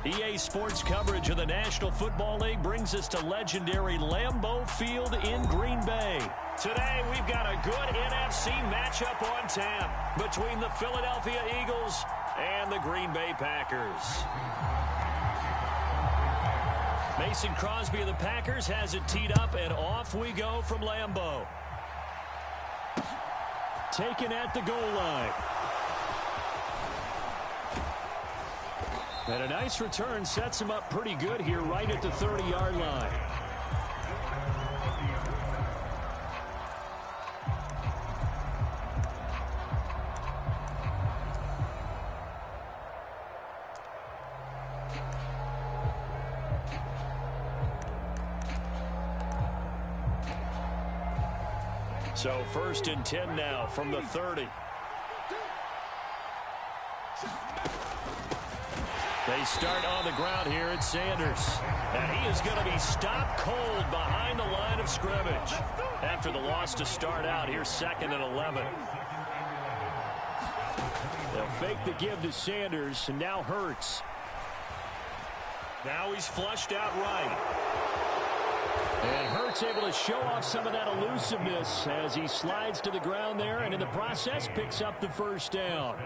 EA Sports coverage of the National Football League brings us to legendary Lambeau Field in Green Bay. Today, we've got a good NFC matchup on tap between the Philadelphia Eagles and the Green Bay Packers. Mason Crosby of the Packers has it teed up, and off we go from Lambeau. Taken at the goal line. And a nice return sets him up pretty good here right at the 30-yard line. So 1st and 10 now from the 30. They start on the ground here at Sanders. And he is going to be stopped cold behind the line of scrimmage. After the loss to start out, here's 2nd and 11. They'll fake the give to Sanders, and now Hurts. Now he's flushed out right. And Hurts able to show off some of that elusiveness as he slides to the ground there, and in the process picks up the first down.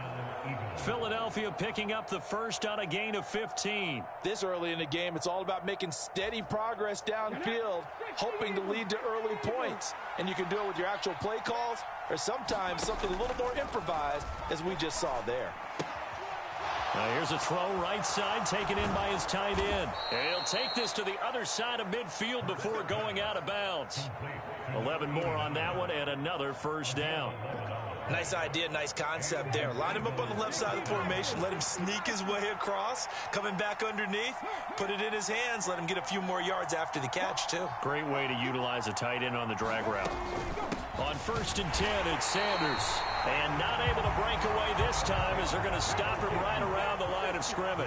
Philadelphia picking up the first on a gain of 15. This early in the game, it's all about making steady progress downfield, hoping to lead to early points. And you can do it with your actual play calls or sometimes something a little more improvised, as we just saw there. Now here's a throw right side taken in by his tight end. And he'll take this to the other side of midfield before going out of bounds. 11 more on that one and another first down. Nice idea, nice concept there. Line him up on the left side of the formation, let him sneak his way across, coming back underneath, put it in his hands, let him get a few more yards after the catch, too. Great way to utilize a tight end on the drag route. On 1st and 10, it's Sanders. And not able to break away this time as they're going to stop him right around the line of scrimmage.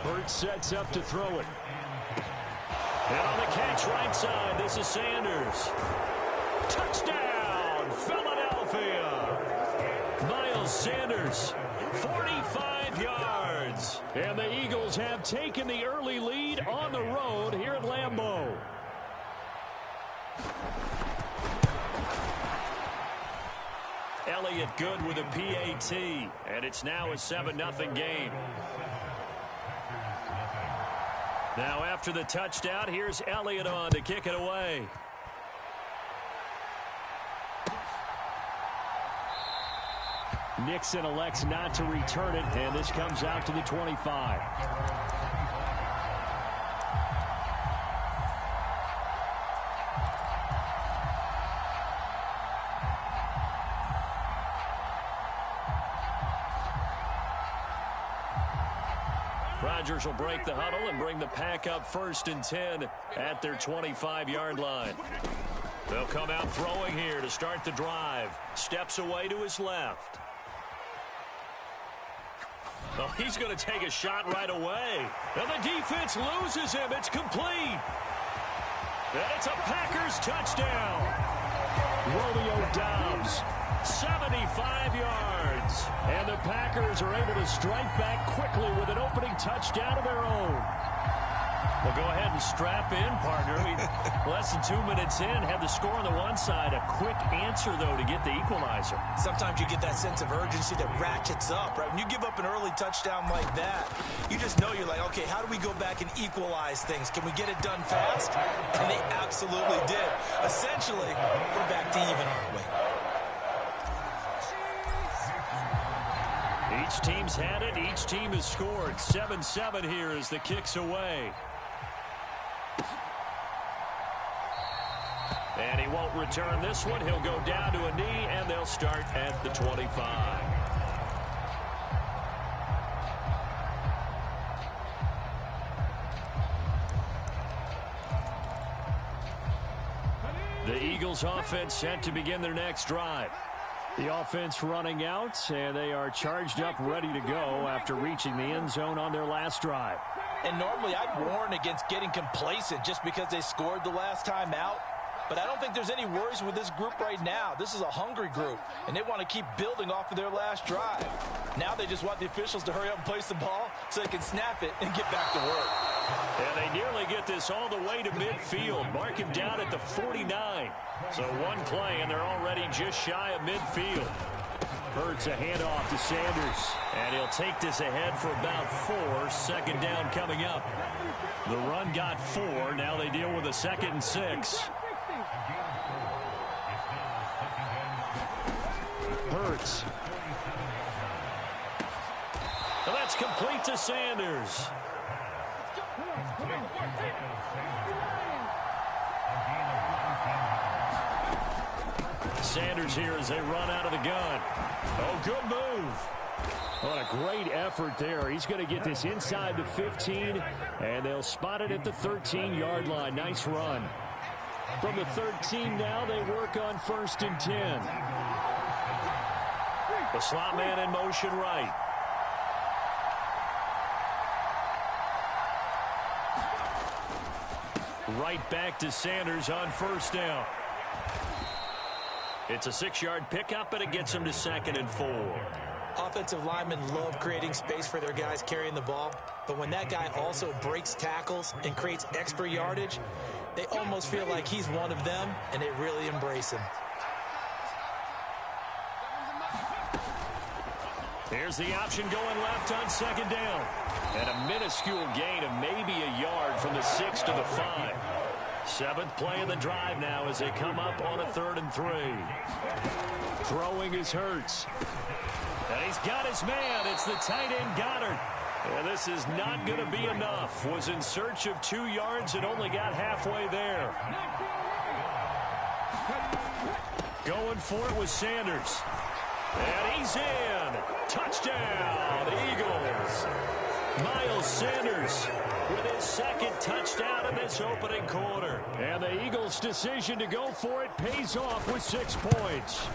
Hurts sets up to throw it. And on the catch right side, this is Sanders. Touchdown, Philadelphia. Miles Sanders, 45 yards. And the Eagles have taken the early lead on the road here at Lambeau. Elliott good with a PAT, and it's now a 7-0 game. Now after the touchdown, here's Elliott on to kick it away. Nixon elects not to return it, and this comes out to the 25. Rodgers will break the huddle and bring the pack up 1st and 10 at their 25-yard line. They'll come out throwing here to start the drive. Steps away to his left. Oh, he's going to take a shot right away. And the defense loses him. It's complete. And it's a Packers touchdown. Romeo Doubs, 75 yards. And the Packers are able to strike back quickly with an opening touchdown of their own. Well, go ahead and strap in, partner. Less than 2 minutes in, had the score on the one side. A quick answer, though, to get the equalizer. Sometimes you get that sense of urgency that ratchets up, right? When you give up an early touchdown like that, you just know you're like, okay, how do we go back and equalize things? Can we get it done fast? And they absolutely did. Essentially, we're back to even, aren't we? Each team's had it. Each team has scored. 7-7 here as the kick's away. And he won't return this one. He'll go down to a knee, and they'll start at the 25. The Eagles offense set to begin their next drive. The offense running out, and they are charged up, ready to go after reaching the end zone on their last drive. And normally I'd warn against getting complacent just because they scored the last time out. But I don't think there's any worries with this group right now. This is a hungry group, and they want to keep building off of their last drive. Now they just want the officials to hurry up and place the ball so they can snap it and get back to work. And they nearly get this all the way to midfield. Mark him down at the 49. So one play, and they're already just shy of midfield. Hurts a handoff to Sanders. And he'll take this ahead for about 4. Second down coming up. The run got 4. Now they deal with a 2nd and 6. Hurts. And that's complete to Sanders. Sanders here as they run out of the gun. Oh, good move. What a great effort there. He's going to get this inside the 15, and they'll spot it at the 13-yard line. Nice run. From the 13 now, they work on 1st and 10. The slot man in motion right. Right back to Sanders on 1st down. It's a 6-yard pickup, and it gets him to 2nd and 4. Offensive linemen love creating space for their guys carrying the ball, but when that guy also breaks tackles and creates extra yardage, they almost feel like he's one of them, and they really embrace him. Here's the option going left on 2nd down. And a minuscule gain of maybe a yard from the 6 to the 5. 7th play of the drive now as they come up on a 3rd and 3. Throwing is Hurts. And he's got his man. It's the tight end Goddard. And this is not going to be enough. Was in search of 2 yards and only got halfway there. Going for it was Sanders. And he's in. Touchdown, Eagles. Miles Sanders with his 2nd touchdown in this opening quarter. And the Eagles' decision to go for it pays off with 6 points.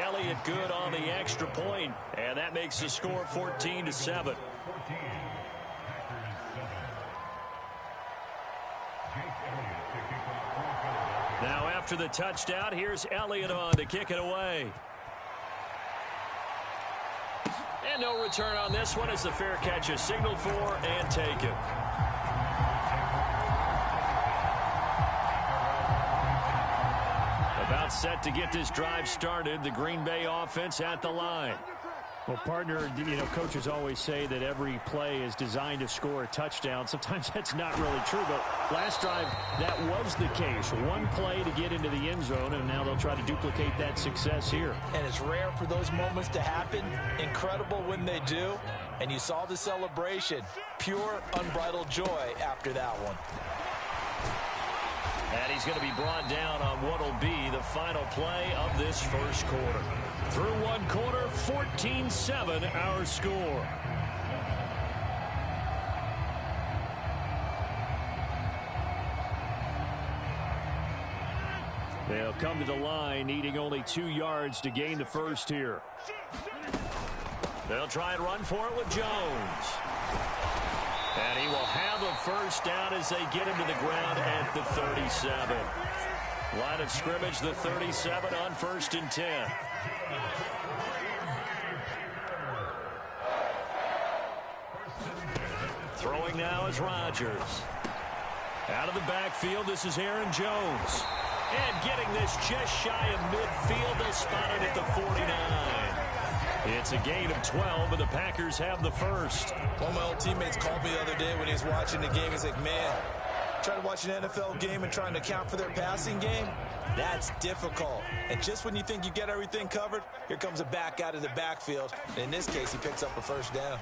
Elliott good on the extra point, and that makes the score 14-7. Now after the touchdown, here's Elliott on to kick it away. And no return on this one as the fair catch is signaled for and taken. About set to get this drive started. The Green Bay offense at the line. Well, partner, coaches always say that every play is designed to score a touchdown. Sometimes that's not really true, but last drive, that was the case. One play to get into the end zone, and now they'll try to duplicate that success here. And it's rare for those moments to happen. Incredible when they do. And you saw the celebration. Pure, unbridled joy after that one. And he's going to be brought down on what will be the final play of this first quarter. Through one quarter, 14-7 our score. They'll come to the line, needing only 2 yards to gain the first here. They'll try and run for it with Jones. And he will have a first down as they get him to the ground at the 37. Line of scrimmage, the 37 on 1st and 10. Throwing now is Rodgers. Out of the backfield, this is Aaron Jones. And getting this just shy of midfield, they'll spot it at the 49. It's a gain of 12, and the Packers have the first. One of my old teammates called me the other day when he was watching the game. He's like, man, trying to watch an NFL game and trying to account for their passing game, that's difficult. And just when you think you get everything covered, here comes a back out of the backfield. And in this case, he picks up a first down.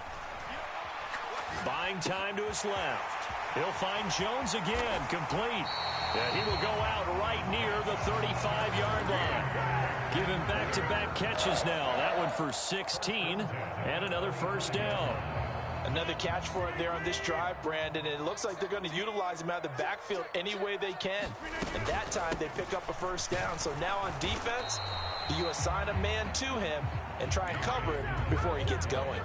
Buying time to his left. He'll find Jones again, complete. And he will go out right near the 35-yard line. Give him back-to-back catches now. That one for 16 and another first down. Another catch for him there on this drive, Brandon, and it looks like they're going to utilize him out of the backfield any way they can. And that time they pick up a first down. So now on defense, you assign a man to him and try and cover him before he gets going.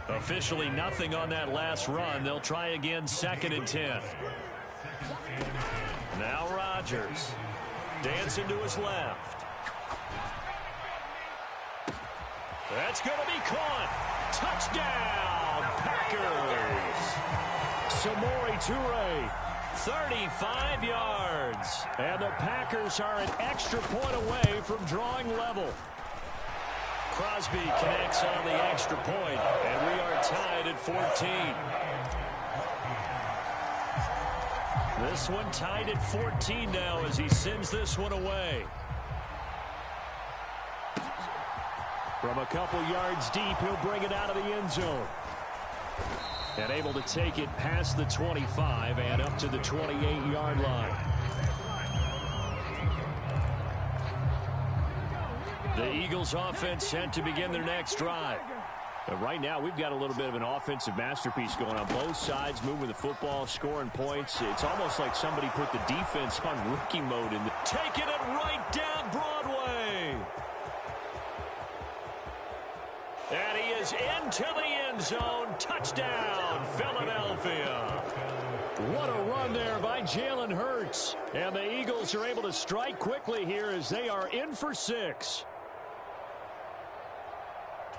Officially nothing on that last run. They'll try again 2nd and 10. Now Rodgers. Dancing to his left. That's going to be caught. Touchdown, Packers. Samori Toure, 35 yards. And the Packers are an extra point away from drawing level. Crosby connects on the extra point, and we are tied at 14. This one tied at 14 now as he sends this one away. From a couple yards deep, he'll bring it out of the end zone. And able to take it past the 25 and up to the 28-yard line. The Eagles offense set to begin their next drive. But right now, we've got a little bit of an offensive masterpiece going on both sides, moving the football, scoring points. It's almost like somebody put the defense on rookie mode. Taking it right down Broadway. And he is into the end zone. Touchdown, Philadelphia. What a run there by Jalen Hurts. And the Eagles are able to strike quickly here as they are in for 6.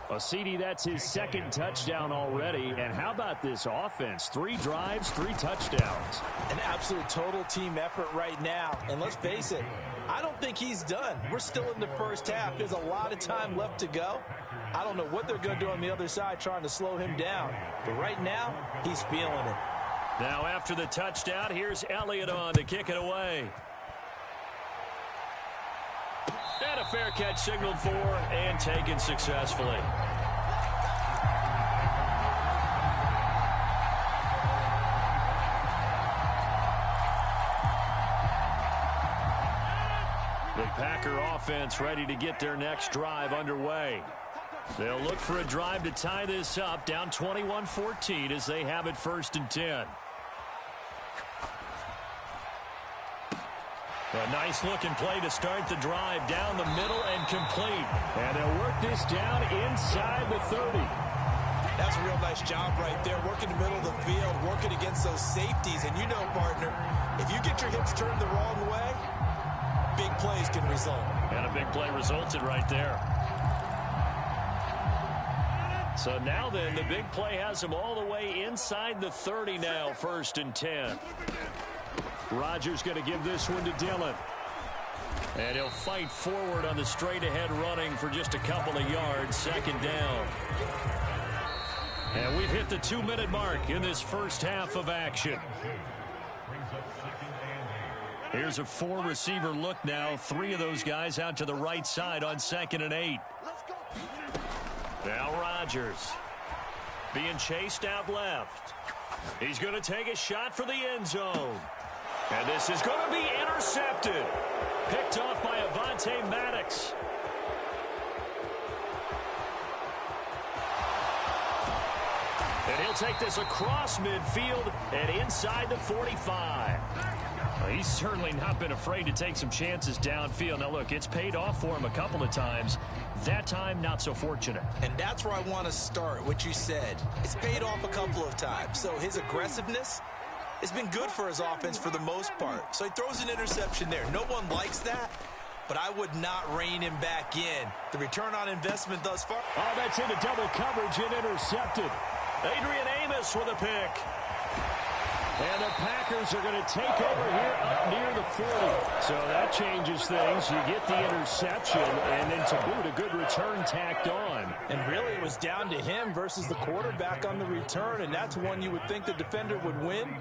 Well, CD, that's his second touchdown already. And how about this offense? 3 drives, 3 touchdowns. An absolute total team effort right now. And let's face it, I don't think he's done. We're still in the first half. There's a lot of time left to go. I don't know what they're going to do on the other side trying to slow him down. But right now, he's feeling it. Now after the touchdown, here's Elliott on to kick it away. And a fair catch signaled for and taken successfully. The Packer offense ready to get their next drive underway. They'll look for a drive to tie this up, down 21-14 as they have it 1st and 10. A nice-looking play to start the drive down the middle and complete. And they'll work this down inside the 30. That's a real nice job right there, working the middle of the field, working against those safeties. And you know, partner, if you get your hips turned the wrong way, big plays can result. And a big play resulted right there. So now then, the big play has them all the way inside the 30 now, 1st and 10. Rodgers going to give this one to Dillon. And he'll fight forward on the straight-ahead running for just a couple of yards, 2nd down. And we've hit the 2-minute mark in this first half of action. Here's a 4-receiver look now. 3 of those guys out to the right side on 2nd and 8. Now Rodgers being chased out left. He's going to take a shot for the end zone. And this is going to be intercepted. Picked off by Avonte Maddox. And he'll take this across midfield and inside the 45. Well, he's certainly not been afraid to take some chances downfield. Now, look, it's paid off for him a couple of times. That time, not so fortunate. And that's where I want to start, what you said. It's paid off a couple of times. So his aggressiveness has been good for his offense for the most part. So he throws an interception there. No one likes that, but I would not rein him back in. The return on investment thus far. Oh, that's into double coverage and intercepted. Adrian Amos with a pick. And the Packers are going to take over here up near the 40. So that changes things. You get the interception, and then to boot, a good return tacked on. And really, it was down to him versus the quarterback on the return, and that's one you would think the defender would win.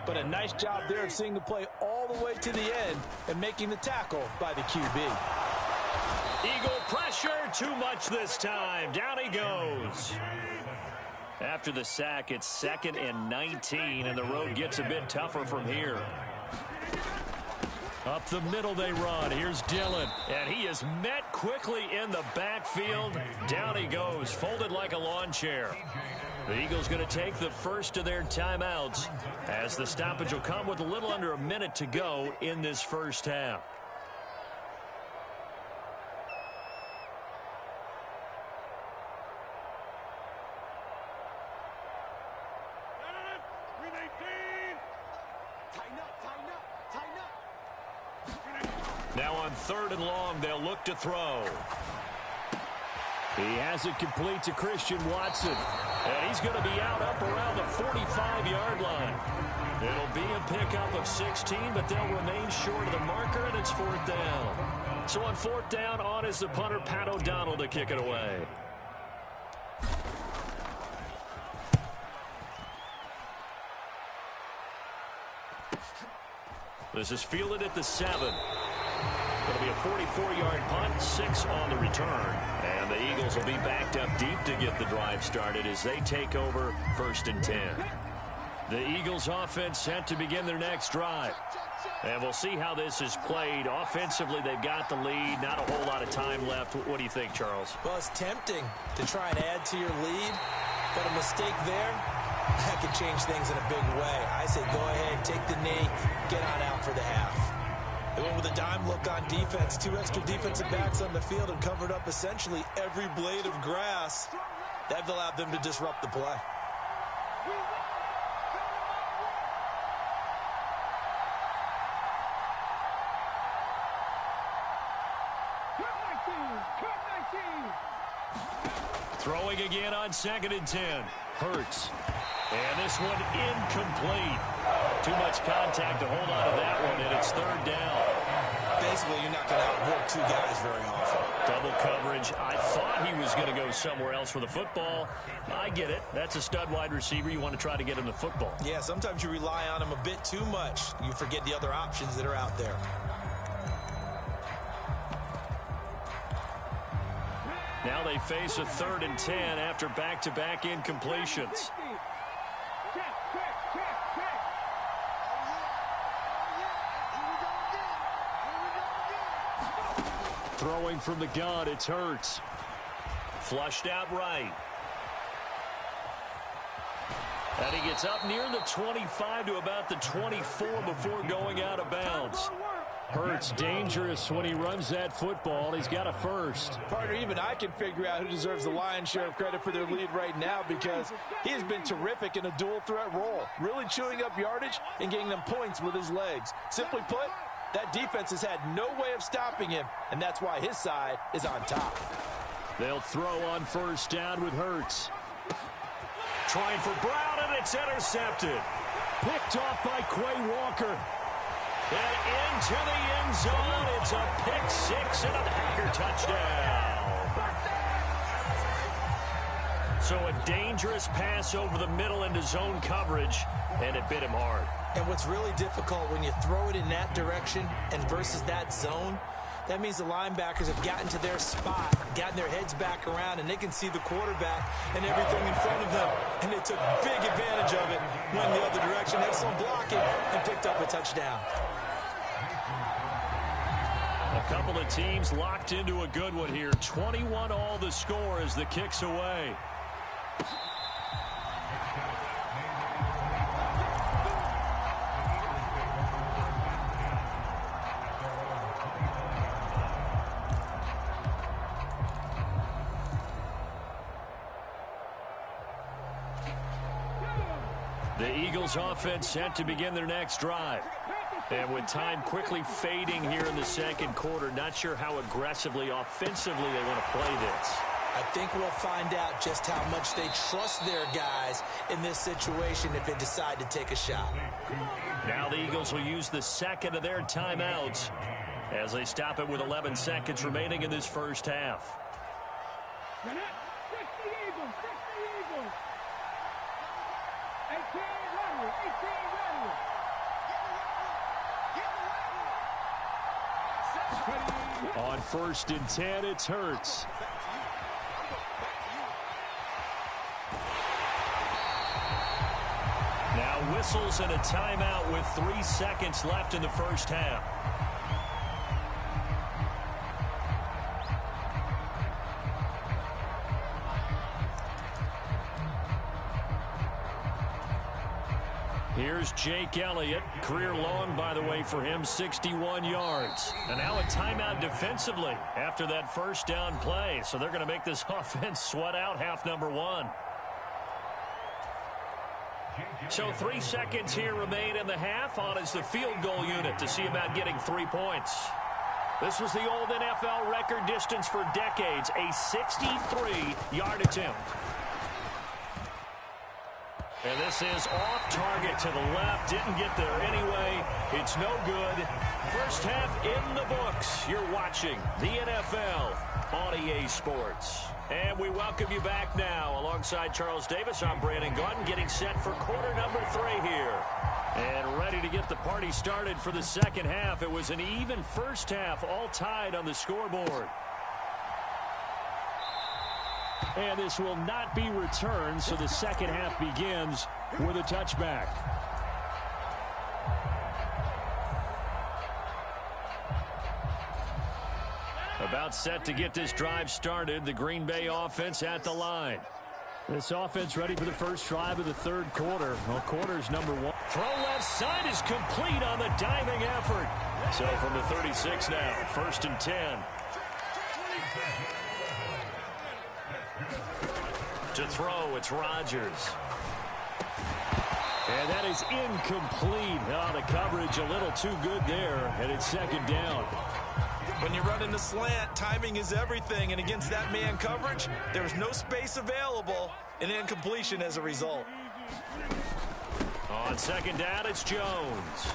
But a nice job there of seeing the play all the way to the end and making the tackle by the QB. Eagle pressure, too much this time. Down he goes. After the sack, it's 2nd and 19, and the road gets a bit tougher from here. Up the middle they run. Here's Dillon, and he is met quickly in the backfield. Down he goes, folded like a lawn chair. The Eagles going to take the first of their timeouts as the stoppage will come with a little under a minute to go in this first half. Now on 3rd and long, they'll look to throw. He has it complete to Christian Watson. And he's going to be out up around the 45-yard line. It'll be a pickup of 16, but they'll remain short of the marker, and it's 4th down. So on 4th down, on is the punter, Pat O'Donnell, to kick it away. This is fielded at the 7. It'll be a 44-yard punt, 6 on the return. And the Eagles will be backed up deep to get the drive started as they take over 1st and 10. The Eagles offense set to begin their next drive. And we'll see how this is played. Offensively, they've got the lead. Not a whole lot of time left. What do you think, Charles? Well, it's tempting to try and add to your lead, but a mistake there, that could change things in a big way. I say go ahead, take the knee, get on out for the half. They went with a dime look on defense. 2 extra defensive backs on the field and covered up essentially every blade of grass. That allowed them to disrupt the play. Throwing again on 2nd and 10. Hurts. And this one incomplete. Too much contact to hold on to that one, and it's 3rd down. Basically, you're not going to outwork 2 guys very often. Double coverage. I thought he was going to go somewhere else for the football. I get it. That's a stud wide receiver. You want to try to get him the football. Yeah, sometimes you rely on him a bit too much. You forget the other options that are out there. Now they face a 3rd and 10 after back-to-back incompletions. Throwing from the gun, it's Hurts. Flushed out right. And he gets up near the 25 to about the 24 before going out of bounds. Hurts dangerous when he runs that football. He's got a first. Partner, even I can figure out who deserves the lion's share of credit for their lead right now because he has been terrific in a dual threat role, really chewing up yardage and getting them points with his legs. Simply put, that defense has had no way of stopping him, and that's why his side is on top. They'll throw on 1st down with Hurts. Trying for Brown, and it's intercepted. Picked off by Quay Walker. And into the end zone. It's a pick 6 and a Packer touchdown. So a dangerous pass over the middle into zone coverage, and it bit him hard. And what's really difficult when you throw it in that direction and versus that zone, that means the linebackers have gotten to their spot, gotten their heads back around, and they can see the quarterback and everything in front of them. And they took big advantage of it, went the other direction, had some blocking, and picked up a touchdown. A couple of teams locked into a good one here. 21 all the score as the kick's away. The Eagles offense set to begin their next drive. And with time quickly fading here in the 2nd quarter, not sure how aggressively, offensively they want to play this. I think we'll find out just how much they trust their guys in this situation if they decide to take a shot. Now the Eagles will use the 2nd of their timeouts as they stop it with 11 seconds remaining in this first half. On 1st and 10, it's Hurts. Now whistles and a timeout with 3 seconds left in the first half. Here's Jake Elliott. Career long, by the way, for him, 61 yards. And now a timeout defensively after that first down play. So they're going to make this offense sweat out half number 1. So 3 seconds here remain in the half. On is the field goal unit to see about getting 3 points. This was the old NFL record distance for decades, a 63-yard attempt. And this is off target to the left. Didn't get there anyway. It's no good. First half in the books. You're watching the NFL on EA Sports. And we welcome you back now. Alongside Charles Davis, I'm Brandon Gunn, getting set for quarter number 3 here. And ready to get the party started for the second half. It was an even first half, all tied on the scoreboard. And this will not be returned, so the second half begins with a touchback. About set to get this drive started. The Green Bay offense at the line. This offense ready for the first drive of the third quarter. Well, quarter's number 1. Throw left side is complete on the diving effort. So from the 36 now, 1st and 10. To throw, it's Rodgers. And that is incomplete. Oh, the coverage a little too good there, and it's second down. When you run in the slant, timing is everything, and against that man coverage, there was no space available, and incompletion as a result. On second down, it's Jones.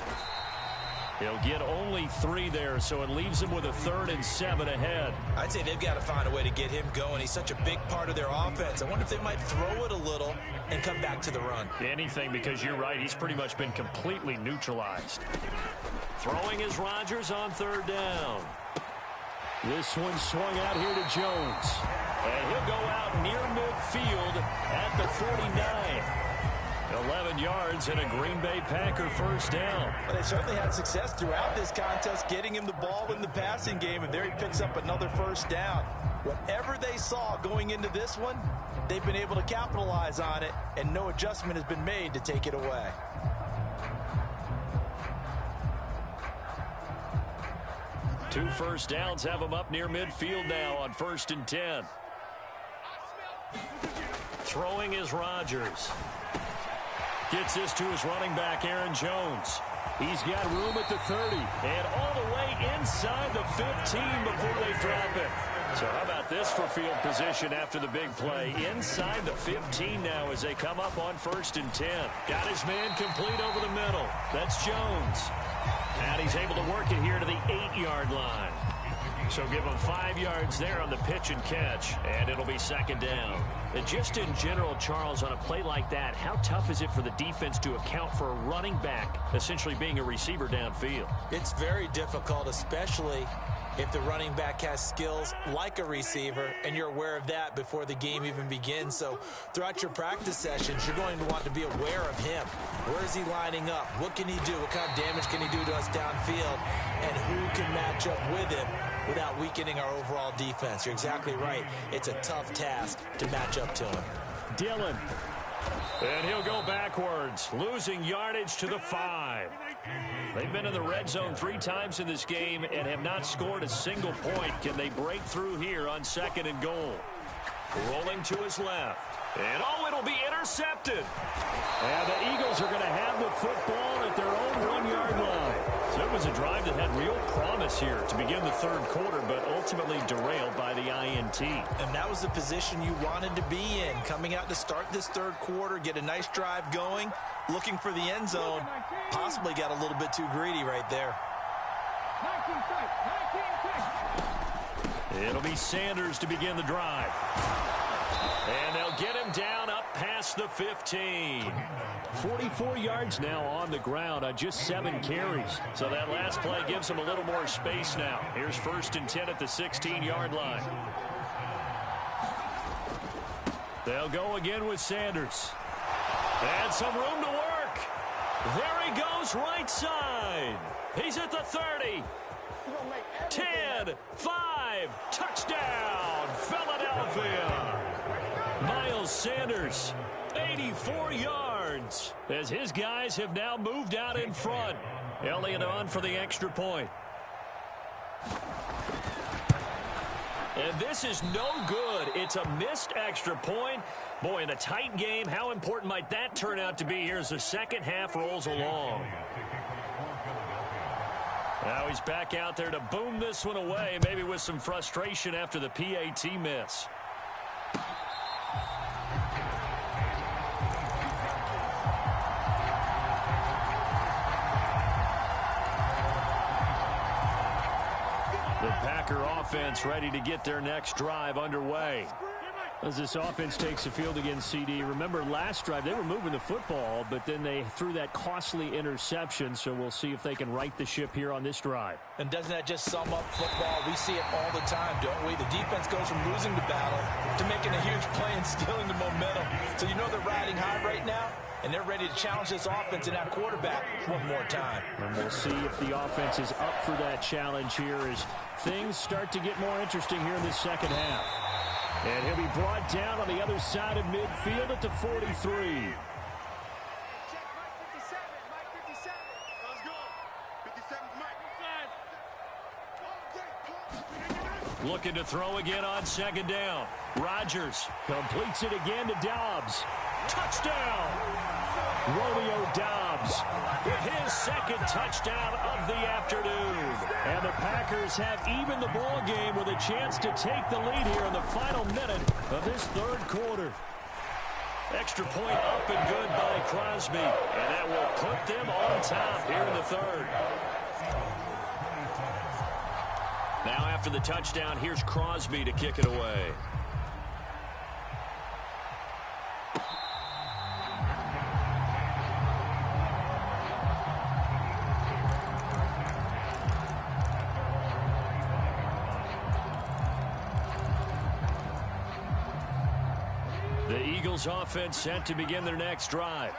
He'll get only 3 there, so it leaves him with a 3rd and 7 ahead. I'd say they've got to find a way to get him going. He's such a big part of their offense. I wonder if they might throw it a little and come back to the run. Anything, because you're right. He's pretty much been completely neutralized. Throwing is Rodgers on 3rd down. This one swung out here to Jones. And he'll go out near midfield at the 49. 11 yards and a Green Bay Packer first down. Well, they certainly had success throughout this contest getting him the ball in the passing game, and there he picks up another first down. Whatever they saw going into this one, they've been able to capitalize on it, and no adjustment has been made to take it away. Two first downs have him up near midfield now on 1st and 10. Throwing is Rodgers. Gets this to his running back, Aaron Jones. He's got room at the 30 and all the way inside the 15 before they drop it. So how about this for field position after the big play? Inside the 15 now as they come up on 1st and 10. Got his man complete over the middle. That's Jones. And he's able to work it here to the 8-yard line. So give him 5 yards there on the pitch and catch, and it'll be second down. And just in general, Charles, on a play like that, how tough is it for the defense to account for a running back essentially being a receiver downfield? It's very difficult, especially if the running back has skills like a receiver, and you're aware of that before the game even begins. So throughout your practice sessions, you're going to want to be aware of him. Where is he lining up? What can he do? What kind of damage can he do to us downfield? And who can match up with him without weakening our overall defense? You're exactly right. It's a tough task to match up to him. Dillon. And he'll go backwards, losing yardage to the 5. They've been in the red zone 3 times in this game and have not scored a single point. Can they break through here on 2nd and goal? Rolling to his left. And, oh, it'll be intercepted. And the Eagles are going to have the football at their own 1-yard line. So it was a drive that had real promise here to begin the third quarter, but ultimately derailed by the INT. And that was the position you wanted to be in, coming out to start this third quarter, get a nice drive going, looking for the end zone. Possibly got a little bit too greedy right there. It'll be Sanders to begin the drive. And they'll get him down up past the 15. 44 yards now on the ground on just 7 carries. So that last play gives him a little more space now. Here's 1st and 10 at the 16-yard line. They'll go again with Sanders. And some room to work. There he goes right side. He's at the 30. 10, 5, touchdown, Philadelphia. Miles Sanders, 84 yards, as his guys have now moved out in front. Elliott on for the extra point. And this is no good. It's a missed extra point. Boy, in a tight game, how important might that turn out to be here as the second half rolls along? Now he's back out there to boom this one away, maybe with some frustration after the PAT miss. The Packer offense ready to get their next drive underway. As this offense takes the field against CD, remember last drive they were moving the football, but then they threw that costly interception, so we'll see if they can right the ship here on this drive. And doesn't that just sum up football? We see it all the time, don't we? The defense goes from losing the battle to making a huge play and stealing the momentum. So you know they're riding high right now, and they're ready to challenge this offense and that quarterback one more time. And we'll see if the offense is up for that challenge here as things start to get more interesting here in this second half. And he'll be brought down on the other side of midfield at the 43. Looking to throw again on second down. Rodgers completes it again to Dobbs. Touchdown! Romeo Dobbs with his second touchdown of the afternoon. And the Packers have evened the ball game with a chance to take the lead here in the final minute of this third quarter. Extra point up and good by Crosby. And that will put them on top here in the third. Now after the touchdown, here's Crosby to kick it away. The Eagles offense set to begin their next drive.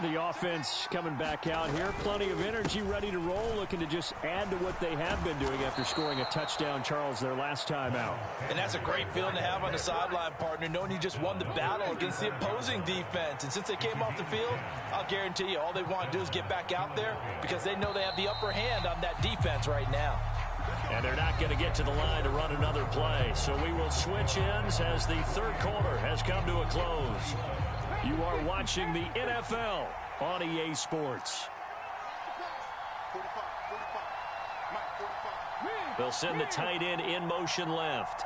The offense coming back out here. Plenty of energy, ready to roll, looking to just add to what they have been doing after scoring a touchdown, Charles, their last time out. And that's a great feeling to have on the sideline, partner, knowing you just won the battle against the opposing defense. And since they came off the field, I'll guarantee you all they want to do is get back out there because they know they have the upper hand on that defense right now. And they're not going to get to the line to run another play. So we will switch ends as the third quarter has come to a close. You are watching the NFL on EA Sports. They'll send the tight end in motion left.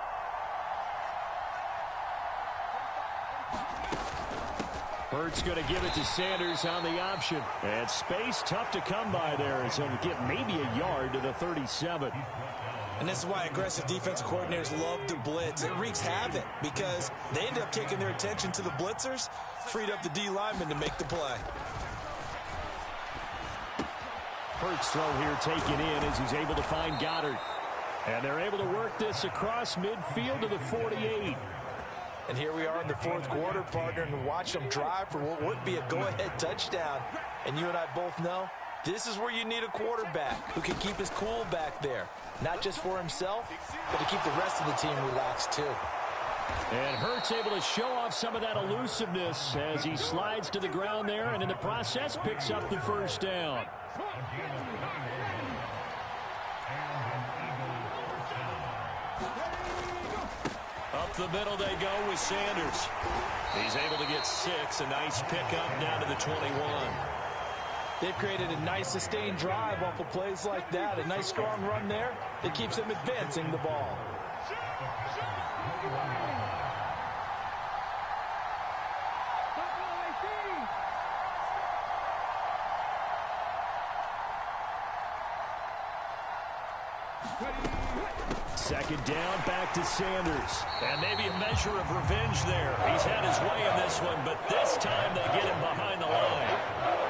Hurts going to give it to Sanders on the option. And space tough to come by there as he'll get maybe a yard to the 37. And this is why aggressive defensive coordinators love to blitz. It wreaks havoc because they end up taking their attention to the blitzers, freed up the D lineman to make the play. Hurts throw here taken in as he's able to find Goddard. And they're able to work this across midfield to the 48. And here we are in the fourth quarter, partner, and watch them drive for what would be a go-ahead touchdown. And you and I both know this is where you need a quarterback who can keep his cool back there. Not just for himself, but to keep the rest of the team relaxed too. And Hurts able to show off some of that elusiveness as he slides to the ground there and in the process picks up the first down. Up the middle they go with Sanders. He's able to get 6. A nice pickup down to the 21. They've created a nice sustained drive off of plays like that. A nice strong run there that keeps them advancing the ball. Second down, back to Sanders. And maybe a measure of revenge there. He's had his way in this one, but this time they get him behind the line.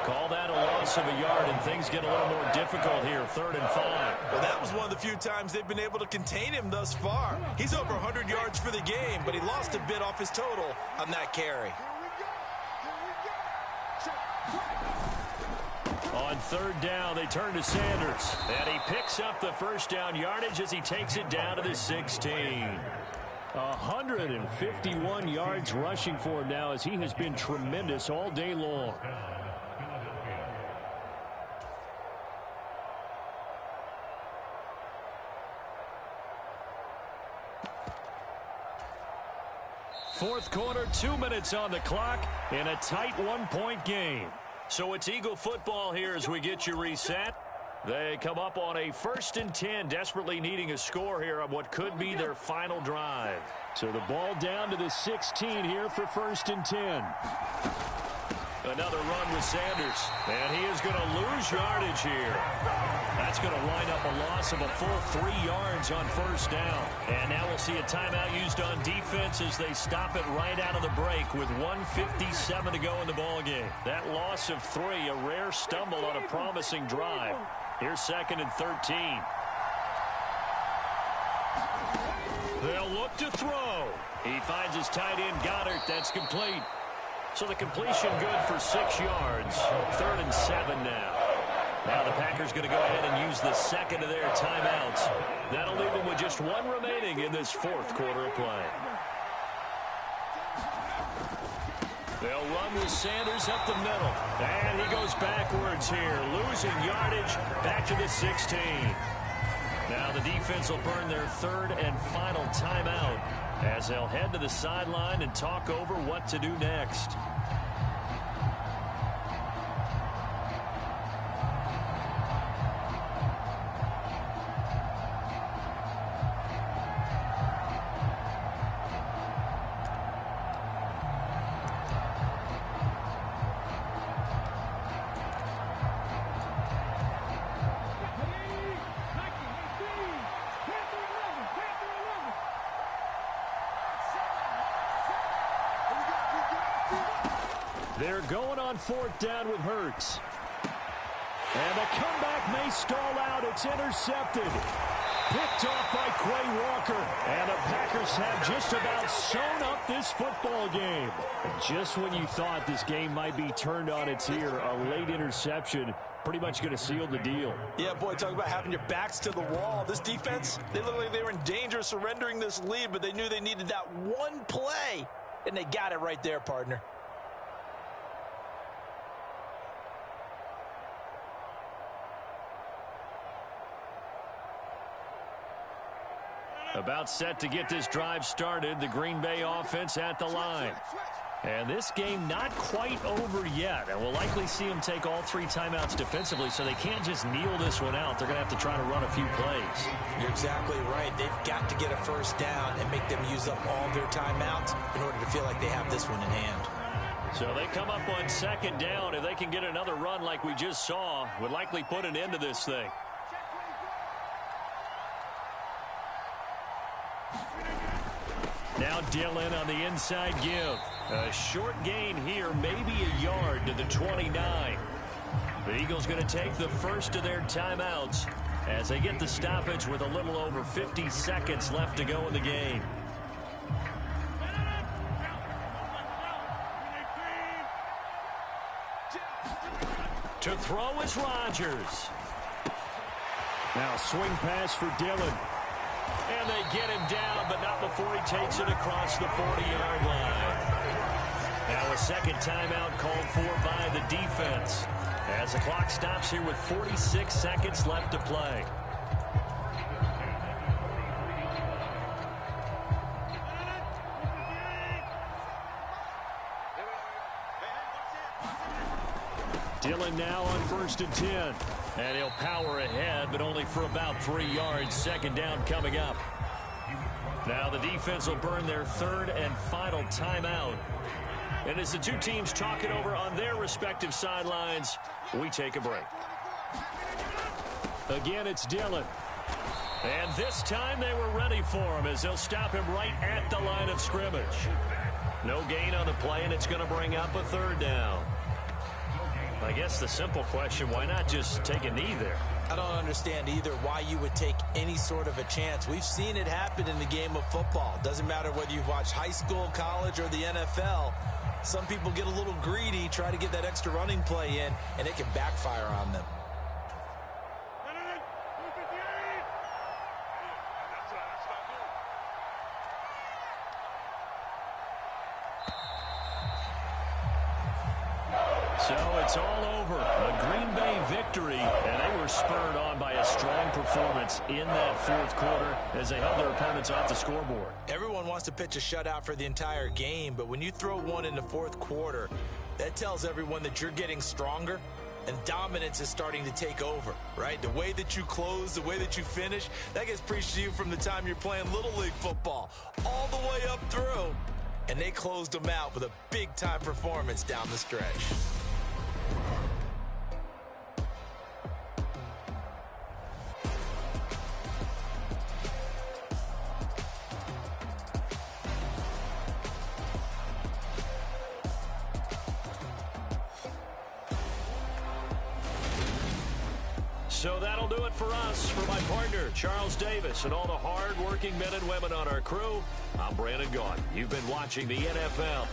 Call that a loss of a yard, and things get a little more difficult here, 3rd and 5. Well, that was one of the few times they've been able to contain him thus far. He's over 100 yards for the game, but he lost a bit off his total on that carry. On 3rd down, they turn to Sanders. And he picks up the first down yardage as he takes it down to the 16. 151 yards rushing for him now as he has been tremendous all day long. Fourth quarter, 2 minutes on the clock in a tight 1-point game. So it's Eagle football here as we get you reset. They come up on a 1st and 10, desperately needing a score here on what could be their final drive. So the ball down to the 16 here for 1st and 10. Another run with Sanders, and he is going to lose yardage here. That's going to wind up a loss of a full 3 yards on 1st down. And now we'll see a timeout used on defense as they stop it right out of the break with 1:57 to go in the ballgame. That loss of 3, a rare stumble on a promising drive. Here's 2nd and 13. They'll look to throw. He finds his tight end, Goddard. That's complete. So the completion good for 6 yards. 3rd and 7 now. Now the Packers going to go ahead and use the 2nd of their timeouts. That'll leave them with just 1 remaining in this 4th quarter of play. They'll run with Sanders up the middle. And he goes backwards here, losing yardage back to the 16. Now the defense will burn their 3rd and final timeout as they'll head to the sideline and talk over what to do next. They're going on 4th down with Hurts. And the comeback may stall out. It's intercepted. Picked off by Quay Walker. And the Packers have just about sewn up this football game. Just when you thought this game might be turned on its ear, a late interception pretty much going to seal the deal. Yeah, boy, talk about having your backs to the wall. This defense, they looked like they were in danger of surrendering this lead, but they knew they needed that one play. And they got it right there, partner. About set to get this drive started, the Green Bay offense at the line. And this game not quite over yet. And we'll likely see them take all 3 timeouts defensively, so they can't just kneel this one out. They're going to have to try to run a few plays. You're exactly right. They've got to get a 1st down and make them use up all their timeouts in order to feel like they have this one in hand. So they come up on 2nd down. If they can get another run like we just saw, would likely put an end to this thing. Now Dillon on the inside give. A short gain here, maybe a yard to the 29. The Eagles going to take the 1st of their timeouts as they get the stoppage with a little over 50 seconds left to go in the game. To throw is Rodgers. Now swing pass for Dillon. And they get him down, but not before he takes it across the 40-yard line. Now a 2nd timeout called for by the defense as the clock stops here with 46 seconds left to play. Dillon now on 1st and 10. And he'll power ahead, but only for about 3 yards. 2nd down coming up. Now the defense will burn their 3rd and final timeout. And as the 2 teams talk it over on their respective sidelines, we take a break. Again, it's Dillon. And this time they were ready for him as they'll stop him right at the line of scrimmage. No gain on the play, and it's going to bring up a 3rd down. I guess the simple question, why not just take a knee there? I don't understand either why you would take any sort of a chance. We've seen it happen in the game of football. Doesn't matter whether you've watched high school, college, or the NFL. Some people get a little greedy, try to get that extra running play in, and it can backfire on them. So it's all over. A Green Bay victory, and they were spurred on by a strong performance in that 4th quarter as they held their opponents off the scoreboard. Everyone wants to pitch a shutout for the entire game, but when you throw one in the 4th quarter, that tells everyone that you're getting stronger and dominance is starting to take over, right? The way that you close, the way that you finish, that gets preached to you from the time you're playing Little League football all the way up through. And they closed them out with a big-time performance down the stretch. So that'll do it for us. For my partner, Charles Davis, and all the hard-working men and women on our crew, I'm Brandon Gaudin. You've been watching the NFL.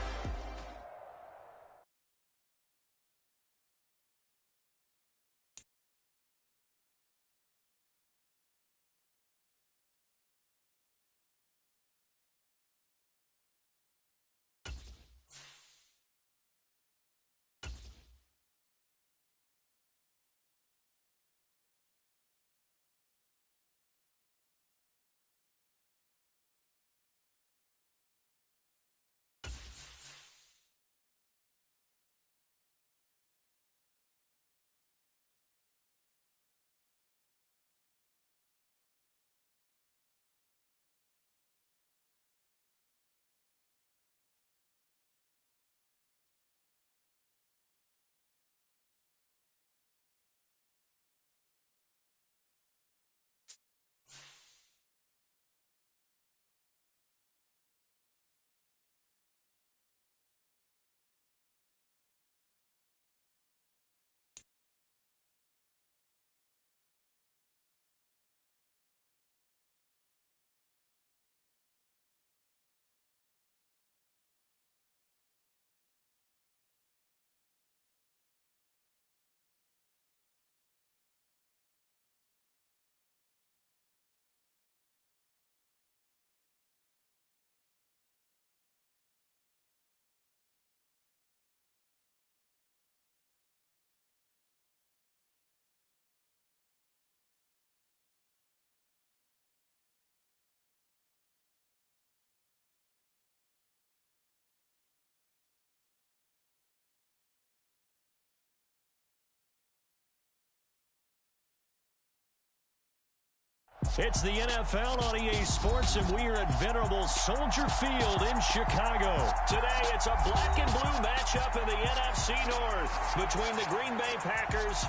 It's the NFL on EA Sports, and we are at venerable Soldier Field in Chicago. Today, it's a black and blue matchup in the NFC North between the Green Bay Packers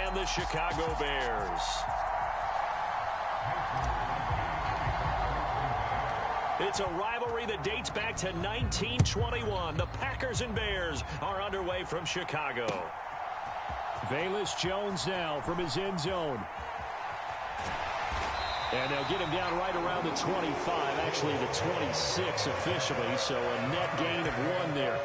and the Chicago Bears. It's a rivalry that dates back to 1921. The Packers and Bears are underway from Chicago. Velus Jones now from his end zone. And they'll get him down right around the 25, actually the 26 officially, so a net gain of 1 there.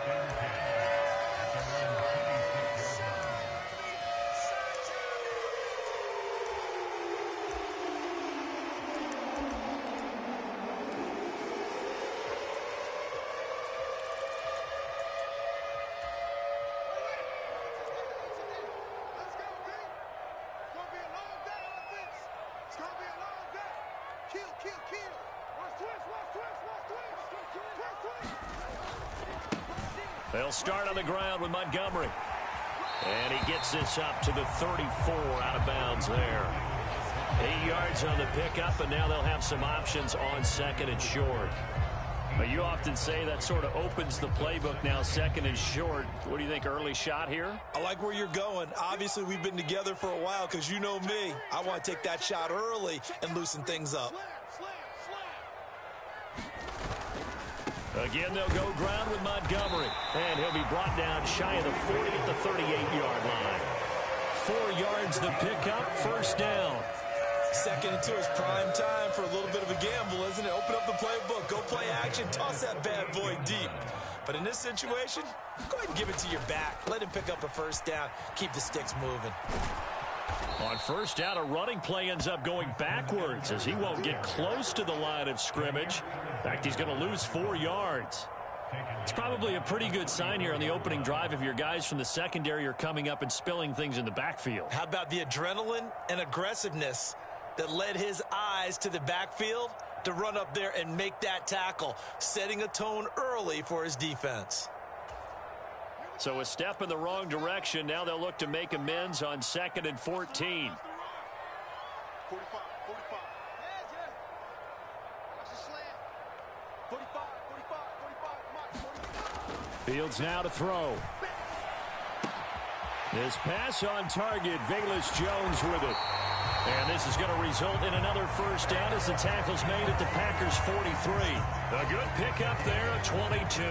They'll start on the ground with Montgomery. And he gets this up to the 34, out of bounds there. 8 yards on the pickup, and now they'll have some options on second and short. But you often say that sort of opens the playbook now, second and short. What do you think, early shot here? I like where you're going. Obviously, we've been together for a while because you know me. I want to take that shot early and loosen things up. Again, they'll go ground with Montgomery. And he'll be brought down shy of the 40 at the 38-yard line. 4 yards the pickup, first down. Second and 2 is prime time for a little bit of a gamble, isn't it? Open up the playbook, go play action, toss that bad boy deep. But in this situation, go ahead and give it to your back. Let him pick up a first down. Keep the sticks moving. On first down, a running play ends up going backwards as he won't get close to the line of scrimmage. In fact, he's going to lose 4 yards. It's probably a pretty good sign here on the opening drive if your guys from the secondary are coming up and spilling things in the backfield. How about the adrenaline and aggressiveness that led his eyes to the backfield to run up there and make that tackle, setting a tone early for his defense. So a step in the wrong direction. Now they'll look to make amends on 2nd and 14. 45. Fields now to throw. This pass on target. Velus Jones with it. And this is going to result in another first down as the tackle's made at the Packers' 43. A good pickup there at 22.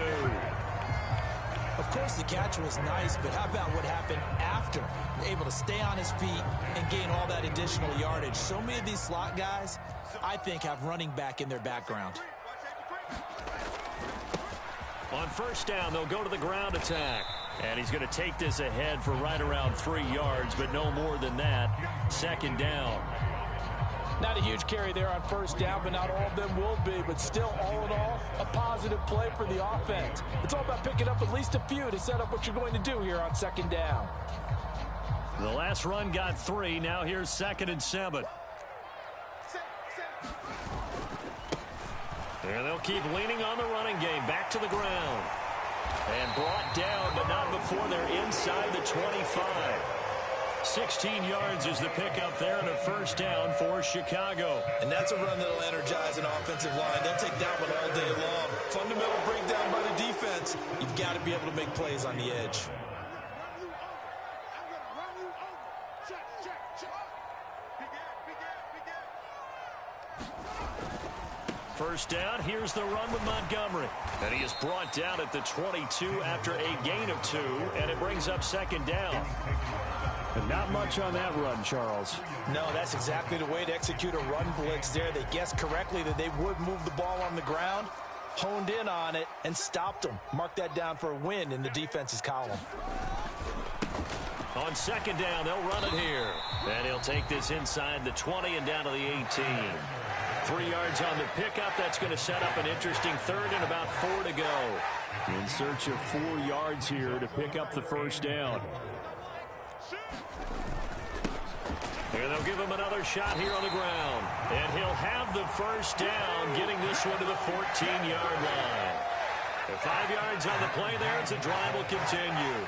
Of course, the catch was nice, but how about what happened after? Able to stay on his feet and gain all that additional yardage. So many of these slot guys, I think, have running back in their background. On first down, they'll go to the ground attack. And he's going to take this ahead for right around 3 yards, but no more than that. 2nd down. Not a huge carry there on first down, but not all of them will be. But still, all in all, a positive play for the offense. It's all about picking up at least a few to set up what you're going to do here on 2nd down. The last run got 3. Now here's 2nd and 7. And they'll keep leaning on the running game. Back to the ground. And brought down, but not before they're inside the 25. 16 yards is the pickup there and a first down for Chicago. And that's a run that'll energize an offensive line. They'll take that one all day long. Fundamental breakdown by the defense. You've got to be able to make plays on the edge. First down, here's the run with Montgomery. And he is brought down at the 22 after a gain of 2, and it brings up 2nd down. And not much on that run, Charles. No, that's exactly the way to execute a run blitz there. They guessed correctly that they would move the ball on the ground, honed in on it, and stopped them. Mark that down for a win in the defense's column. On 2nd down, they'll run it here. And he'll take this inside the 20 and down to the 18. 3 yards on the pickup. That's going to set up an interesting 3rd and about 4 to go. In search of 4 yards here to pick up the first down. And they'll give him another shot here on the ground. And he'll have the first down, getting this one to the 14-yard line. And 5 yards on the play there as the drive will continue.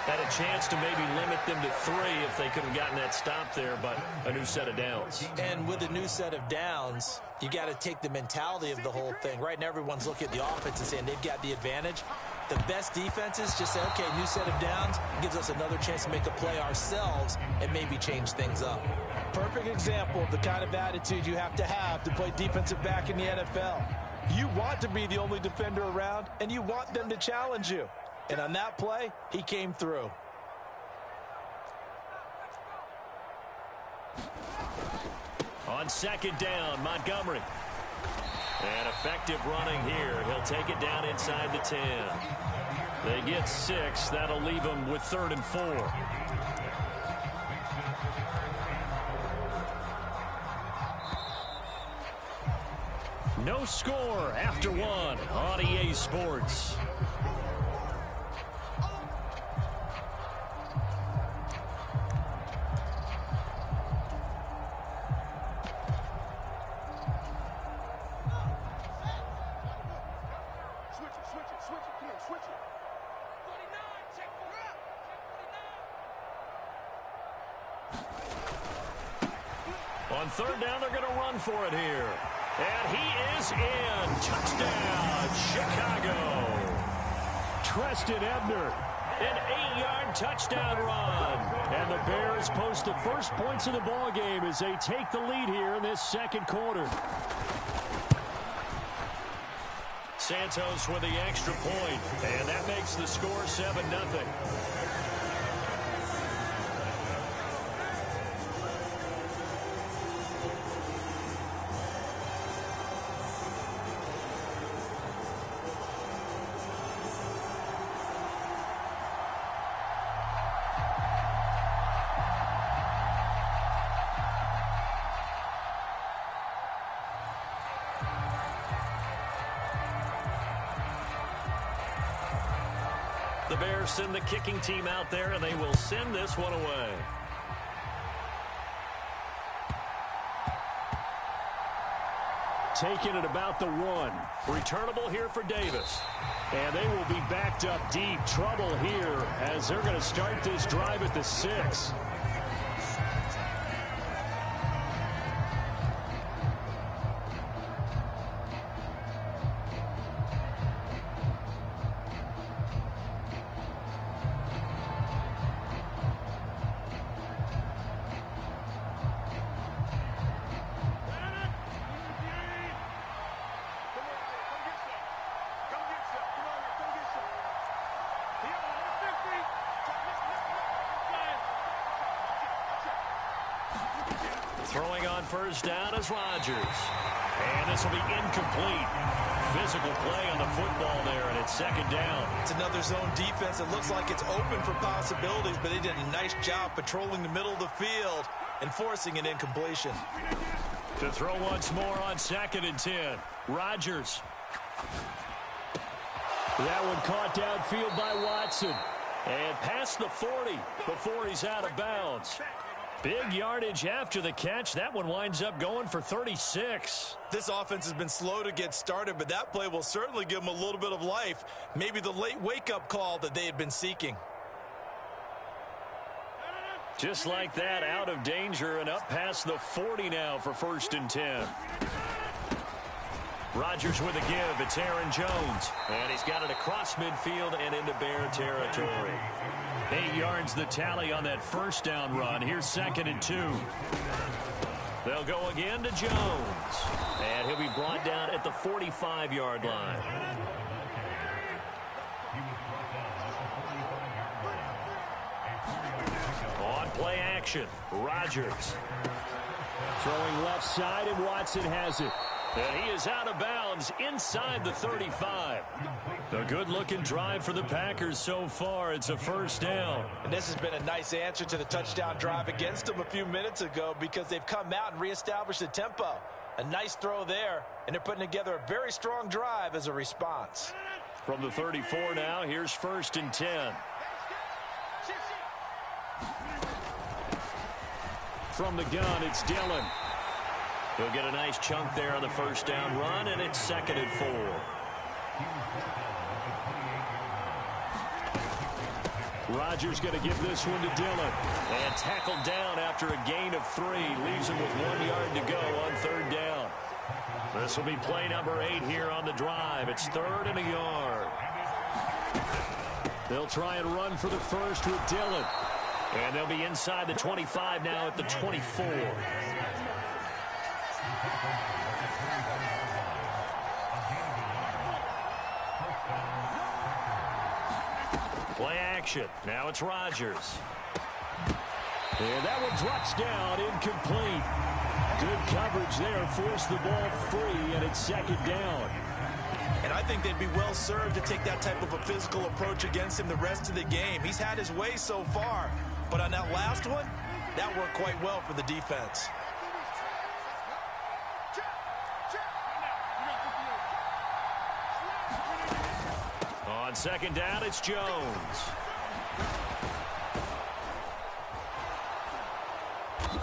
Had a chance to maybe limit them to 3 if they could have gotten that stop there, but a new set of downs. And with a new set of downs, you got to take the mentality of the whole thing. Right now, everyone's looking at the offense and saying they've got the advantage. The best defenses just say, okay, new set of downs gives us another chance to make a play ourselves and maybe change things up. Perfect example of the kind of attitude you have to play defensive back in the NFL. You want to be the only defender around, and you want them to challenge you. And on that play, he came through. On 2nd down, Montgomery. And effective running here. He'll take it down inside the 10. They get 6. That'll leave them with 3rd and 4. No score after 1 on EA Sports. On 3rd down, they're going to run for it here. And he is in. Touchdown, Chicago. Treston Ebner. An 8-yard touchdown run. And the Bears post the first points of the ball game as they take the lead here in this 2nd quarter. Santos with the extra point. And that makes the score 7-0. The Bears send the kicking team out there, and they will send this one away. taken at about the 1. Returnable here for Davis. And they will be backed up deep. Trouble here as they're going to start this drive at the 6. Throwing on first down is Rodgers. And this will be incomplete. Physical play on the football there, and it's second down. It's another zone defense. It looks like it's open for possibilities, but they did a nice job patrolling the middle of the field and forcing an incompletion. To throw once more on 2nd and 10. Rodgers. That one caught downfield by Watson. And past the 40 before he's out of bounds. Big yardage after the catch. That one winds up going for 36. This offense has been slow to get started, but that play will certainly give them a little bit of life. Maybe the late wake-up call that they had been seeking. Just like that, out of danger and up past the 40 now for 1st and 10. Rodgers with a give. It's Aaron Jones. And he's got it across midfield and into Bear territory. 8 yards the tally on that first down run. Here's 2nd and 2. They'll go again to Jones. And he'll be brought down at the 45-yard line. On play action, Rodgers. Throwing left side, and Watson has it. And he is out of bounds inside the 35. A good-looking drive for the Packers so far. It's a first down. And this has been a nice answer to the touchdown drive against them a few minutes ago because they've come out and reestablished the tempo. A nice throw there, and they're putting together a very strong drive as a response. From the 34 now, here's 1st and 10. From the gun, it's Dillon. He'll get a nice chunk there on the first down run, and it's 2nd and 4. Rodgers going to give this one to Dillon. And tackled down after a gain of 3. Leaves him with 1 yard to go on 3rd down. This will be play number 8 here on the drive. It's 3rd and a yard. They'll try and run for the first with Dillon. And they'll be inside the 25 now at the 24. Play action. Now it's Rodgers. And that one drops down, incomplete. Good coverage there, forced the ball free, and it's 2nd down. And I think they'd be well served to take that type of a physical approach against him the rest of the game. He's had his way so far, but on that last one, that worked quite well for the defense. On 2nd down, it's Jones.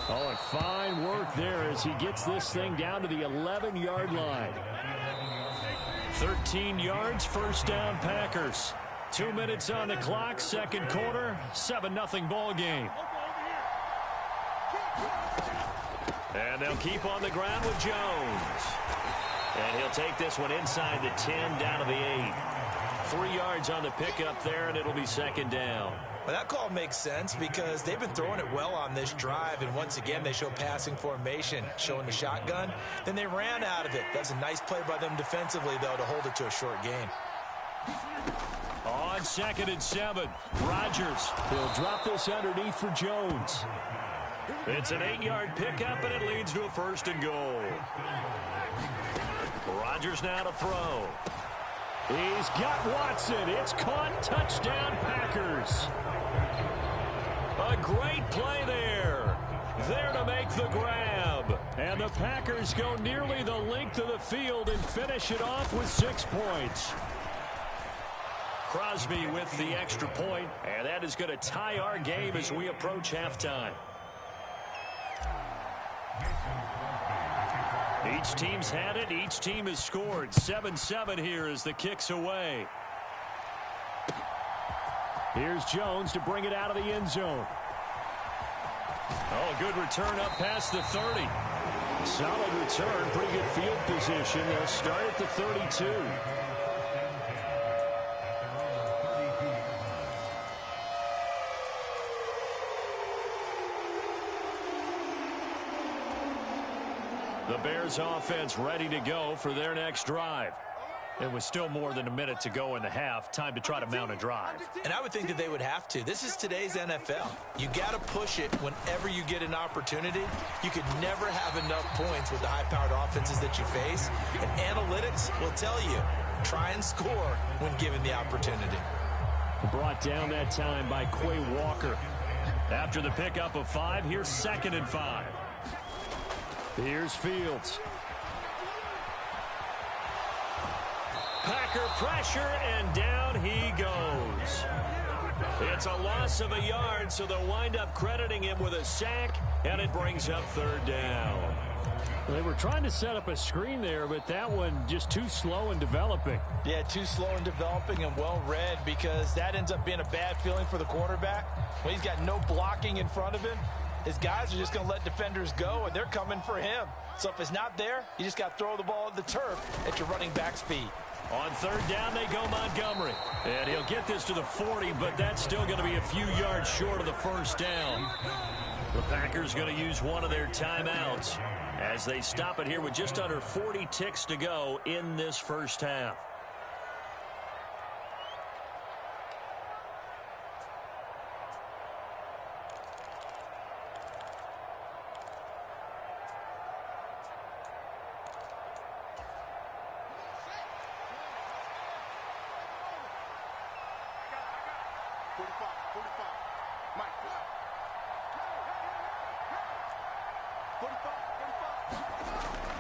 Oh, and fine work there as he gets this thing down to the 11-yard line. 13 yards, first down Packers. 2 minutes on the clock, 2nd quarter, 7-0 ball game. And they'll keep on the ground with Jones. And he'll take this one inside the 10, down to the 8. 3 yards on the pickup there, and it'll be 2nd down. Well, that call makes sense because they've been throwing it well on this drive, and once again, they show passing formation, showing the shotgun. Then they ran out of it. That's a nice play by them defensively, though, to hold it to a short gain. On 2nd and 7, Rodgers. He'll drop this underneath for Jones. It's an 8-yard pickup, and it leads to a 1st and goal. Rodgers now to throw. He's got Watson. It's caught. Touchdown, Packers. A great play there. There to make the grab. And the Packers go nearly the length of the field and finish it off with 6 points. Crosby with the extra point, and that is going to tie our game as we approach halftime. Each team's had it. Each team has scored. 7-7 here as the kick's away. Here's Jones to bring it out of the end zone. Oh, good return up past the 30. Solid return. Pretty good field position. They'll start at the 32. The Bears offense ready to go for their next drive. It was still more than a minute to go in the half. Time to try to mount a drive. And I would think that they would have to. This is today's NFL. You got to push it whenever you get an opportunity. You could never have enough points with the high-powered offenses that you face. And analytics will tell you, try and score when given the opportunity. Brought down that time by Quay Walker. After the pickup of 5, here's 2nd and 5. Here's Fields. Packer pressure, and down he goes. It's a loss of a yard, so they'll wind up crediting him with a sack, and it brings up 3rd down. They were trying to set up a screen there, but that one just too slow in developing. Yeah, too slow in developing and well read, because that ends up being a bad feeling for the quarterback. When he's got no blocking in front of him, his guys are just going to let defenders go, and they're coming for him. So if it's not there, you just got to throw the ball at the turf at your running back's feet. On 3rd down, they go Montgomery. And he'll get this to the 40, but that's still going to be a few yards short of the 1st down. The Packers going to use one of their timeouts as they stop it here with just under 40 ticks to go in this 1st half.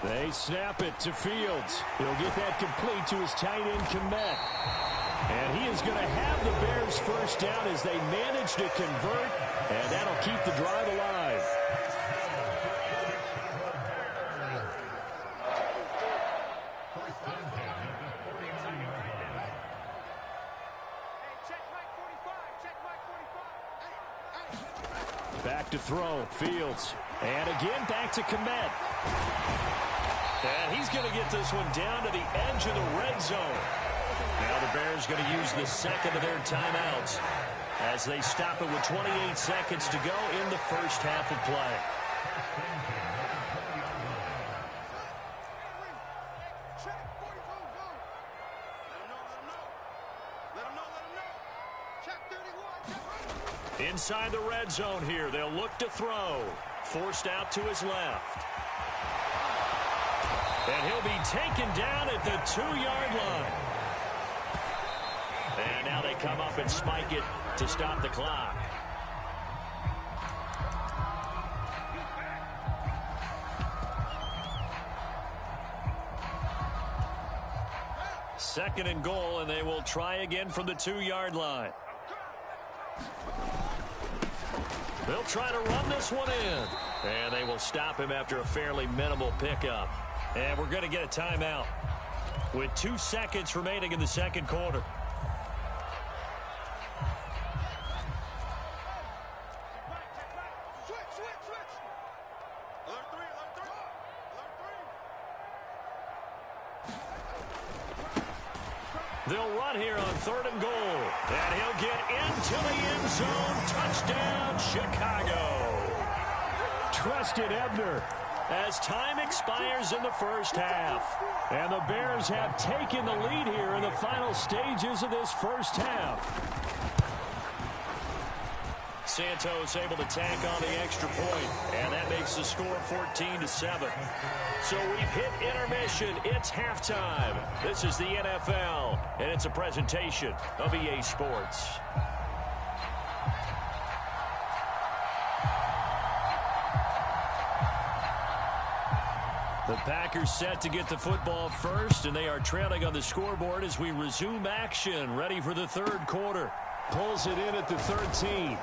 They snap it to Fields. He'll get that complete to his tight end, Kmet. And he is going to have the Bears 1st down as they manage to convert, and that'll keep the drive alive. Back to throw, Fields. And again, back to Kmet. And he's going to get this one down to the edge of the red zone. Now the Bears going to use the 2nd of their timeouts as they stop it with 28 seconds to go in the 1st half of play. Inside the red zone here, they'll look to throw. Forced out to his left. And he'll be taken down at the 2-yard line. And now they come up and spike it to stop the clock. Second and goal, and they will try again from the 2-yard line. They'll try to run this one in. And they will stop him after a fairly minimal pickup. And we're going to get a timeout with 2 seconds remaining in the 2nd quarter. They'll run here on 3rd and goal. And he'll get into the end zone. Touchdown, Chicago. Trusted Ebner. As time expires in the 1st half. And the Bears have taken the lead here in the final stages of this 1st half. Santos able to tack on the extra point, and that makes the score 14-7. So we've hit intermission. It's halftime. This is the NFL, and it's a presentation of EA Sports. The Packers set to get the football first, and they are trailing on the scoreboard as we resume action, ready for the 3rd quarter. Pulls it in at the 13.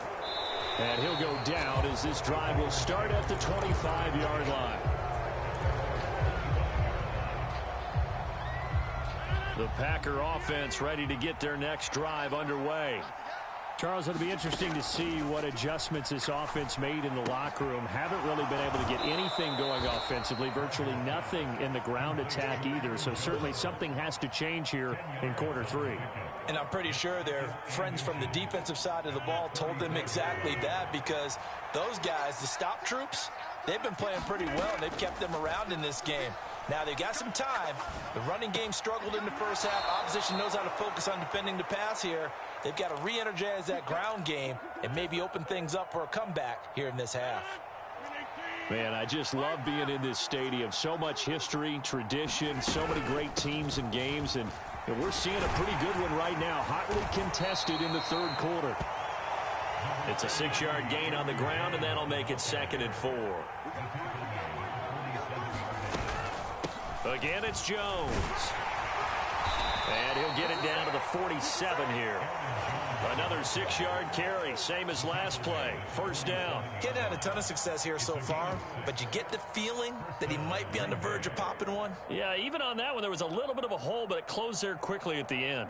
And he'll go down as this drive will start at the 25-yard line. The Packer offense ready to get their next drive underway. Charles, it'll be interesting to see what adjustments this offense made in the locker room. Haven't really been able to get anything going offensively, virtually nothing in the ground attack either. So certainly something has to change here in quarter three. And I'm pretty sure their friends from the defensive side of the ball told them exactly that, because those guys, the stop troops, they've been playing pretty well, and they've kept them around in this game. Now, they've got some time. The running game struggled in the first half. Opposition knows how to focus on defending the pass here. They've got to re-energize that ground game and maybe open things up for a comeback here in this half. Man, I just love being in this stadium. So much history, tradition, so many great teams and games, and we're seeing a pretty good one right now, hotly contested in the third quarter. It's a 6-yard gain on the ground, and that'll make it 2nd and 4. Again, it's Jones. And he'll get it down to the 47 here. Another 6-yard carry, same as last play. First down. Getting had a ton of success here so far, but you get the feeling that he might be on the verge of popping one. Yeah, even on that one, there was a little bit of a hole, but it closed there quickly at the end.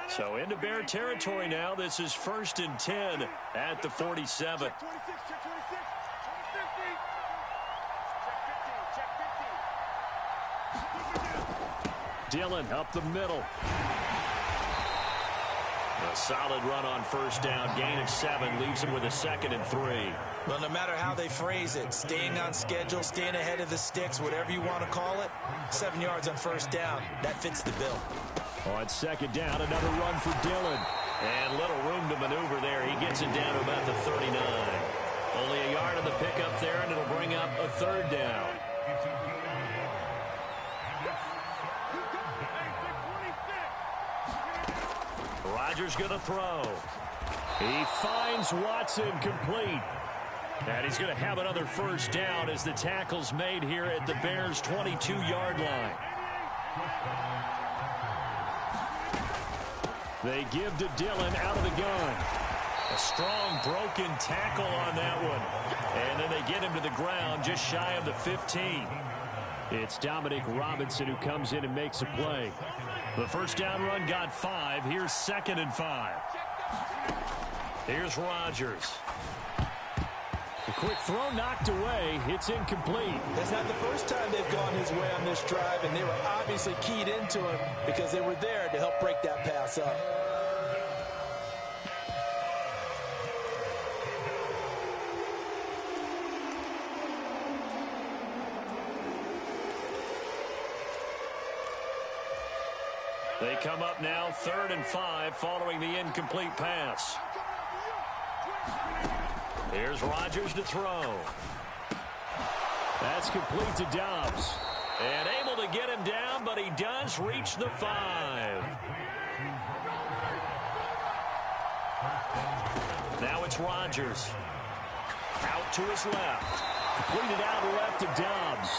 So into Bear territory now. This is 1st and 10 at the 47. Dillon up the middle. A solid run on first down. Gain of 7 leaves him with a 2nd and 3. Well, no matter how they phrase it, staying on schedule, staying ahead of the sticks, whatever you want to call it, 7 yards on first down, that fits the bill. On 2nd down, another run for Dillon. And little room to maneuver there. He gets it down to about the 39. Only a yard on the pickup there, and it'll bring up a 3rd down. Rodgers going to throw. He finds Watson complete. And he's going to have another first down as the tackle's made here at the Bears' 22-yard line. They give to Dillon out of the gun. A strong broken tackle on that one. And then they get him to the ground just shy of the 15. It's Dominic Robinson who comes in and makes a play. The first down run got 5. Here's 2nd and 5. Here's Rodgers. A quick throw knocked away. It's incomplete. It's not the first time they've gone his way on this drive, and they were obviously keyed into him because they were there to help break that pass up. They come up now 3rd and 5 following the incomplete pass. Here's Rodgers to throw. That's complete to Dobbs. And able to get him down, but he does reach the 5. Now it's Rodgers. Out to his left. Completed out left to Dobbs.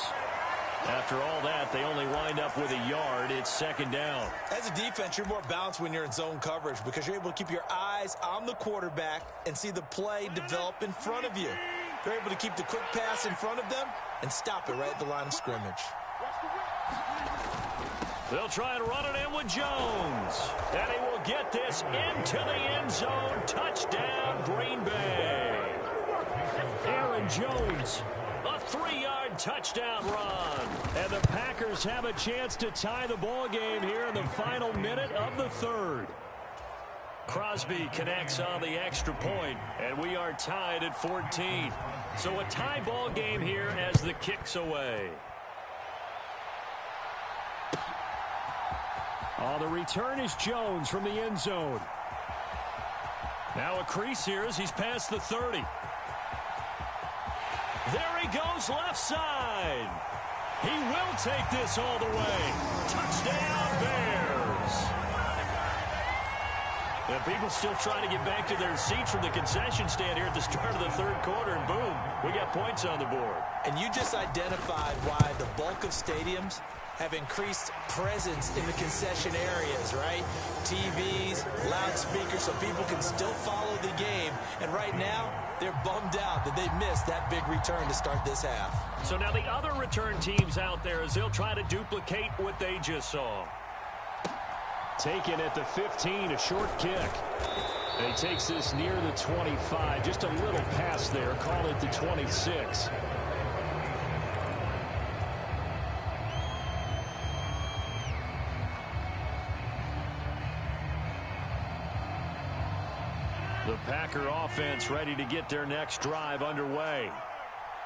After all that, they only wind up with a yard. It's 2nd down. As a defense, you're more balanced when you're in zone coverage because you're able to keep your eyes on the quarterback and see the play develop in front of you. You're able to keep the quick pass in front of them and stop it right at the line of scrimmage. They'll try and run it in with Jones. And he will get this into the end zone. Touchdown, Green Bay. Aaron Jones. A 3-yard touchdown run. And the Packers have a chance to tie the ball game here in the final minute of the 3rd. Crosby connects on the extra point, and we are tied at 14. So a tie ball game here as the kick's away. The return is Jones from the end zone. Now a crease here as he's past the 30. There he goes left side. He will take this all the way. Touchdown, Bears. And people still trying to get back to their seats from the concession stand here at the start of the 3rd quarter, and boom, we got points on the board. And you just identified why the bulk of stadiums have increased presence in the concession areas, right? TVs, loudspeakers, so people can still follow the game. And right now, they're bummed out that they missed that big return to start this half. So now the other return teams out there as they'll try to duplicate what they just saw. Taken at the 15, a short kick. And he takes this near the 25. Just a little pass there. Call it the 26. The Packer offense ready to get their next drive underway.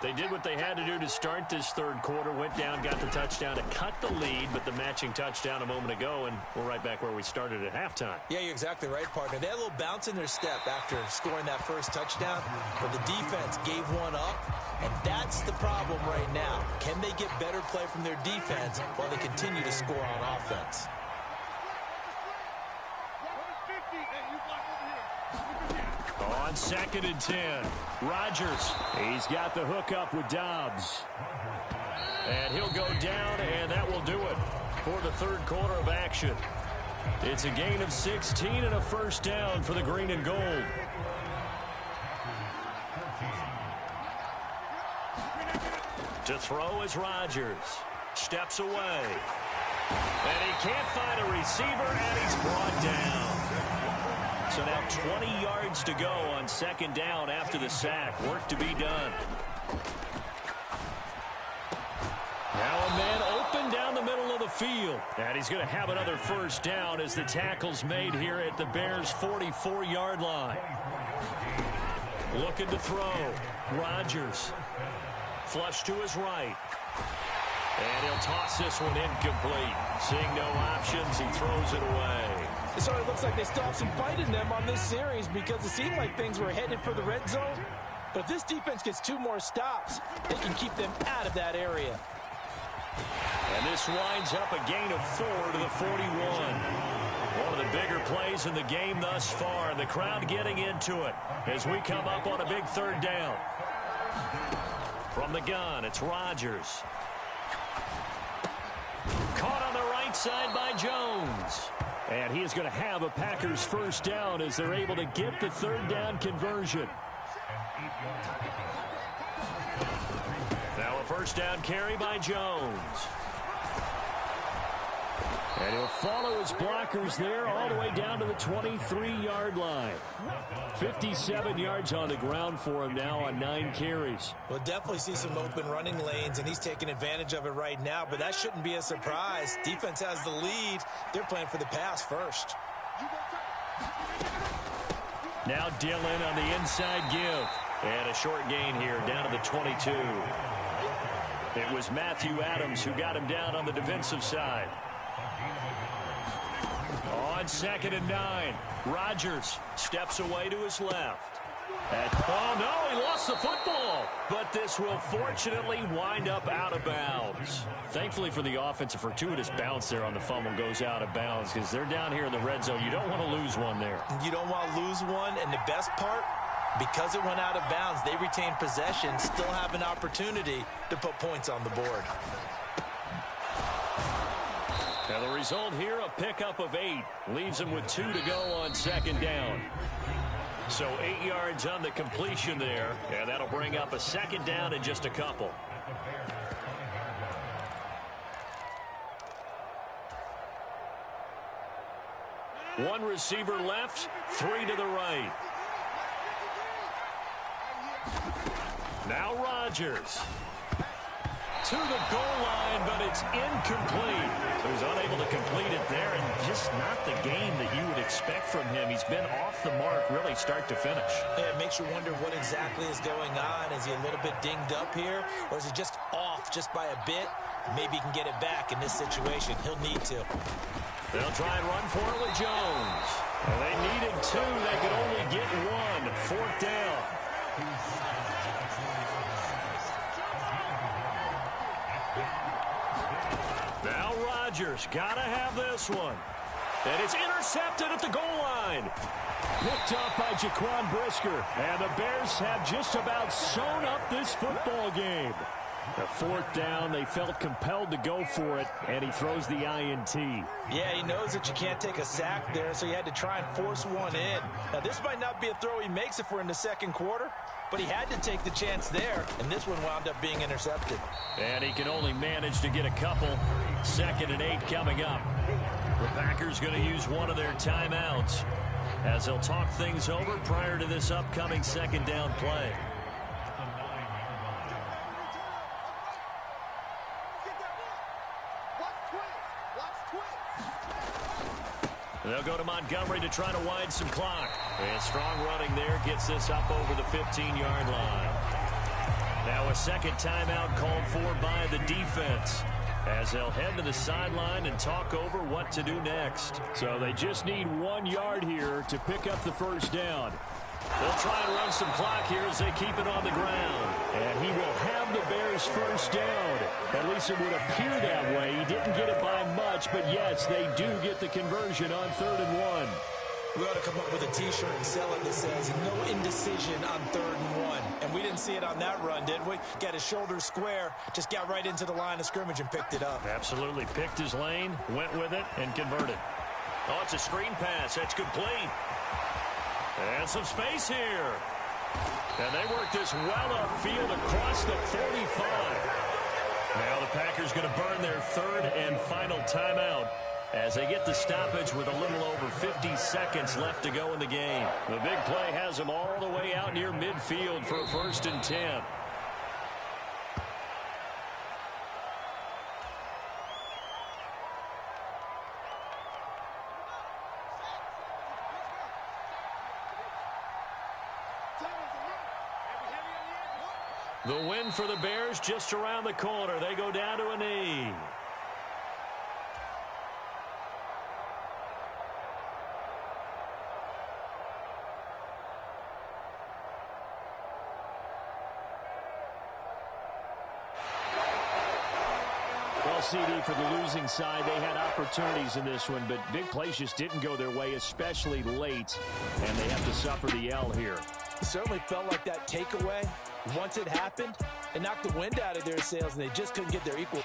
They did what they had to do to start this third quarter, went down, got the touchdown to cut the lead, but the matching touchdown a moment ago, and we're right back where we started at halftime. Yeah, you're exactly right, partner. They had a little bounce in their step after scoring that first touchdown, but the defense gave one up, and that's the problem right now. Can they get better play from their defense while they continue to score on offense? On 2nd and 10, Rodgers. He's got the hook up with Dobbs. And he'll go down, and that will do it for the third quarter of action. It's a gain of 16 and a first down for the green and gold. To throw is Rodgers. Steps away. And he can't find a receiver, and he's brought down. So now 20 yards to go on 2nd down after the sack. Work to be done. Now a man open down the middle of the field. And he's going to have another first down as the tackle's made here at the Bears' 44-yard line. Looking to throw. Rodgers. Flush to his right. And he'll toss this one incomplete. Seeing no options, he throws it away. It sort of looks like they still have some fight in them on this series because it seemed like things were headed for the red zone. But if this defense gets 2 more stops, they can keep them out of that area. And this winds up a gain of 4 to the 41. One of the bigger plays in the game thus far. The crowd getting into it as we come up on a big 3rd down. From the gun, it's Rodgers. Caught on the right side by Jones. And he is going to have a Packers first down as they're able to get the 3rd down conversion. Now a first down carry by Jones. And he'll follow his blockers there all the way down to the 23-yard line. 57 yards on the ground for him now on 9 carries. We'll definitely see some open running lanes, and he's taking advantage of it right now, but that shouldn't be a surprise. Defense has the lead. They're playing for the pass first. Now Dillon on the inside give. And a short gain here down to the 22. It was Matthew Adams who got him down on the defensive side. On 2nd and 9, Rodgers steps away to his left. Oh, no, he lost the football. But this will fortunately wind up out of bounds. Thankfully for the offense, a fortuitous bounce there on the fumble goes out of bounds because they're down here in the red zone. You don't want to lose one there. You don't want to lose one, and the best part, because it went out of bounds, they retain possession, still have an opportunity to put points on the board. Now the result here, a pickup of 8. Leaves them with 2 to go on 2nd down. So 8 yards on the completion there. And that'll bring up a 2nd down in just a couple. One receiver left, 3 to the right. Now Rodgers. To the goal line, but it's incomplete. So he's unable to complete it there, and just not the game that you would expect from him. He's been off the mark, really, start to finish. Yeah, it makes you wonder what exactly is going on. Is he a little bit dinged up here, or is he just off just by a bit? Maybe he can get it back in this situation. He'll need to. They'll try and run for it with Jones. Well, they needed 2. They could only get 1. 4th down. Now Rodgers got to have this one. And it's intercepted at the goal line. Picked up by Jaquan Brisker. And the Bears have just about sewn up this football game. A fourth down, they felt compelled to go for it, and he throws the INT. Yeah, he knows that you can't take a sack there, so he had to try and force one in. Now, this might not be a throw he makes if we're in the second quarter, but he had to take the chance there, and this one wound up being intercepted. And he can only manage to get a couple. 2nd and 8 coming up. The Packers going to use one of their timeouts as they'll talk things over prior to this upcoming 2nd down play. They'll go to Montgomery to try to wind some clock. And strong running there gets this up over the 15-yard line. Now a second timeout called for by the defense as they'll head to the sideline and talk over what to do next. So they just need 1 yard here to pick up the first down. They'll try and run some clock here as they keep it on the ground. And he will have the Bears first down. At least it would appear that way. He didn't get it by much, but yes, they do get the conversion on 3rd and 1. We ought to come up with a T-shirt and sell it that says, no indecision on 3rd and 1. And we didn't see it on that run, did we? Got his shoulders square, just got right into the line of scrimmage and picked it up. Absolutely. Picked his lane, went with it, and converted. Oh, it's a screen pass. That's complete. And some space here. And they work this well upfield across the 45. Now the Packers going to burn their 3rd and final timeout as they get the stoppage with a little over 50 seconds left to go in the game. The big play has them all the way out near midfield for a 1st and 10. The win for the Bears just around the corner. They go down to a knee. Well, CD, for the losing side, they had opportunities in this one, but big plays just didn't go their way, especially late, and they have to suffer the L here. It certainly felt like that takeaway, once it happened, it knocked the wind out of their sails, and they just couldn't get their equal.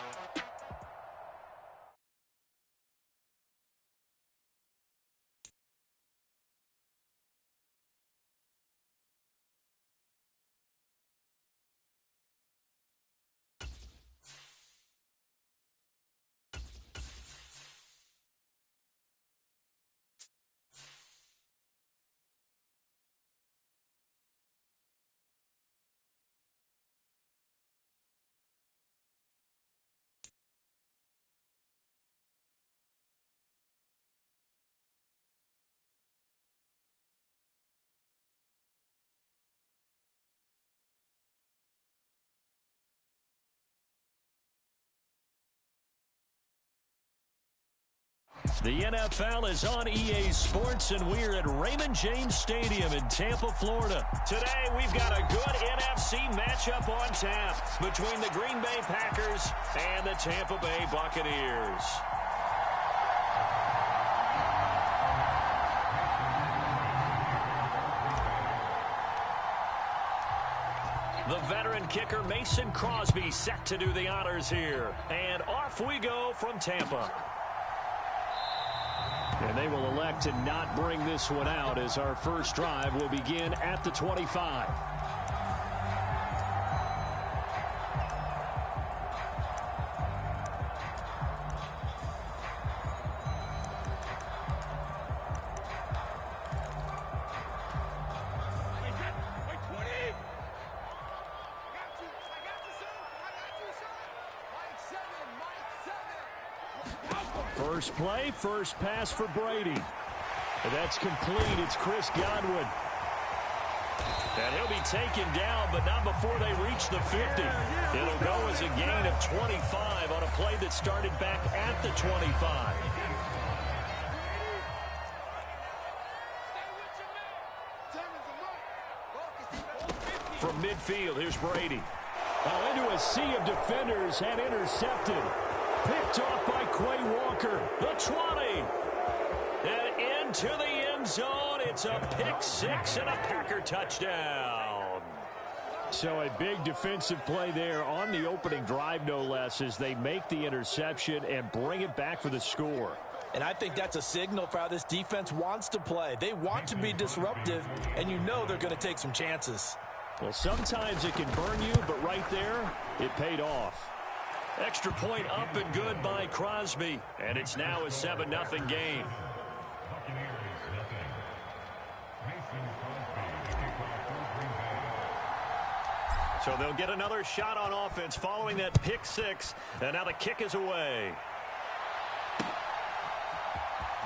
The NFL is on EA Sports, and we're at Raymond James Stadium in Tampa, Florida. Today, we've got a good NFC matchup on tap between the Green Bay Packers and the Tampa Bay Buccaneers. The veteran kicker Mason Crosby set to do the honors here. And off we go from Tampa. And they will elect to not bring this one out as our first drive will begin at the 25. First play, first pass for Brady. And that's complete. It's Chris Godwin. And he'll be taken down, but not before they reach the 50. It'll go as a gain of 25 on a play that started back at the 25. From midfield, here's Brady. Well, into a sea of defenders and intercepted. Picked off by Quay Walker. The 20. And into the end zone. It's a pick six and a Packer touchdown. So a big defensive play there on the opening drive, no less, as they make the interception and bring it back for the score. And I think that's a signal for how this defense wants to play. They want to be disruptive, and you know they're going to take some chances. Well, sometimes it can burn you, but right there, it paid off. Extra point up and good by Crosby, and it's now a 7-0 game. So they'll get another shot on offense following that pick six, and now the kick is away.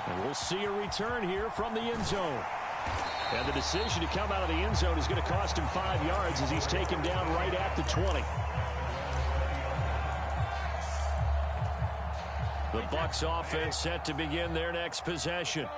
And we'll see a return here from the end zone. And the decision to come out of the end zone is going to cost him 5 yards as he's taken down right at the 20. The Bucs offense set to begin their next possession.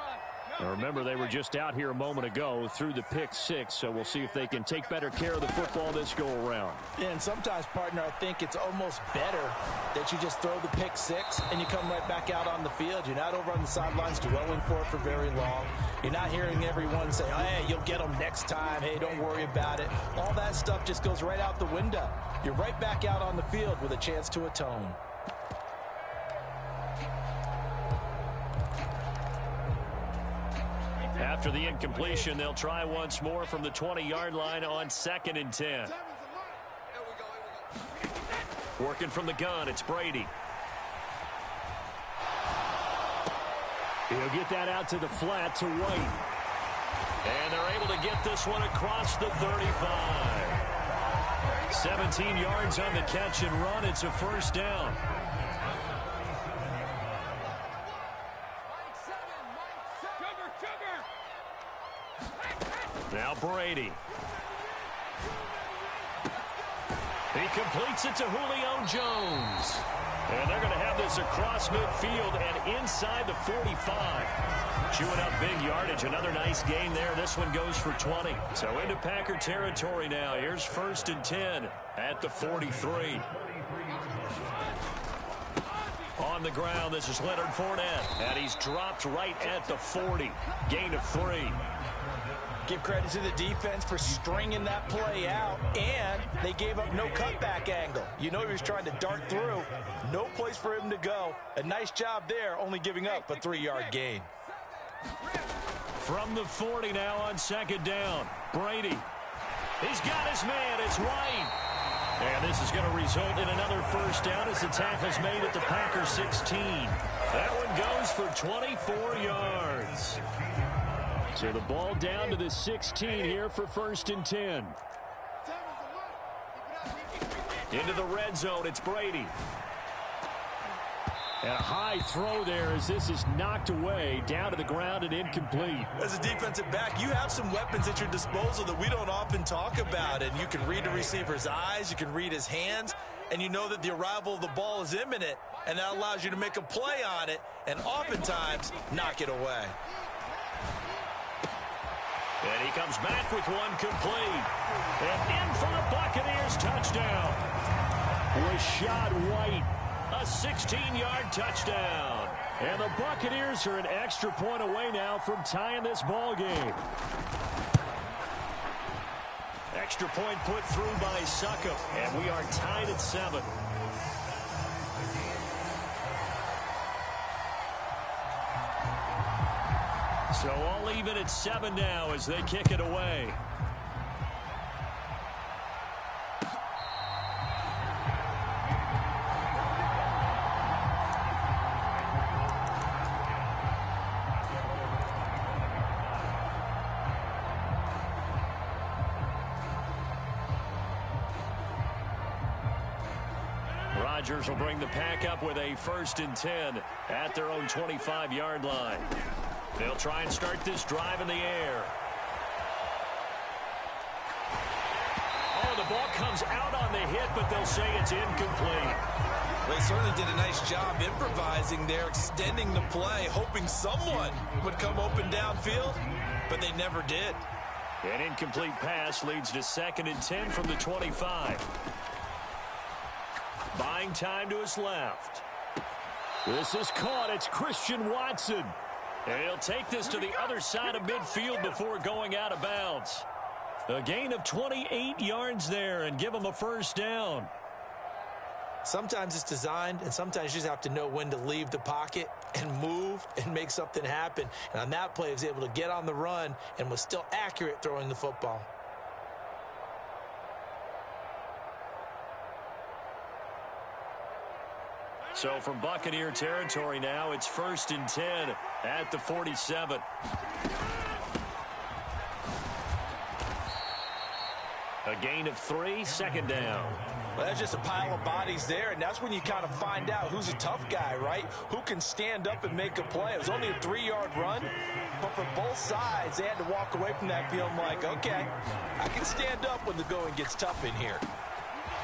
Now remember, they were just out here a moment ago through the pick six, so we'll see if they can take better care of the football this go-around. Yeah, and sometimes, partner, I think it's almost better that you just throw the pick six and you come right back out on the field. You're not over on the sidelines dwelling for it for very long. You're not hearing everyone say, oh, hey, you'll get them next time. Hey, don't worry about it. All that stuff just goes right out the window. You're right back out on the field with a chance to atone. After the incompletion, they'll try once more from the 20-yard line on 2nd and 10. Working from the gun, it's Brady. He'll get that out to the flat to White. And they're able to get this one across the 35. 17 yards on the catch and run. It's a first down. Now Brady. He completes it to Julio Jones. And they're going to have this across midfield and inside the 45. Chewing up big yardage. Another nice gain there. This one goes for 20. So into Packer territory now. Here's 1st and 10 at the 43. On the ground, this is Leonard Fournette. And he's dropped right at the 40. Gain of 3. Give credit to the defense for stringing that play out, and they gave up no cutback angle. You know he was trying to dart through. No place for him to go. A nice job there, only giving up a 3-yard gain. From the 40 now on 2nd down. Brady. He's got his man. It's White. And this is going to result in another first down as the tackle's made at the Packers 16. That one goes for 24 yards. So the ball down to the 16 here for 1st and 10. Into the red zone, it's Brady. And a high throw there as this is knocked away, down to the ground and incomplete. As a defensive back, you have some weapons at your disposal that we don't often talk about. And you can read the receiver's eyes, you can read his hands, and you know that the arrival of the ball is imminent. And that allows you to make a play on it and oftentimes knock it away. And he comes back with one complete. And in for the Buccaneers touchdown. Rashad White. A 16-yard touchdown. And the Buccaneers are an extra point away now from tying this ball game. Extra point put through by Succop. And we are tied at 7. So all even at 7 now as they kick it away. Rodgers will bring the pack up with a 1st and 10 at their own 25-yard line. They'll try and start this drive in the air. Oh, the ball comes out on the hit, but they'll say it's incomplete. They certainly did a nice job improvising there, extending the play, hoping someone would come open downfield, but they never did. An incomplete pass leads to 2nd and 10 from the 25. Buying time to his left. This is caught. It's Christian Watson. And he'll take this to the other side of midfield before going out of bounds. A gain of 28 yards there and give them a first down. Sometimes it's designed, and sometimes you just have to know when to leave the pocket and move and make something happen. And on that play, he was able to get on the run and was still accurate throwing the football. So from Buccaneer territory now, it's 1st and 10 at the 47. A gain of 3, second down. Well, that's just a pile of bodies there, and that's when you kind of find out who's a tough guy, right? Who can stand up and make a play. It was only a 3-yard run, but for both sides, they had to walk away from that feeling like, okay, I can stand up when the going gets tough in here.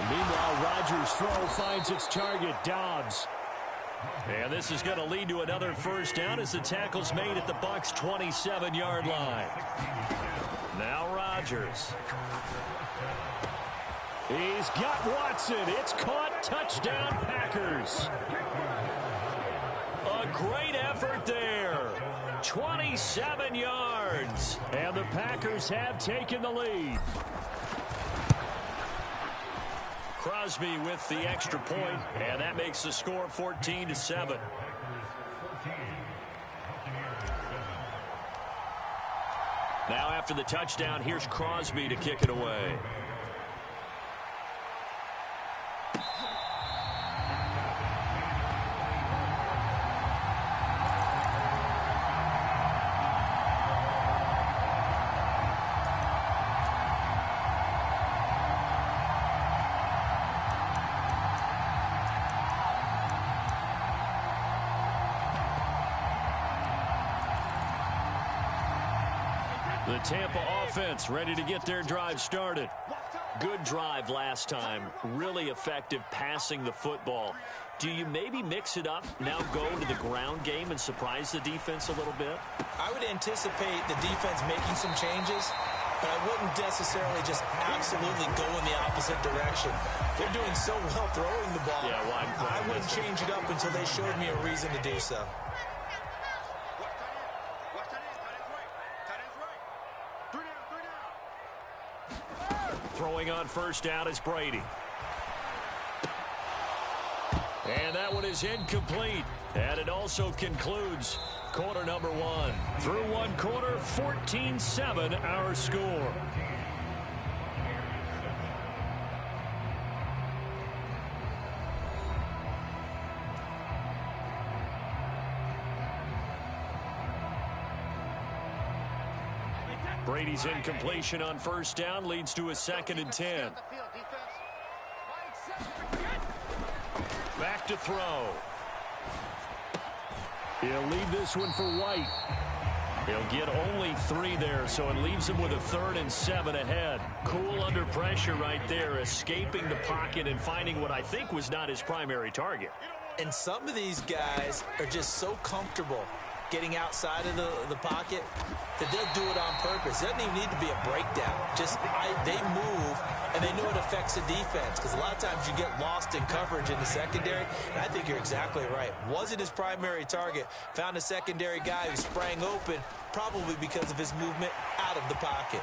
Meanwhile, Rodgers' throw finds its target, Dobbs. And this is going to lead to another first down as the tackle's made at the Bucs' 27-yard line. Now Rodgers. He's got Watson. It's caught. Touchdown, Packers. A great effort there. 27 yards. And the Packers have taken the lead. Crosby with the extra point, and that makes the score 14-7. Now after the touchdown, here's Crosby to kick it away. The Tampa offense ready to get their drive started. Good drive last time. Really effective passing the football. Do you maybe mix it up, now go to the ground game and surprise the defense a little bit? I would anticipate the defense making some changes, but I wouldn't necessarily just absolutely go in the opposite direction. They're doing so well throwing the ball. Yeah, well, I wouldn't change it up until they showed me a reason to do so. Throwing on first down is Brady. And that one is incomplete. And it also concludes quarter number 1. Through one quarter, 14-7 our score. Brady's incompletion on first down leads to a 2nd and 10. Back to throw. He'll leave this one for White. He'll get only 3 there, so it leaves him with a 3rd and 7 ahead. Cool under pressure right there, escaping the pocket and finding what I think was not his primary target. And some of these guys are just so comfortable getting outside of the pocket that they'll do it on purpose. It doesn't even need to be a breakdown. Just they move, and they know it affects the defense, because a lot of times you get lost in coverage in the secondary, and I think you're exactly right. Wasn't his primary target. Found a secondary guy who sprang open, probably because of his movement out of the pocket.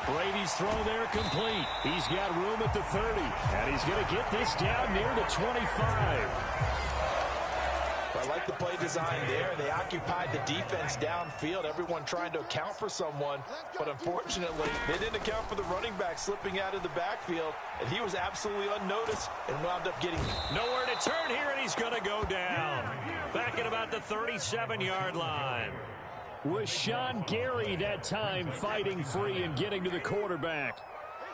Brady's throw there complete. He's got room at the 30, and he's going to get this down near the 25. I like the play design there. They occupied the defense downfield, everyone trying to account for someone, but unfortunately, they didn't account for the running back slipping out of the backfield, and he was absolutely unnoticed and wound up getting nowhere to turn here, and he's going to go down. Back at about the 37-yard line. Was Sean Gary that time fighting free and getting to the quarterback.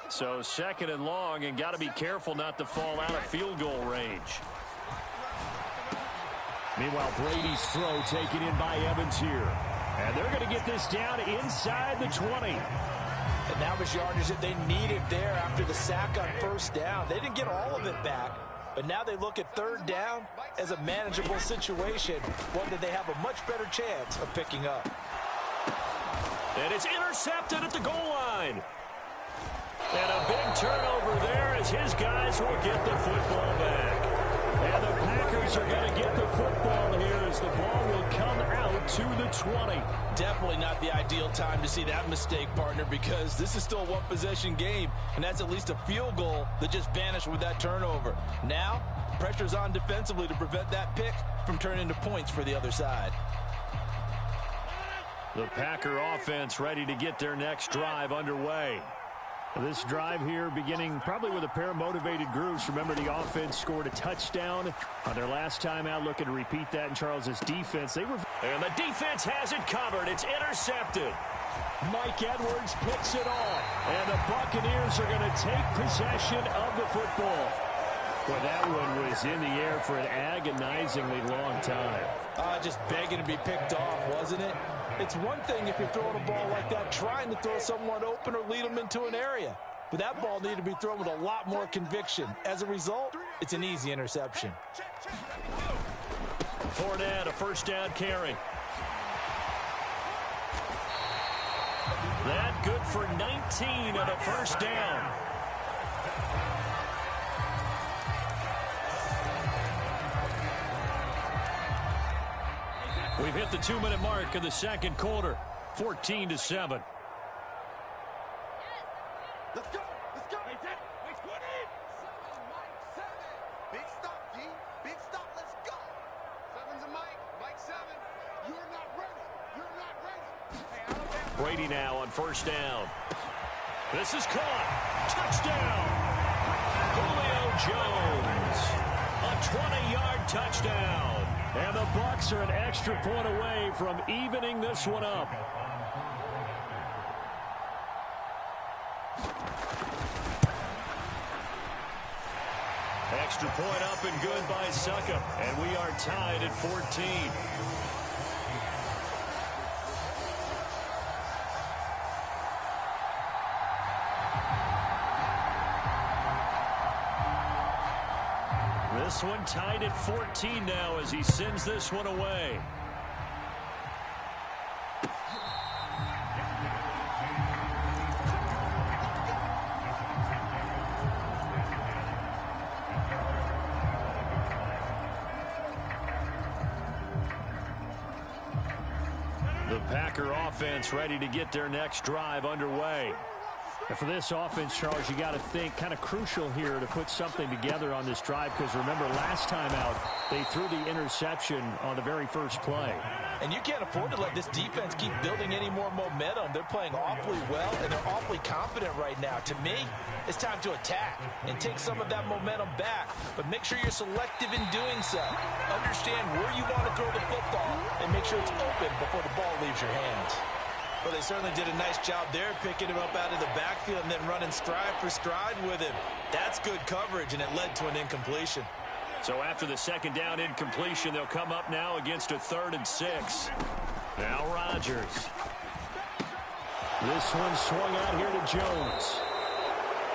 So 2nd and long, and got to be careful not to fall out of field goal range. Meanwhile, Brady's throw taken in by Evans here. And they're going to get this down inside the 20. And that was yardage that they needed there after the sack on first down. They didn't get all of it back, but now they look at 3rd down as a manageable situation, one that they have a much better chance of picking up. And it's intercepted at the goal line. And a big turnover there as his guys will get the football back. And the Packers are going to get the football here as the ball will come out to the 20. Definitely not the ideal time to see that mistake, partner, because this is still a one-possession game, and that's at least a field goal that just vanished with that turnover. Now, pressure's on defensively to prevent that pick from turning into points for the other side. The Packer offense ready to get their next drive underway. This drive here beginning probably with a pair of motivated groups. Remember, the offense scored a touchdown on their last time out, looking to repeat that in Charles's defense. And the defense has it covered. It's intercepted. Mike Edwards picks it off. And the Buccaneers are going to take possession of the football. Well, that one was in the air for an agonizingly long time. Just begging to be picked off, wasn't it? It's one thing if you're throwing a ball like that, trying to throw someone open or lead them into an area. But that ball needed to be thrown with a lot more conviction. As a result, it's an easy interception. Fournette, a first down carry. That good for 19 and a first down. We've hit the 2-minute mark of the second quarter. 14-7. Let's go. Let's go. Big stop, D. Big stop. Let's go. Seven's a Mike. Mike 7. You're not ready. You're not ready. Brady now on first down. This is caught. Touchdown. Julio Jones. A 20-yard touchdown. And the Bucs are an extra point away from evening this one up. Extra point up and good by Succop. And we are tied at 14. This one tied at 14 now as he sends this one away. The Packer offense ready to get their next drive underway. And for this offense, Charles, you got to think kind of crucial here to put something together on this drive, because remember last time out they threw the interception on the very first play. And you can't afford to let this defense keep building any more momentum. They're playing awfully well, and they're awfully confident right now. To me, it's time to attack and take some of that momentum back, but make sure you're selective in doing so. Understand where you want to throw the football and make sure it's open before the ball leaves your hands. Well, they certainly did a nice job there, picking him up out of the backfield and then running stride for stride with him. That's good coverage, and it led to an incompletion. So after the second down incompletion, they'll come up now against a 3rd and 6. Now Rodgers. This one swung out here to Jones.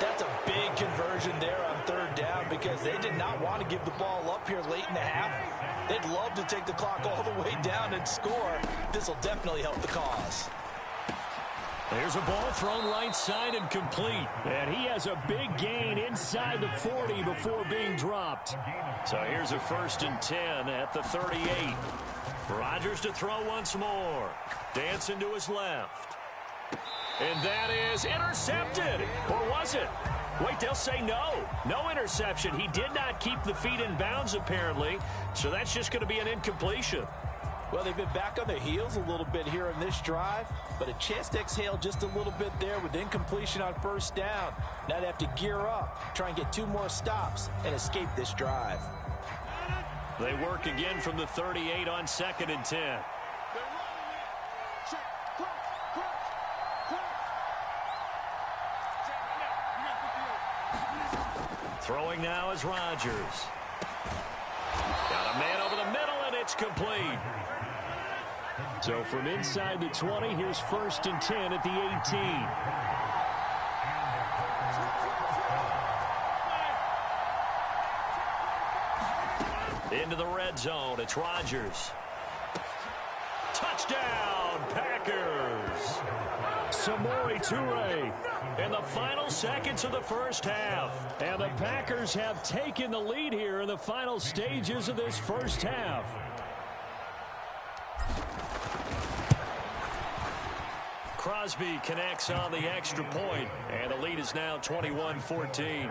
That's a big conversion there on 3rd down, because they did not want to give the ball up here late in the half. They'd love to take the clock all the way down and score. This will definitely help the cause. There's a ball thrown right side and complete. And he has a big gain inside the 40 before being dropped. So here's a 1st and 10 at the 38. Rodgers to throw once more. Dancing to his left. And that is intercepted. Or was it? Wait, they'll say no. No interception. He did not keep the feet in bounds, apparently. So that's just going to be an incompletion. Well, they've been back on their heels a little bit here in this drive, but a chance to exhale just a little bit there with incompletion on 1st down. Now they have to gear up, try and get 2 more stops, and escape this drive. They work again from the 38 on 2nd and 10. Throwing now is Rodgers. Got a man over the middle, and it's complete. So from inside the 20, here's 1st and 10 at the 18. Into the red zone, it's Rodgers. Touchdown, Packers. Samori Toure. In the final seconds of the first half. And the Packers have taken the lead here in the final stages of this first half. Crosby connects on the extra point, and the lead is now 21-14.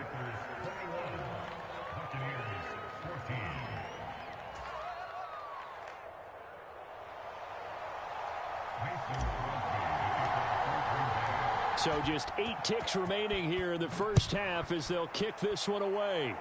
So just 8 ticks remaining here in the first half as they'll kick this one away.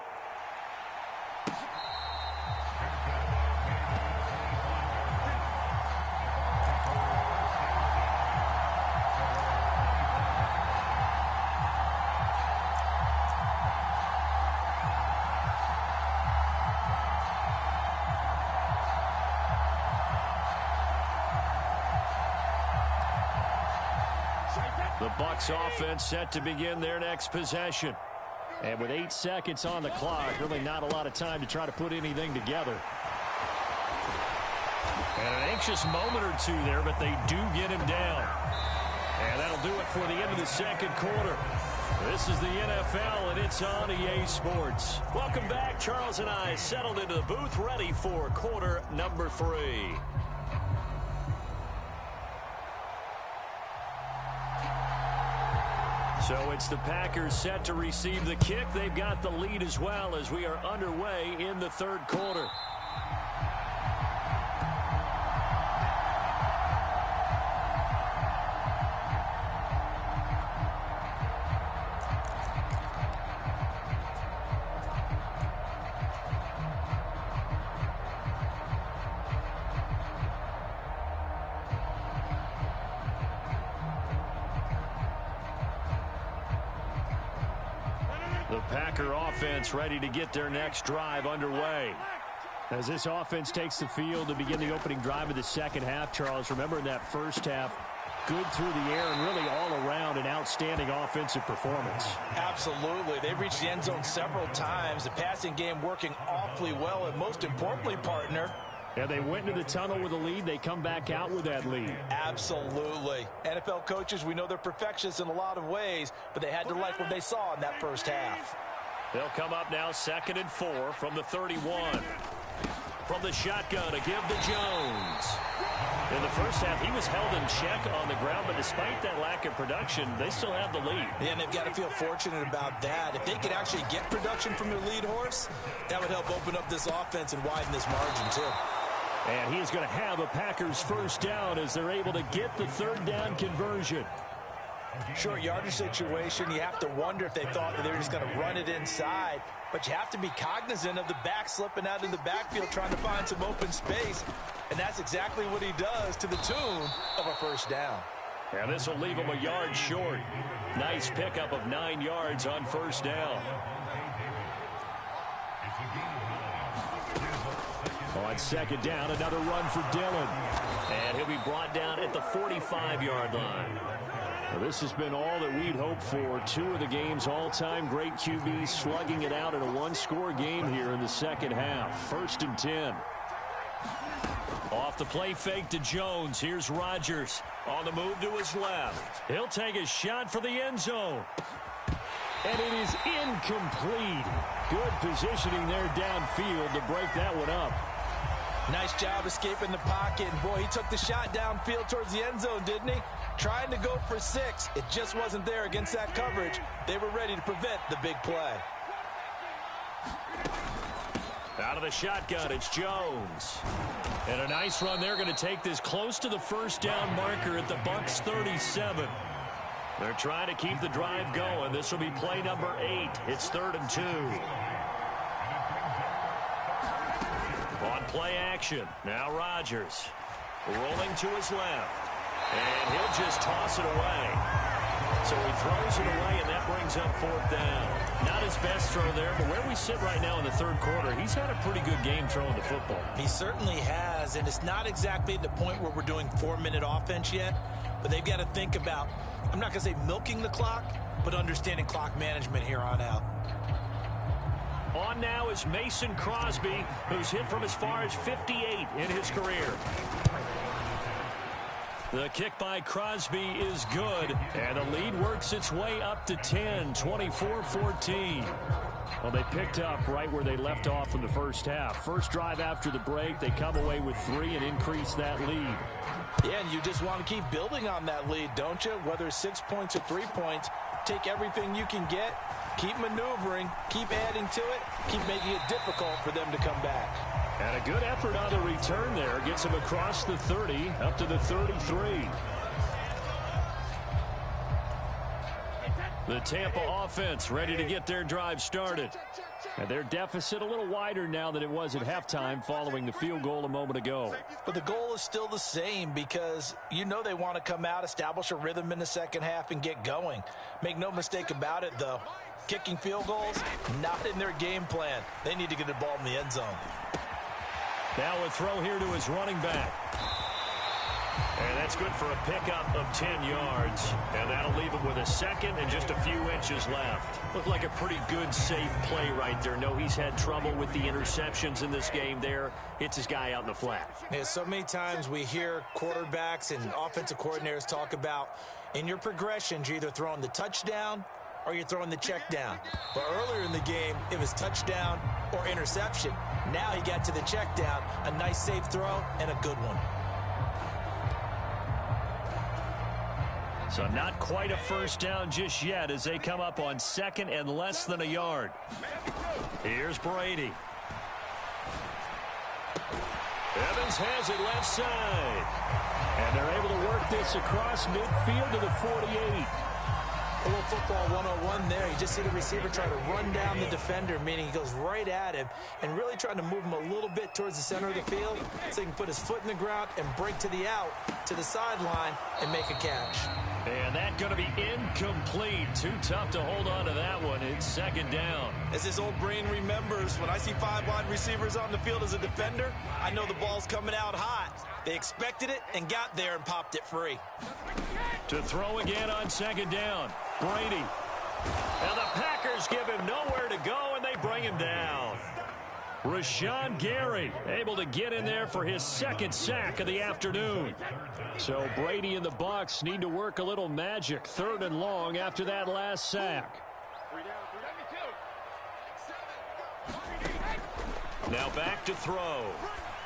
The Bucs offense set to begin their next possession. And with 8 seconds on the clock, really not a lot of time to try to put anything together. And an anxious moment or two there, but they do get him down. And that'll do it for the end of the second quarter. This is the NFL, and it's on EA Sports. Welcome back. Charles and I settled into the booth, ready for quarter number 3. So it's the Packers set to receive the kick. They've got the lead as well as we are underway in the third quarter. The Packer offense ready to get their next drive underway. As this offense takes the field to begin the opening drive of the second half, Charles, remember in that first half, good through the air and really all around an outstanding offensive performance. Absolutely. They've reached the end zone several times. The passing game working awfully well, and most importantly, partner, yeah, they went into the tunnel with a lead. They come back out with that lead. absolutely. NFL coaches, we know they're perfectionists in a lot of ways, but they had to like what they saw in that first half. They'll come up now 2nd and 4 from the 31. From the shotgun, a give to Jones. In the first half, he was held in check on the ground, but despite that lack of production, they still have the lead. Yeah, and they've got to feel fortunate about that. If they could actually get production from their lead horse, that would help open up this offense and widen this margin, too. And he is going to have a Packers first down as they're able to get the third down conversion. Short yardage situation, you have to wonder if they thought that they were just going to run it inside. But you have to be cognizant of the back slipping out of the backfield trying to find some open space. And that's exactly what he does to the tune of a first down. And this will leave him a yard short. Nice pickup of 9 yards on first down. On second down, another run for Dillon. And he'll be brought down at the 45-yard line. Well, this has been all that we'd hoped for. 2 of the game's all-time great QBs slugging it out in a one-score game here in the second half. 1st and 10. Off the play fake to Jones. Here's Rodgers on the move to his left. He'll take a shot for the end zone. And it is incomplete. Good positioning there downfield to break that one up. Nice job escaping the pocket. And boy, he took the shot downfield towards the end zone, didn't he? Trying to go for 6. It just wasn't there against that coverage. They were ready to prevent the big play. Out of the shotgun, it's Jones. And a nice run. They're going to take this close to the first down marker at the Bucs 37. They're trying to keep the drive going. This will be play number 8. It's 3rd and 2. On play action. Now Rodgers rolling to his left. And he'll just toss it away. So he throws it away, and that brings up 4th down. Not his best throw there, but where we sit right now in the third quarter, he's had a pretty good game throwing the football. He certainly has, and it's not exactly at the point where we're doing 4-minute offense yet, but they've got to think about, I'm not going to say milking the clock, but understanding clock management here on out. On now is Mason Crosby, who's hit from as far as 58 in his career. The kick by Crosby is good, and the lead works its way up to 10, 24-14. Well, they picked up right where they left off in the first half. First drive after the break, they come away with 3 and increase that lead. Yeah, and you just want to keep building on that lead, don't you? Whether it's 6 points or 3 points, take everything you can get, keep maneuvering, keep adding to it, keep making it difficult for them to come back. And a good effort on the return there. Gets him across the 30, up to the 33. The Tampa offense ready to get their drive started. And their deficit a little wider now than it was at halftime following the field goal a moment ago. But the goal is still the same because you know they want to come out, establish a rhythm in the second half, and get going. Make no mistake about it, though. Kicking field goals, not in their game plan. They need to get the ball in the end zone. Now a throw here to his running back. And that's good for a pickup of 10 yards. And that'll leave him with a second and just a few inches left. Looked like a pretty good, safe play right there. No, he's had trouble with the interceptions in this game there. Hits his guy out in the flat. Yeah, so many times we hear quarterbacks and offensive coordinators talk about in your progressions, you're either throwing the touchdown or you're throwing the check down. But earlier in the game, it was touchdown or interception. Now he got to the check down, a nice safe throw and a good one. So not quite a first down just yet as they come up on second and less than a yard. Here's Brady. Evans has it left side. And they're able to work this across midfield to the 48. A little football 101 there. You just see the receiver try to run down the defender, meaning he goes right at him and really trying to move him a little bit towards the center of the field so he can put his foot in the ground and break to the out, to the sideline, and make a catch. And that's going to be incomplete. Too tough to hold on to that one. It's second down. As his old brain remembers, when I see 5 wide receivers on the field as a defender, I know the ball's coming out hot. They expected it and got there and popped it free. To throw again on second down. Brady. And the Packers give him nowhere to go, and they bring him down. Rashawn Gary able to get in there for his second sack of the afternoon. So Brady and the Bucs need to work a little magic. 3rd and long after that last sack. Now back to throw.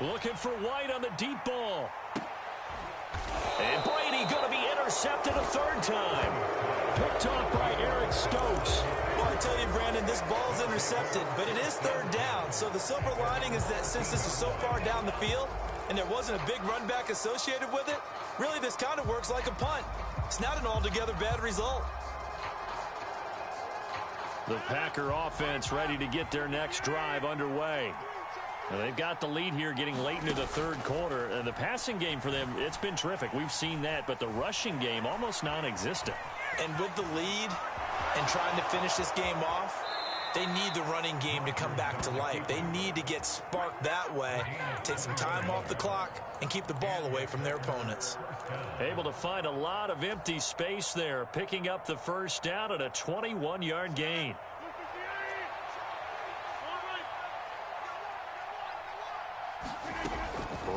Looking for White on the deep ball. And Brady going to be intercepted a 3rd time. Picked off by Eric Stokes. Well, I tell you, Brandon, this ball's intercepted, but it is 3rd down. So the silver lining is that since this is so far down the field and there wasn't a big run back associated with it, really this kind of works like a punt. It's not an altogether bad result. The Packer offense ready to get their next drive underway. Now they've got the lead here getting late into the 3rd quarter. And the passing game for them, it's been terrific. We've seen that, but the rushing game almost non-existent. And with the lead and trying to finish this game off, they need the running game to come back to life. They need to get sparked that way, take some time off the clock, and keep the ball away from their opponents. Able to find a lot of empty space there, picking up the first down at a 21-yard gain.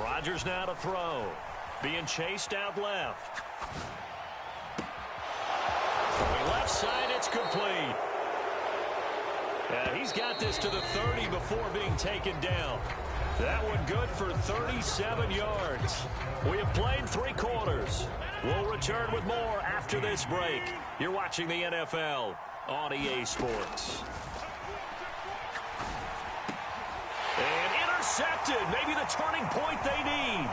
Rodgers now to throw. Being chased out left. Throwing left side, it's complete. He's got this to the 30 before being taken down. That one good for 37 yards. We have played 3 quarters. We'll return with more after this break. You're watching the NFL on EA Sports. And intercepted. Maybe the turning point they need.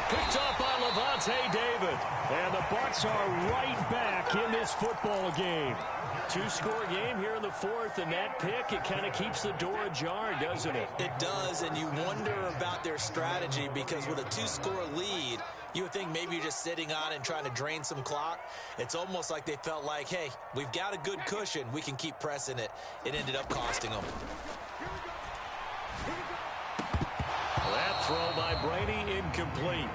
Picked up by Levante David. And the Bucs are right back in this football game. 2-score game here in the 4th, and that pick, it kind of keeps the door ajar, doesn't it? It does, and you wonder about their strategy because with a 2-score lead, you would think maybe you're just sitting on and trying to drain some clock. It's almost like they felt like, hey, we've got a good cushion. We can keep pressing it. It ended up costing them. That throw by Brady incomplete.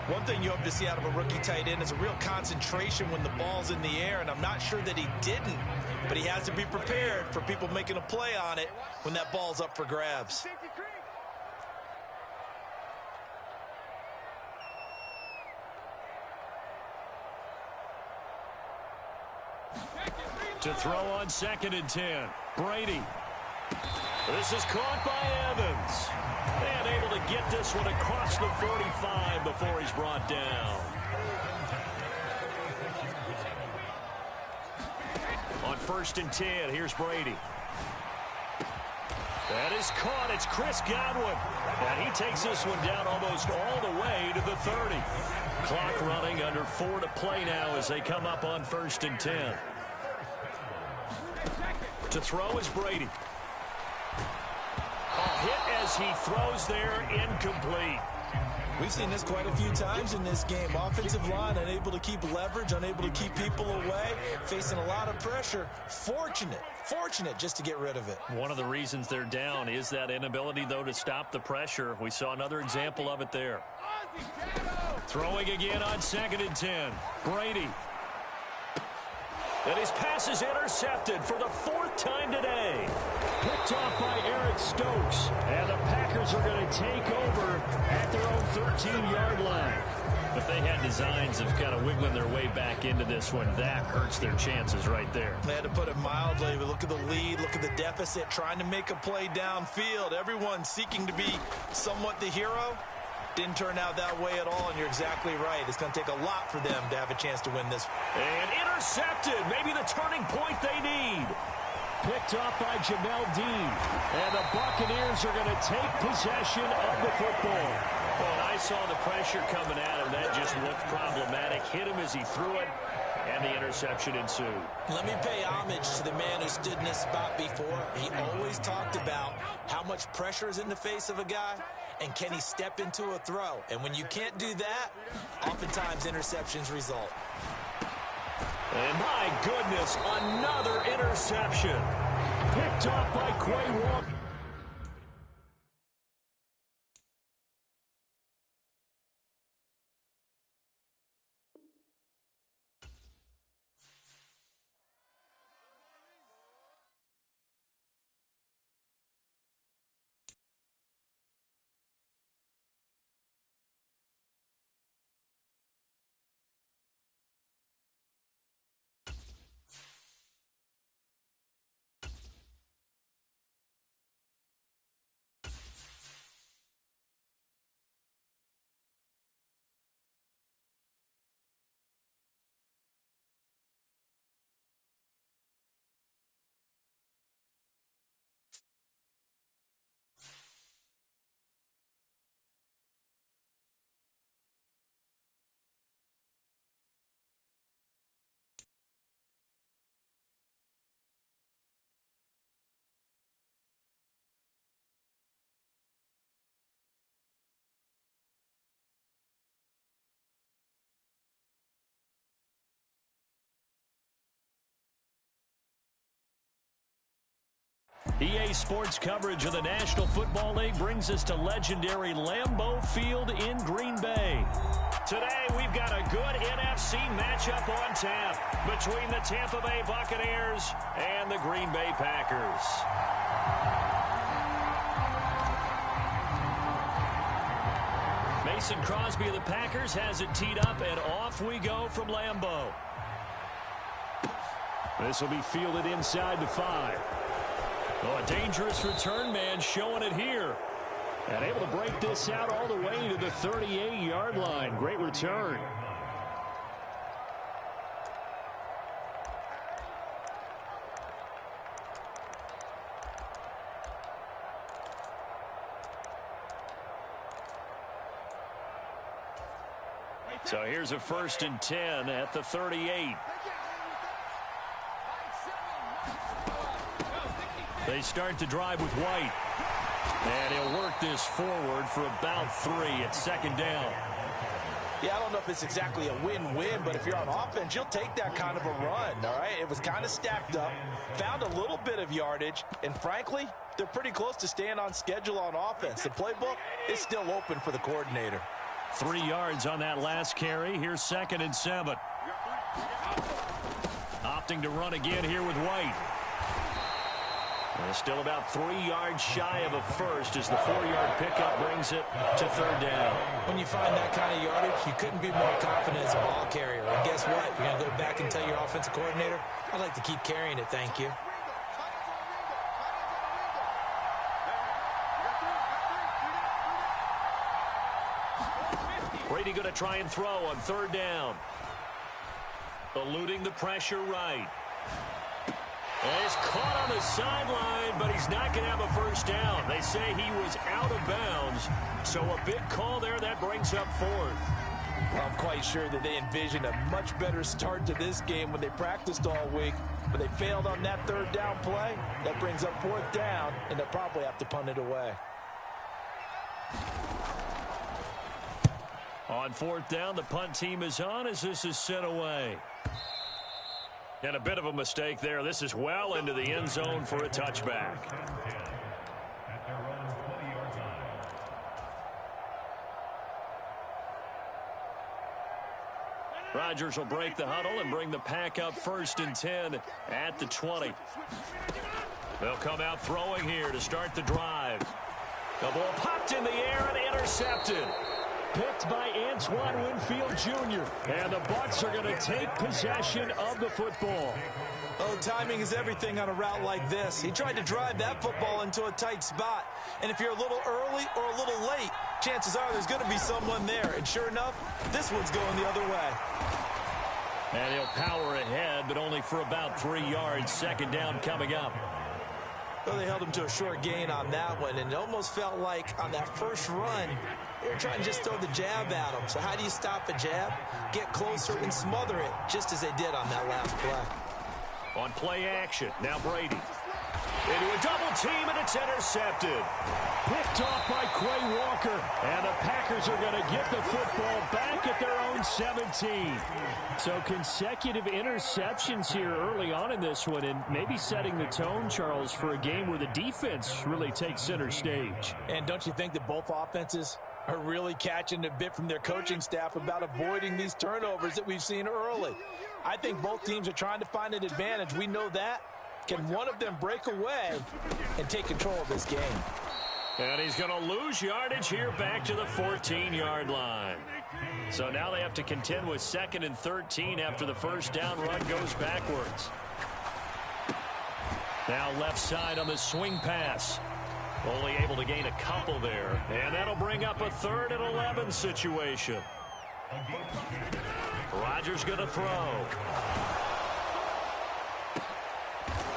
One thing you hope to see out of a rookie tight end is a real concentration when the ball's in the air, and I'm not sure that he didn't, but he has to be prepared for people making a play on it when that ball's up for grabs. To throw on 2nd and 10. Brady. This is caught by Evans. And able to get this one across the 45 before he's brought down. On 1st and 10, here's Brady. That is caught. It's Chris Godwin. And he takes this one down almost all the way to the 30. Clock running, under 4 to play now as they come up on 1st and 10. To throw is Brady. A hit as he throws there, incomplete. We've seen this quite a few times in this game. Offensive line unable to keep leverage, unable to keep people away, facing a lot of pressure. Fortunate just to get rid of it. One of the reasons they're down is that inability, though, to stop the pressure. We saw another example of it there. Throwing again on 2nd and 10. Brady. And his pass is intercepted for the 4th time today. Picked off by Eric Stokes. And the Packers are going to take over at their own 13-yard line. If they had designs of kind of wiggling their way back into this one, that hurts their chances right there. They had to put it mildly. But look at the lead, look at the deficit, trying to make a play downfield. Everyone seeking to be somewhat the hero. Didn't turn out that way at all, and you're exactly right. It's going to take a lot for them to have a chance to win this. And intercepted. Maybe the turning point they need. Picked off by Jamel Dean. And the Buccaneers are going to take possession of the football. Well, I saw the pressure coming at him. That just looked problematic. Hit him as he threw it, and the interception ensued. Let me pay homage to the man who stood in this spot before. He always talked about how much pressure is in the face of a guy, and can he step into a throw? And when you can't do that, oftentimes interceptions result. And my goodness, another interception. Picked off by Quay Walker. EA Sports coverage of the National Football League brings us to legendary Lambeau Field in Green Bay. Today, we've got a good NFC matchup on tap between the Tampa Bay Buccaneers and the Green Bay Packers. Mason Crosby of the Packers has it teed up, and off we go from Lambeau. This will be fielded inside the 5. Oh, a dangerous return man showing it here. And able to break this out all the way to the 38-yard line. Great return. So here's a 1st and 10 at the 38. They start to drive with White. And he'll work this forward for about 3 at 2nd down. Yeah, I don't know if it's exactly a win-win, but if you're on offense, you'll take that kind of a run, all right? It was kind of stacked up, found a little bit of yardage, and frankly, they're pretty close to staying on schedule on offense. The playbook is still open for the coordinator. 3 yards on that last carry. Here's 2nd and 7. Opting to run again here with White. Still about 3 yards shy of a first as the 4-yard pickup brings it to 3rd down. When you find that kind of yardage, you couldn't be more confident as a ball carrier. And guess what? You're going to go back and tell your offensive coordinator, I'd like to keep carrying it, thank you. Brady going to try and throw on third down. Eluding the pressure right. And he's caught on the sideline, but he's not going to have a first down. They say he was out of bounds, so a big call there. That brings up fourth. Well, I'm quite sure that they envisioned a much better start to this game when they practiced all week, but they failed on that third down play. That brings up fourth down, and they'll probably have to punt it away. On fourth down, the punt team is on as this is sent away. And a bit of a mistake there. This is well into the end zone for a touchback. Rodgers will break the huddle and bring the pack up 1st and 10 at the 20. They'll come out throwing here to start the drive. The ball popped in the air and intercepted. Picked by Antoine Winfield Jr. And the Bucs are going to take possession of the football. Oh, timing is everything on a route like this. He tried to drive that football into a tight spot. And if you're a little early or a little late, chances are there's going to be someone there. And sure enough, this one's going the other way. And he'll power ahead, but only for about 3 yards. Second down coming up. Well, they held him to a short gain on that one, and it almost felt like on that first run, they were trying to just throw the jab at him. So how do you stop a jab? Get closer and smother it, just as they did on that last play. On play action, now Brady. Into a double team, and it's intercepted. Picked off by Quay Walker. And the Packers are going to get the football back at their own 17. So consecutive interceptions here early on in this one, and maybe setting the tone, Charles, for a game where the defense really takes center stage. And don't you think that both offenses are really catching a bit from their coaching staff about avoiding these turnovers that we've seen early? I think both teams are trying to find an advantage. We know that. Can one of them break away and take control of this game? And he's going to lose yardage here back to the 14-yard line. So now they have to contend with 2nd and 13 after the first down run goes backwards. Now left side on the swing pass. Only able to gain a couple there. And that'll bring up a 3rd and 11 situation. Rodgers going to throw.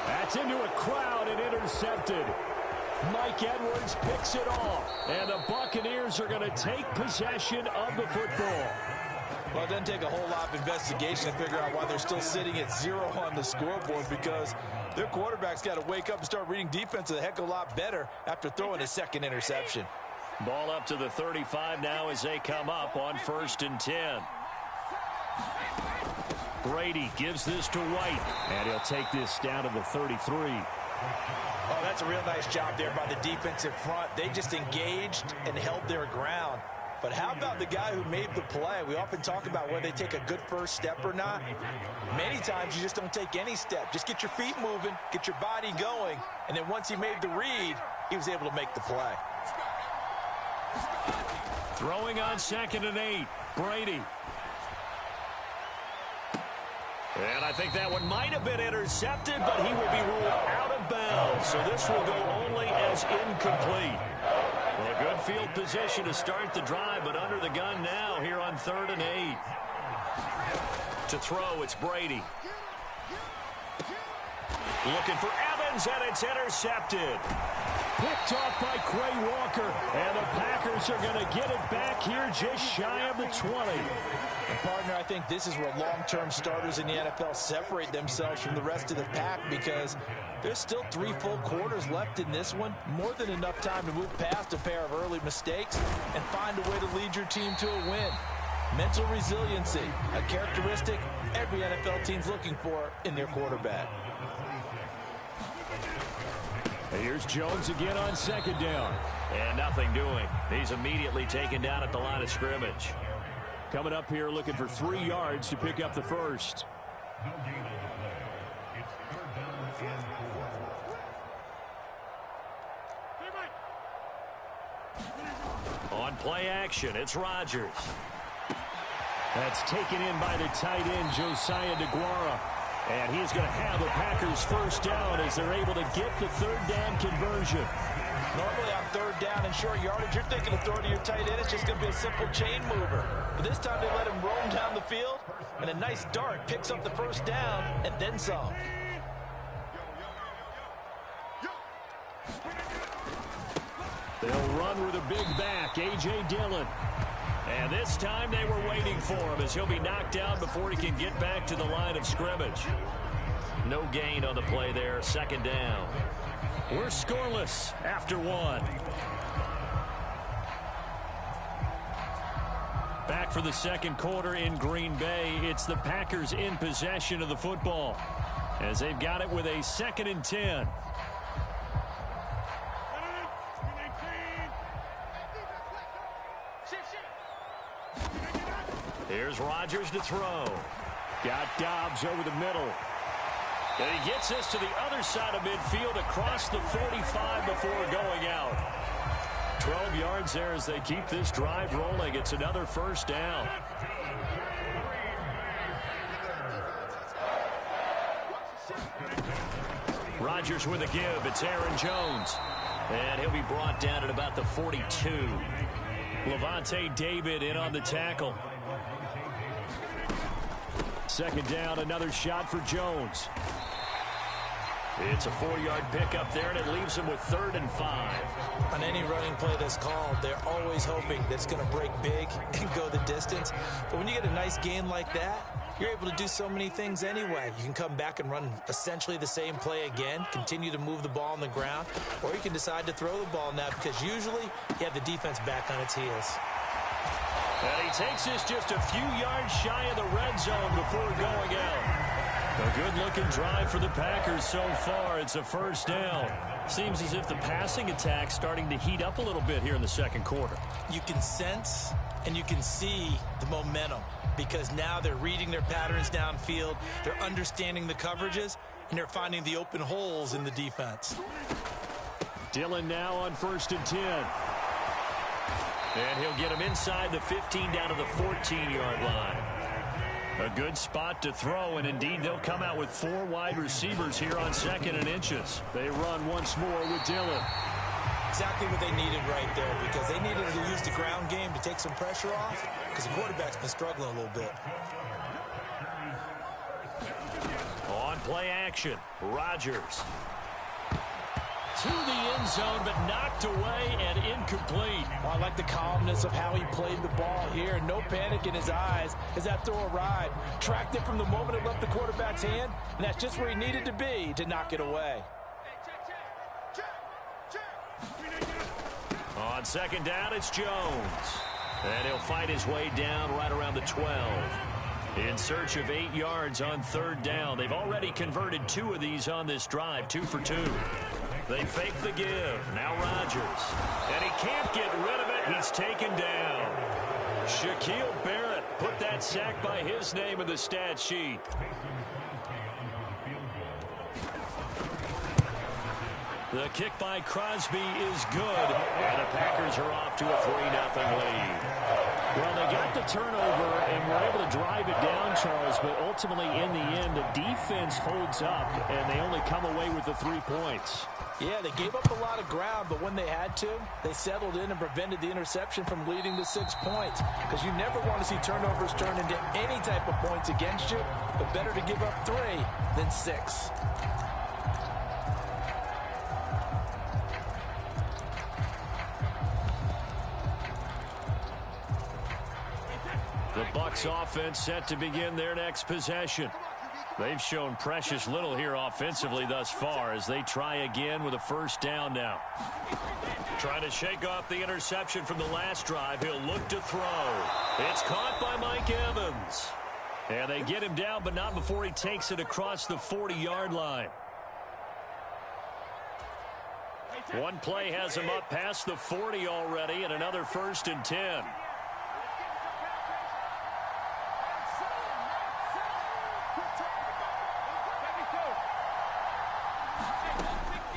That's into a crowd and intercepted. Mike Edwards picks it off. And the Buccaneers are going to take possession of the football. Well, it doesn't take a whole lot of investigation to figure out why they're still sitting at 0 on the scoreboard, because their quarterback's got to wake up and start reading defense a heck of a lot better after throwing a second interception. Ball up to the 35 now as they come up on 1st and 10. Brady gives this to White, and he'll take this down to the 33. Oh, that's a real nice job there by the defensive front. They just engaged and held their ground. But how about the guy who made the play? We often talk about whether they take a good first step or not. Many times you just don't take any step. Just get your feet moving, get your body going, and then once he made the read, he was able to make the play. Throwing on 2nd and 8, Brady. And I think that one might have been intercepted, but he will be ruled out of bounds. So this will go only as incomplete. Well, a good field position to start the drive, but under the gun now here on 3rd and 8. To throw, it's Brady. Looking for Evans, and it's intercepted. Picked off by Quay Walker, and the Packers are going to get it back here just shy of the 20. And partner, I think this is where long-term starters in the NFL separate themselves from the rest of the pack, because there's still 3 full quarters left in this one. More than enough time to move past a pair of early mistakes and find a way to lead your team to a win. Mental resiliency, a characteristic every NFL team's looking for in their quarterback. Here's Jones again on 2nd down. And nothing doing. He's immediately taken down at the line of scrimmage. Coming up here looking for 3 yards to pick up the first. On play action, it's Rodgers. That's taken in by the tight end, Josiah DeGuara. And he's going to have the Packers first down as they're able to get the 3rd down conversion. Normally on third down and short yardage, you're thinking of throwing to your tight end. It's just going to be a simple chain mover. But this time they let him roam down the field, and a nice dart picks up the first down and then some. They'll run with a big back, A.J. Dillon. And this time they were waiting for him as he'll be knocked out before he can get back to the line of scrimmage. No gain on the play there, second down. We're scoreless after one. Back for the second quarter in Green Bay. It's the Packers in possession of the football as they've got it with a 2nd and 10. Here's Rodgers to throw. Got Dobbs over the middle. And he gets this to the other side of midfield across the 45 before going out. 12 yards there as they keep this drive rolling. It's another first down. Rodgers with a give. It's Aaron Jones. And he'll be brought down at about the 42. Levante David in on the tackle. Second down, another shot for Jones. It's a 4-yard pickup there, and it leaves him with 3rd and 5. On any running play that's called, they're always hoping that it's going to break big and go the distance. But when you get a nice gain like that, you're able to do so many things anyway. You can come back and run essentially the same play again, continue to move the ball on the ground, or you can decide to throw the ball now because usually you have the defense back on its heels. And he takes this just a few yards shy of the red zone before going out. A good-looking drive for the Packers so far. It's a first down. Seems as if the passing attack's starting to heat up a little bit here in the second quarter. You can sense and you can see the momentum because now they're reading their patterns downfield, they're understanding the coverages, and they're finding the open holes in the defense. Dillon now on 1st and 10. And he'll get him inside the 15 down to the 14-yard line. A good spot to throw, and indeed they'll come out with 4 wide receivers here on 2nd and inches. They run once more with Dillon. Exactly what they needed right there because they needed to use the ground game to take some pressure off because the quarterback's been struggling a little bit. On play action, Rodgers. To the end zone, but knocked away and incomplete. I like the calmness of how he played the ball here. No panic in his eyes as that throw arrived. Tracked it from the moment it left the quarterback's hand, and that's just where he needed to be to knock it away. On second down, it's Jones. And he'll fight his way down right around the 12. In search of 8 yards on 3rd down. They've already converted 2 of these on this drive, 2 for 2. They fake the give. Now Rodgers. And he can't get rid of it. He's taken down. Shaquille Barrett put that sack by his name in the stat sheet. The kick by Crosby is good. And the Packers are off to a 3-0 lead. Well, they got the turnover and were able to drive it down, Charles, but ultimately in the end, the defense holds up, and they only come away with the 3 points. Yeah, they gave up a lot of ground, but when they had to, they settled in and prevented the interception from leading to 6 points. Because you never want to see turnovers turn into any type of points against you, but better to give up 3 than 6. The Bucs offense set to begin their next possession. They've shown precious little here offensively thus far as they try again with a first down now. Trying to shake off the interception from the last drive. He'll look to throw. It's caught by Mike Evans. And they get him down, but not before he takes it across the 40-yard line. One play has him up past the 40 already, and another 1st and 10.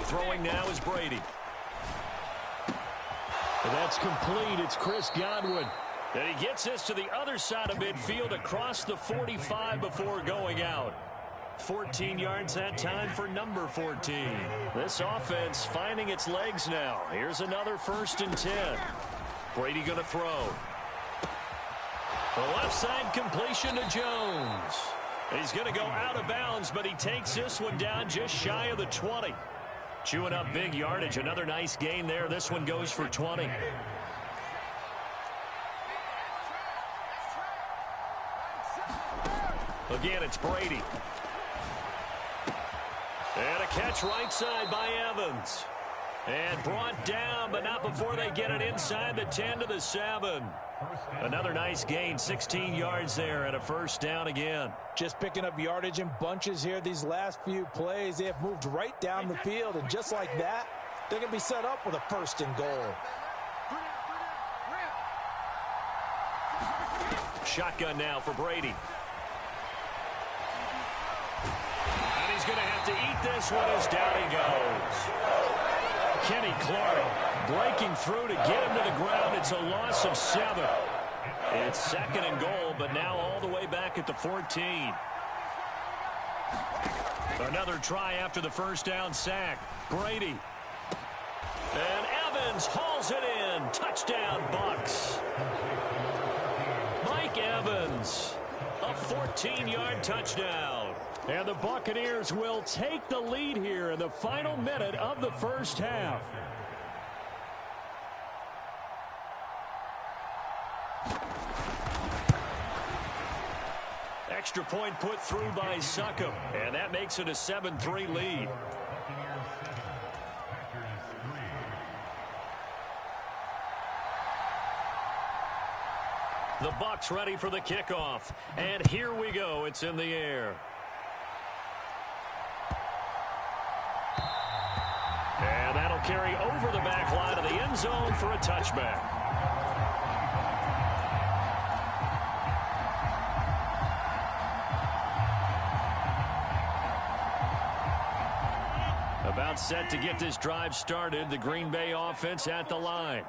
Throwing now is Brady. And that's complete. It's Chris Godwin. And he gets this to the other side of midfield across the 45 before going out. 14 yards that time for number 14. This offense finding its legs now. Here's another 1st and 10. Brady going to throw. The left side completion to Jones. He's going to go out of bounds, but he takes this one down just shy of the 20. Chewing up big yardage. Another nice gain there. This one goes for 20. Again, it's Brady. And a catch right side by Evans. And brought down, but not before they get it inside the 10 to the 7. Another nice gain, 16 yards there, and a 1st down again. Just picking up yardage in bunches here these last few plays. They have moved right down the field, and just like that, they're going to be set up with a 1st and goal. Shotgun now for Brady. And he's going to have to eat this one as down he goes. Kenny Clark breaking through to get him to the ground. It's a loss of 7. It's 2nd and goal, but now all the way back at the 14. Another try after the 1st down sack. Brady. And Evans hauls it in. Touchdown, Bucs. Mike Evans, a 14-yard touchdown. And the Buccaneers will take the lead here in the final minute of the 1st half. Extra point put through by Succop, and that makes it a 7-3 lead. The Bucs ready for the kickoff, and here we go. It's in the air. And that'll carry over the back line of the end zone for a touchback. About set to get this drive started, the Green Bay offense at the line.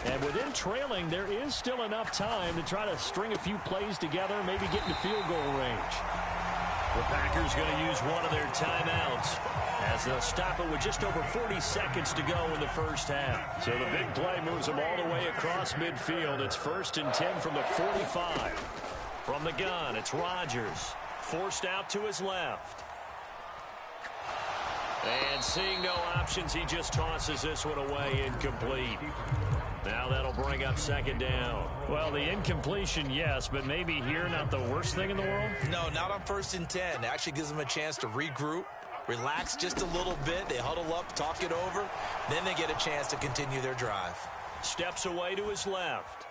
And within trailing, there is still enough time to try to string a few plays together, maybe get into field goal range. The Packers going to use one of their timeouts as they'll stop it with just over 40 seconds to go in the 1st half. So the big play moves them all the way across midfield. It's 1st and 10 from the 45. From the gun, it's Rodgers. Forced out to his left. And seeing no options, he just tosses this one away incomplete. Now that'll bring up 2nd down. Well, the incompletion, yes, but maybe here not the worst thing in the world? No, not on 1st and 10. It actually gives them a chance to regroup, relax just a little bit. They huddle up, talk it over. Then they get a chance to continue their drive. Steps away to his left.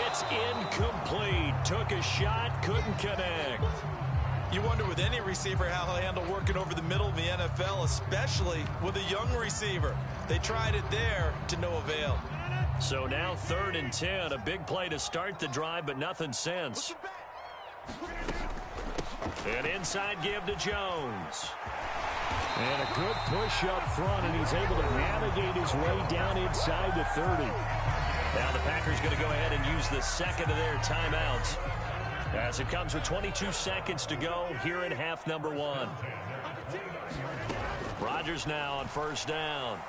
It's incomplete. Took a shot, couldn't connect. You wonder with any receiver how he'll handle working over the middle of the NFL, especially with a young receiver. They tried it there to no avail. So now 3rd and 10, a big play to start the drive, but nothing since. An inside give to Jones. And a good push up front, and he's able to navigate his way down inside the 30. Now the Packers going to go ahead and use the 2nd of their timeouts, as it comes with 22 seconds to go here in half number 1. Rodgers now on 1st down.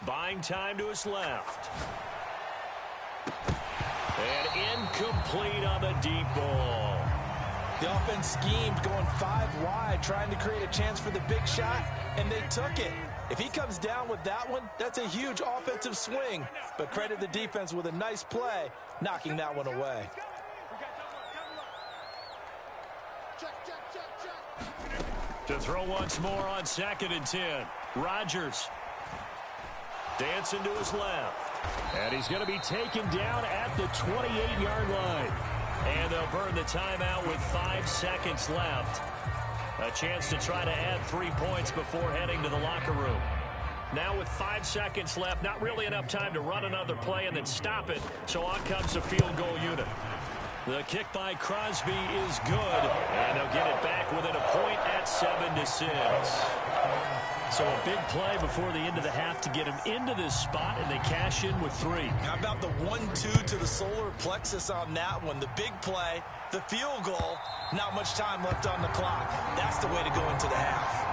Buying time to his left. And incomplete on the deep ball. The offense schemed going 5 wide, trying to create a chance for the big shot, and they took it. If he comes down with that one, that's a huge offensive swing. But credit the defense with a nice play, knocking that one away. To throw once more on 2nd and 10. Rodgers dancing to his left. And he's going to be taken down at the 28-yard line. And they'll burn the timeout with 5 seconds left. A chance to try to add 3 points before heading to the locker room. Now with 5 seconds left, not really enough time to run another play and then stop it. So on comes the field goal unit. The kick by Crosby is good, and they'll get it back within a point at 7-6. So a big play before the end of the half to get him into this spot, and they cash in with 3. How about the 1-2 to the solar plexus on that one? The big play, the field goal, not much time left on the clock. That's the way to go into the half.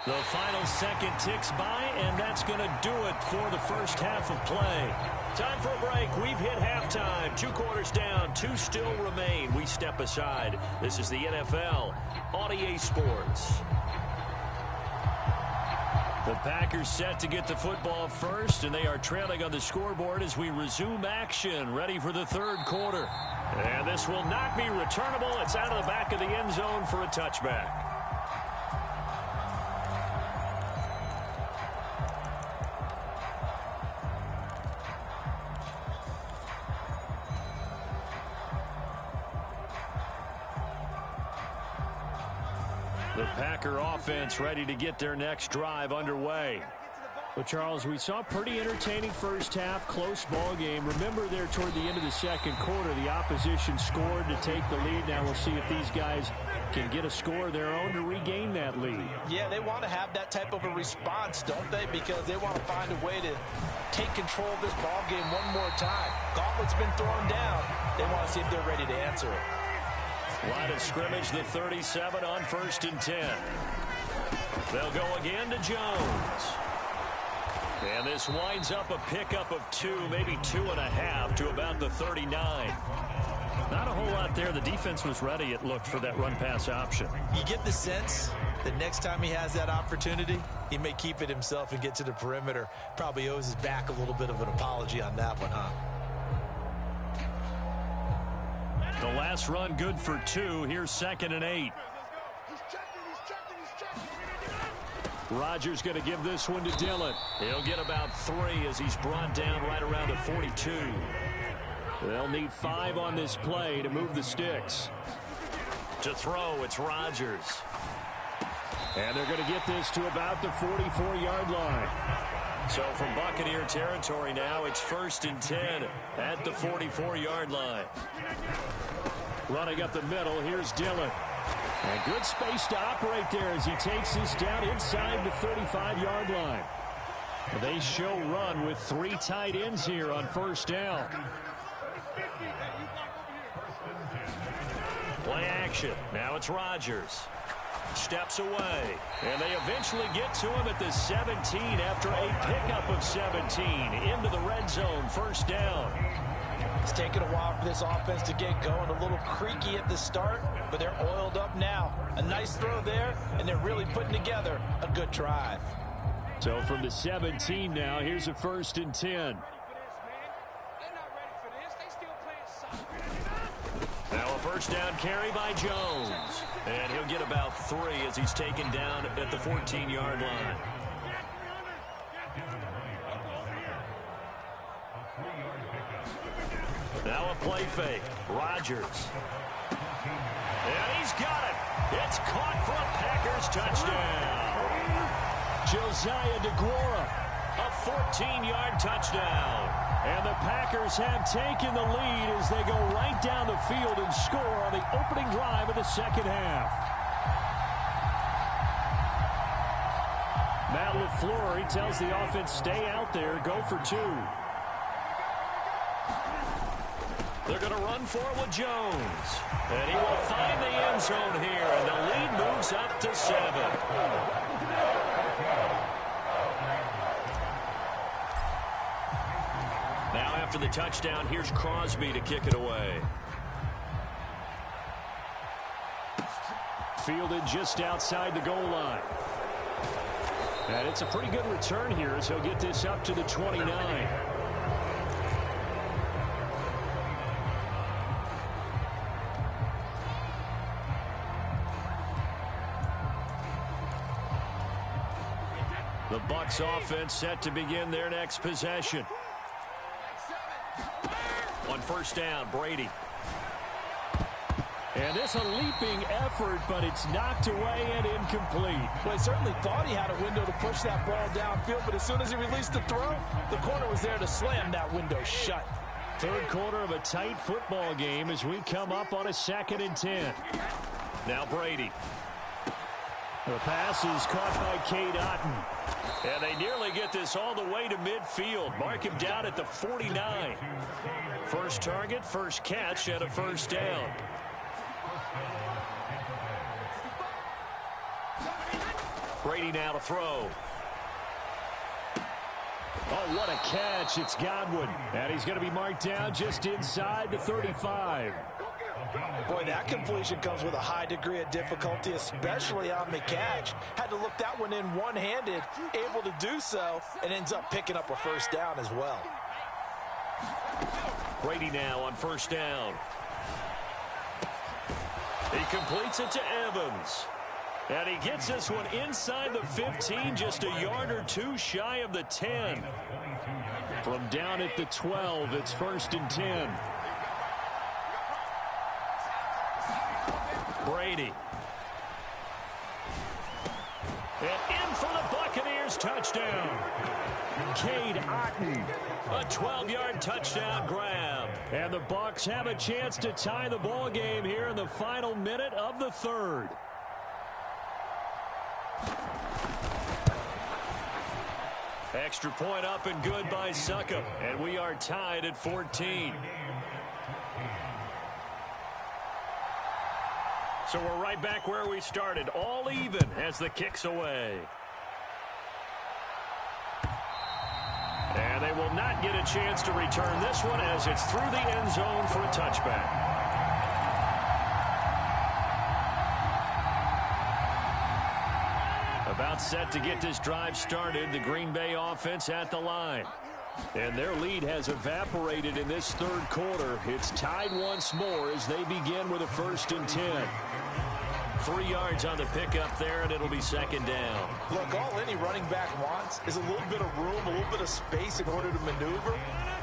The final second ticks by, and that's going to do it for the first half of play. Time for a break. We've hit halftime. 2 quarters down, 2 still remain. We step aside. This is the NFL on EA Sports. The Packers set to get the football first, and they are trailing on the scoreboard as we resume action, ready for the third quarter. And this will not be returnable. It's out of the back of the end zone for a touchback. The Packer offense ready to get their next drive underway. Well, Charles, we saw a pretty entertaining first half, close ball game. Remember there toward the end of the second quarter, the opposition scored to take the lead. Now we'll see if these guys can get a score of their own to regain that lead. Yeah, they want to have that type of a response, don't they? Because they want to find a way to take control of this ball game one more time. Gauntlet's been thrown down. They want to see if they're ready to answer it. Line of scrimmage, the 37 on 1st and 10. They'll go again to Jones. And this winds up a pickup of 2, maybe 2.5 to about the 39. Not a whole lot there. The defense was ready, it looked, for that run-pass option. You get the sense that next time he has that opportunity, he may keep it himself and get to the perimeter. Probably owes his back a little bit of an apology on that one, huh? The last run good for 2. Here's 2nd and 8. Rodgers going to give this one to Dillon. He'll get about 3 as he's brought down right around the 42. They'll need 5 on this play to move the sticks. To throw, it's Rodgers. And they're going to get this to about the 44-yard line. So from Buccaneer territory now, it's 1st and 10 at the 44-yard line. Running up the middle, here's Dillon. And good space to operate there as he takes this down inside the 35-yard line. They show run with 3 tight ends here on 1st down. Play action. Now it's Rodgers. Steps away. And they eventually get to him at the 17 after a pickup of 17 into the red zone. 1st down. It's taken a while for this offense to get going. A little creaky at the start, but they're oiled up now. A nice throw there, and they're really putting together a good drive. So from the 17 now, here's a 1st and 10. Now a 1st down carry by Jones. And he'll get about 3 as he's taken down at the 14-yard line. Now a play fake. Rodgers. And he's got it. It's caught for a Packers touchdown. Josiah DeGuara, a 14-yard touchdown. And the Packers have taken the lead as they go right down the field and score on the opening drive of the second half. Matt LaFleur, he tells the offense, stay out there, go for 2. They're going to run for it with Jones. And he will find the end zone here, and the lead moves up to 7. Now after the touchdown, here's Crosby to kick it away. Fielded just outside the goal line. And it's a pretty good return here as he'll get this up to the 29. The Bucs offense set to begin their next possession. On 1st down, Brady. And this a leaping effort, but it's knocked away and incomplete. Well, he certainly thought he had a window to push that ball downfield, but as soon as he released the throw, the corner was there to slam that window shut. Third quarter of a tight football game as we come up on a 2nd and 10. Now Brady. The pass is caught by Cade Otton. And they nearly get this all the way to midfield. Mark him down at the 49. First target, first catch, and a first down. Brady now to throw. Oh, what a catch. It's Godwin. And he's going to be marked down just inside the 35. Boy, that completion comes with a high degree of difficulty, especially on the catch. Had to look that one in one-handed, able to do so, and ends up picking up a first down as well. Brady now on first down. He completes it to Evans. And he gets this one inside the 15, just a yard or two shy of the 10. From down at the 12, it's 1st and 10. Brady. And in for the Buccaneers touchdown. Cade Otton. A 12-yard touchdown grab. And the Bucs have a chance to tie the ball game here in the final minute of the 3rd. Extra point up and good by Succop. And we are tied at 14. So we're right back where we started. All even as the kick's away. And they will not get a chance to return this one as it's through the end zone for a touchback. About set to get this drive started. The Green Bay offense at the line. And their lead has evaporated in this 3rd quarter. It's tied once more as they begin with a 1st and 10. 3 yards on the pickup there, and it'll be 2nd down. Look, all any running back wants is a little bit of room, a little bit of space in order to maneuver.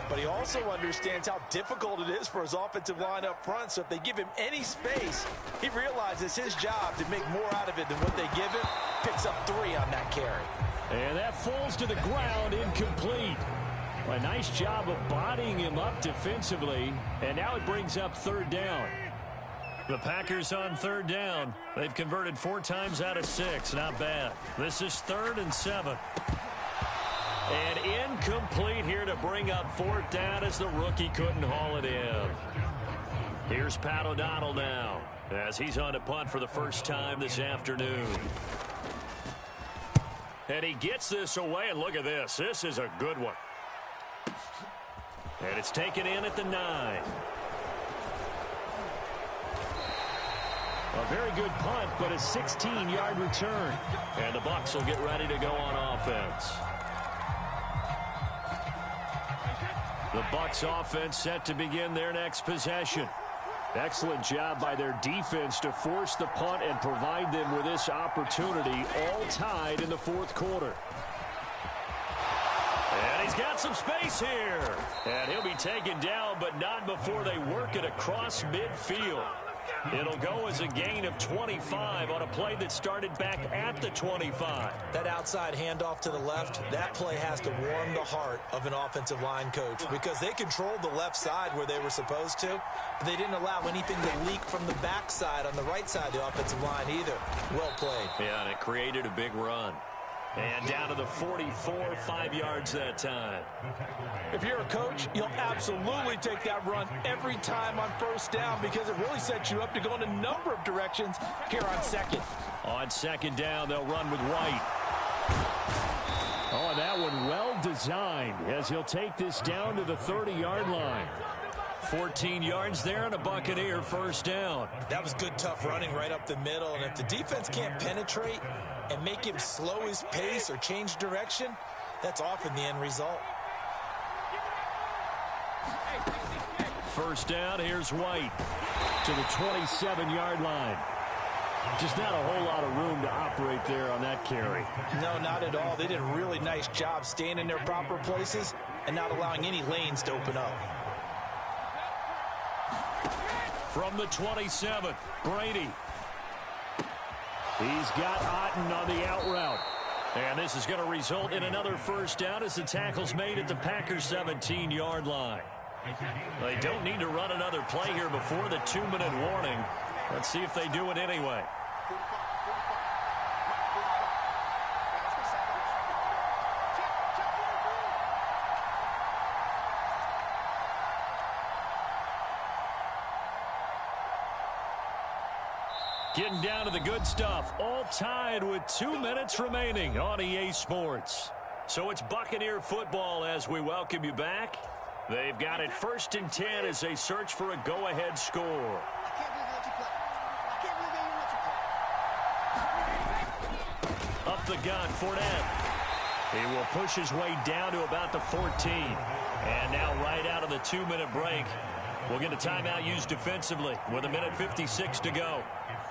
But he also understands how difficult it is for his offensive line up front. So if they give him any space, he realizes his job to make more out of it than what they give him. Picks up 3 on that carry. And that falls to the ground, incomplete. A nice job of bodying him up defensively. And now it brings up 3rd down. The Packers on 3rd down. They've converted 4 times out of 6. Not bad. This is 3rd and 7. And incomplete here to bring up 4th down as the rookie couldn't haul it in. Here's Pat O'Donnell now as he's on to punt for the first time this afternoon. And he gets this away, and look at this. This is a good one. And it's taken in at the 9. A very good punt, but a 16-yard return. And the Bucs will get ready to go on offense. The Bucs offense set to begin their next possession. Excellent job by their defense to force the punt and provide them with this opportunity, all tied in the 4th quarter. And he's got some space here. And he'll be taken down, but not before they work it across midfield. It'll go as a gain of 25 on a play that started back at the 25. That outside handoff to the left, that play has to warm the heart of an offensive line coach because they controlled the left side where they were supposed to, but they didn't allow anything to leak from the backside on the right side of the offensive line either. Well played. Yeah, and it created a big run. And down to the 44, 5 yards that time. If you're a coach, you'll absolutely take that run every time on 1st down because it really sets you up to go in a number of directions here on 2nd. On 2nd down, they'll run with White. Oh, and that one well designed as he'll take this down to the 30-yard line. 14 yards there and a Buccaneer 1st down. That was good, tough running right up the middle. And if the defense can't penetrate and make him slow his pace or change direction, that's often the end result. 1st down, here's White. To the 27-yard line. Just not a whole lot of room to operate there on that carry. No, not at all. They did a really nice job staying in their proper places and not allowing any lanes to open up. From the 27, Brady. He's got Otten on the out route. And this is going to result in another first down as the tackle's made at the Packers' 17-yard line. They don't need to run another play here before the 2-minute warning. Let's see if they do it anyway. Getting down to the good stuff. All tied with 2 minutes remaining on EA Sports. So it's Buccaneer football as we welcome you back. They've got it 1st and 10 as they search for a go-ahead score. Up the gut, Fournette. He will push his way down to about the 14. And now right out of the 2-minute break, we'll get a timeout used defensively with 1:56 to go.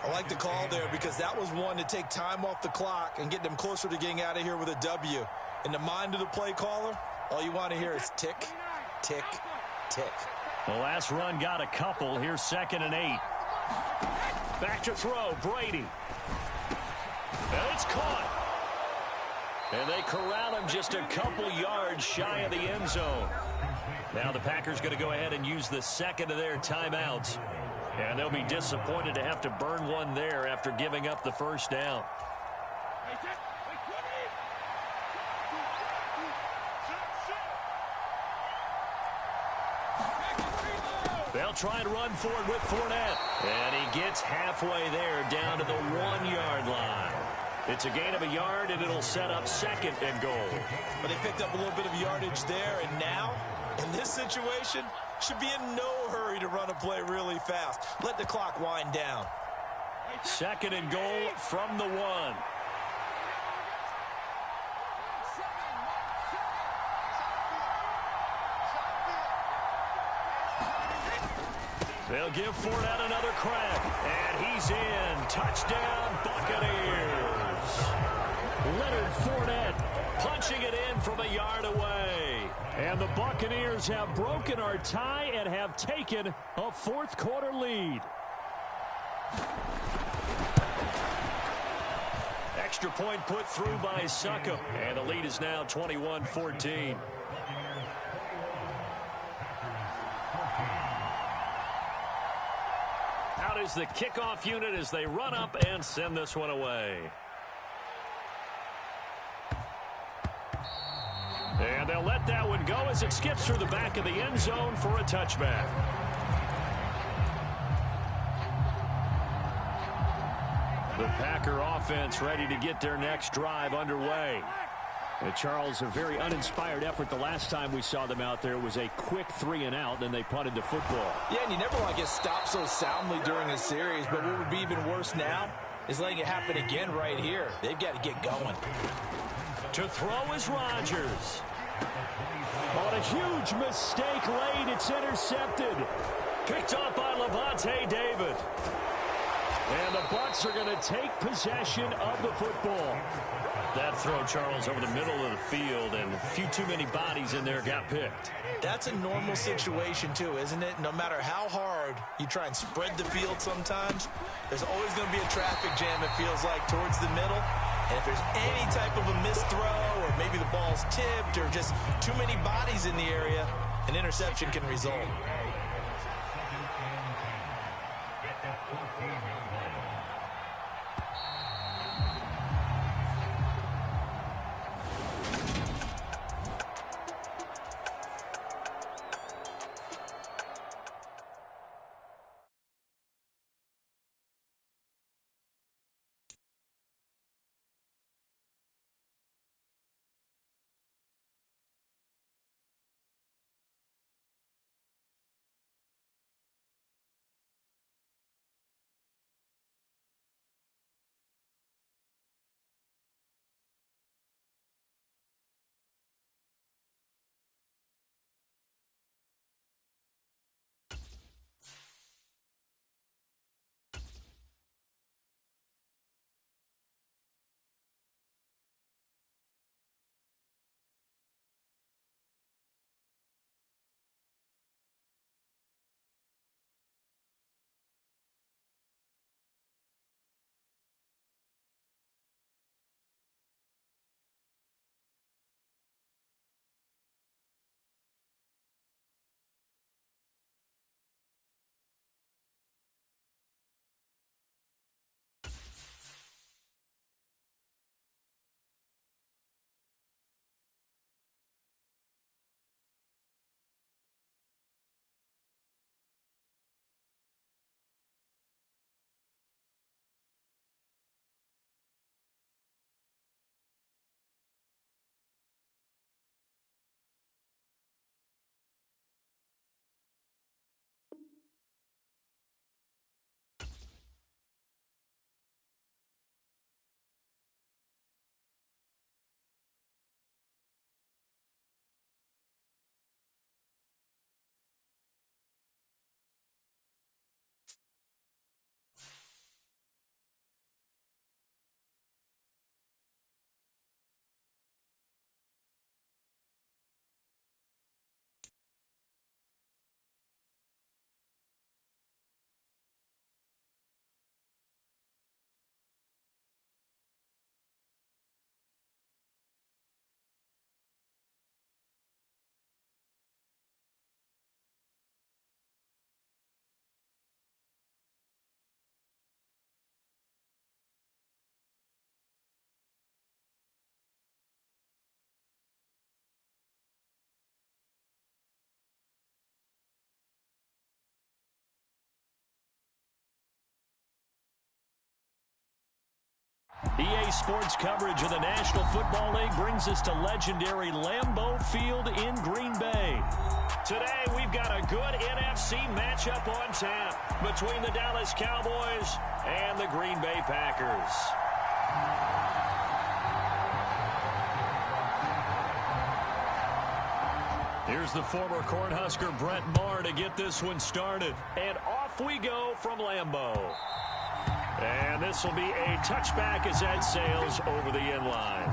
I like the call there because that was one to take time off the clock and get them closer to getting out of here with a W. In the mind of the play caller, all you want to hear is tick, tick, tick. The last run got a couple. Here's 2nd and 8. Back to throw, Brady. And it's caught. And they corral him just a couple yards shy of the end zone. Now the Packers going to go ahead and use the second of their timeouts. And they'll be disappointed to have to burn one there after giving up the first down. They'll try and run for it with Fournette. And he gets halfway there down to the 1-yard line. It's a gain of a yard, and it'll set up 2nd and goal. But they picked up a little bit of yardage there, and now, in this situation, should be in no hurry to run a play really fast. Let the clock wind down. 2nd and goal from the 1. They'll give Fournette another crack. And he's in. Touchdown, Buccaneers. Leonard Fournette Punching it in from a yard away. And the Buccaneers have broken our tie and have taken a 4th quarter lead. Extra point put through by Suckup. And the lead is now 21-14. Out is the kickoff unit as they run up and send this one away. And they'll let that one go as it skips through the back of the end zone for a touchback. The Packer offense ready to get their next drive underway. Charles, a very uninspired effort the last time we saw them out there. It was a quick 3-and-out, then they punted the football. Yeah, and you never want to get stopped so soundly during a series, but what would be even worse now is letting it happen again right here. They've got to get going. To throw is Rodgers. On a huge mistake late, it's intercepted. Picked up by Levante David. And the Bucs are going to take possession of the football. That throw, Charles, over the middle of the field, and a few too many bodies in there got picked. That's a normal situation, too, isn't it? No matter how hard you try and spread the field sometimes, there's always going to be a traffic jam, it feels like, towards the middle. And if there's any type of a missed throw, or maybe the ball's tipped, or just too many bodies in the area, an interception can result. sports coverage of the National Football League brings us to legendary Lambeau Field in Green Bay. Today, we've got a good NFC matchup on tap between the Dallas Cowboys and the Green Bay Packers. Here's the former Cornhusker Brett Maher to get this one started. And off we go from Lambeau. And this will be a touchback as that sails over the end line.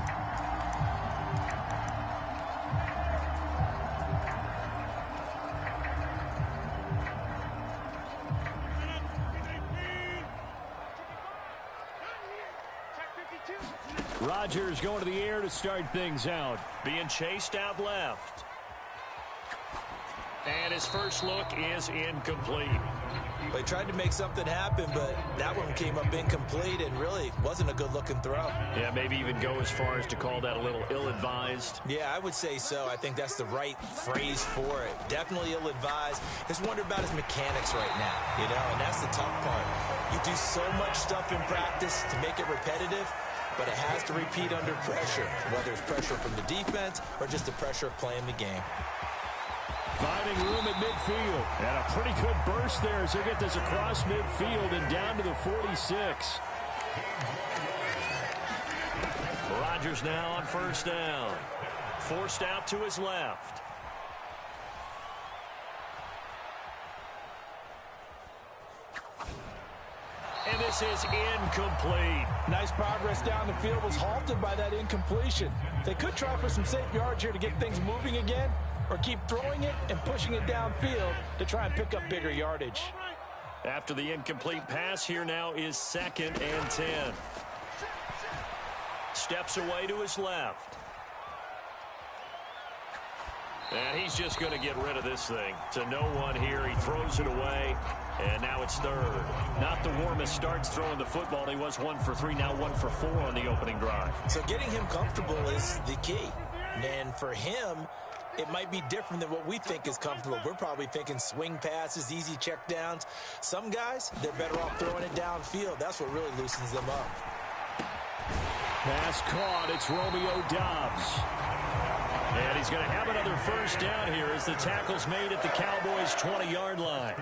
Rodgers going to the air to start things out. Being chased out left. And his first look is incomplete. They tried to make something happen, but that one came up incomplete and really wasn't a good-looking throw. Yeah, maybe even go as far as to call that a little ill-advised. Yeah, I would say so. I think that's the right phrase for it. Definitely ill-advised. Just wonder about his mechanics right now, you know, and that's the tough part. You do so much stuff in practice to make it repetitive, but it has to repeat under pressure, whether it's pressure from the defense or just the pressure of playing the game. Finding room at midfield. And a pretty good burst there as they get this across midfield and down to the 46. Rodgers now on first down. Forced out to his left. And this is incomplete. Nice progress down the field was halted by that incompletion. They could try for some safe yards here to get things moving again, or keep throwing it and pushing it downfield to try and pick up bigger yardage. After the incomplete pass, here now is 2nd and 10. Steps away to his left. And he's just going to get rid of this thing. To no one here. He throws it away. And now it's 3rd. Not the warmest starts throwing the football. He was 1 for 3, now 1 for 4 on the opening drive. So getting him comfortable is the key. And for him, it might be different than what we think is comfortable. We're probably thinking swing passes, easy checkdowns. Some guys, they're better off throwing it downfield. That's what really loosens them up. Pass caught. It's Romeo Doubs. And he's going to have another first down here as the tackle's made at the Cowboys' 20-yard line.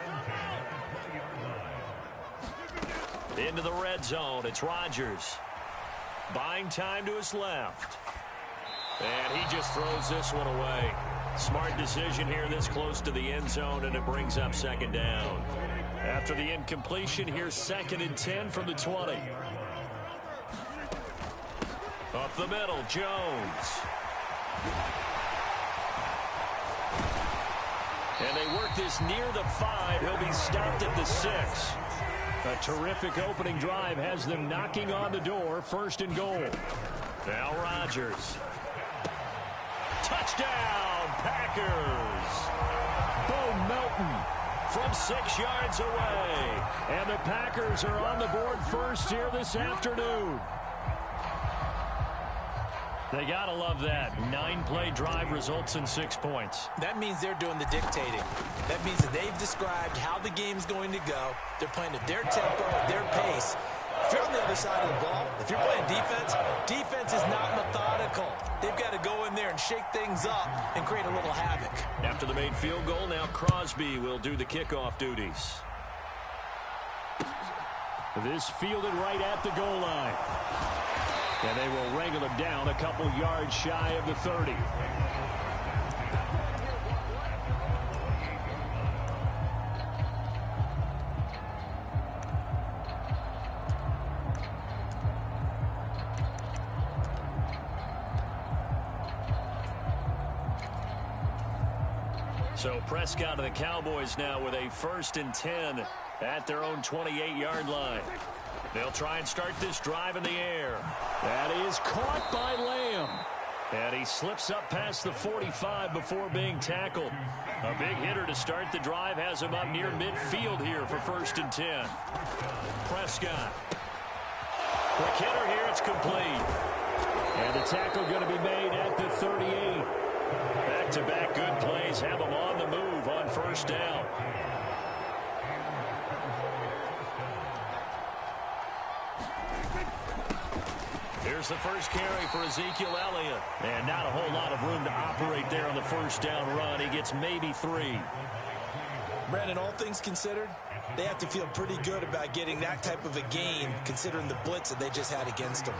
Into the red zone. It's Rodgers. Buying time to his left. And he just throws this one away. Smart decision here this close to the end zone, and it brings up 2nd down. After the incompletion, here's 2nd and 10 from the 20. Up the middle, Jones. And they work this near the 5. He'll be stopped at the 6. A terrific opening drive has them knocking on the door. 1st and goal. Now Rodgers. Touchdown, Packers. Bo Melton From 6 yards away. And the Packers are on the board first here this afternoon. They got to love that. 9-play drive results in 6 points. That means they're doing the dictating. That means that they've described how the game's going to go. They're playing at their tempo, at their pace. If you're on the other side of the ball, if you're playing defense, defense is not methodical. They've got to go in there and shake things up and create a little havoc. After the made field goal, now Crosby will do the kickoff duties. This fielded right at the goal line. And they will wrangle him down a couple yards shy of the 30. So Prescott and the Cowboys now with a 1st and 10 at their own 28-yard line. They'll try and start this drive in the air. That is caught by Lamb. And he slips up past the 45 before being tackled. A big hitter to start the drive has him up near midfield here for 1st and 10. Prescott. Quick hitter here, it's complete. And the tackle going to be made at the 38. Back-to-back good plays have him on the move on 1st down. There's the first carry for Ezekiel Elliott. And not a whole lot of room to operate there on the first down run. He gets maybe 3. Brandon, all things considered, they have to feel pretty good about getting that type of a game, considering the blitz that they just had against them.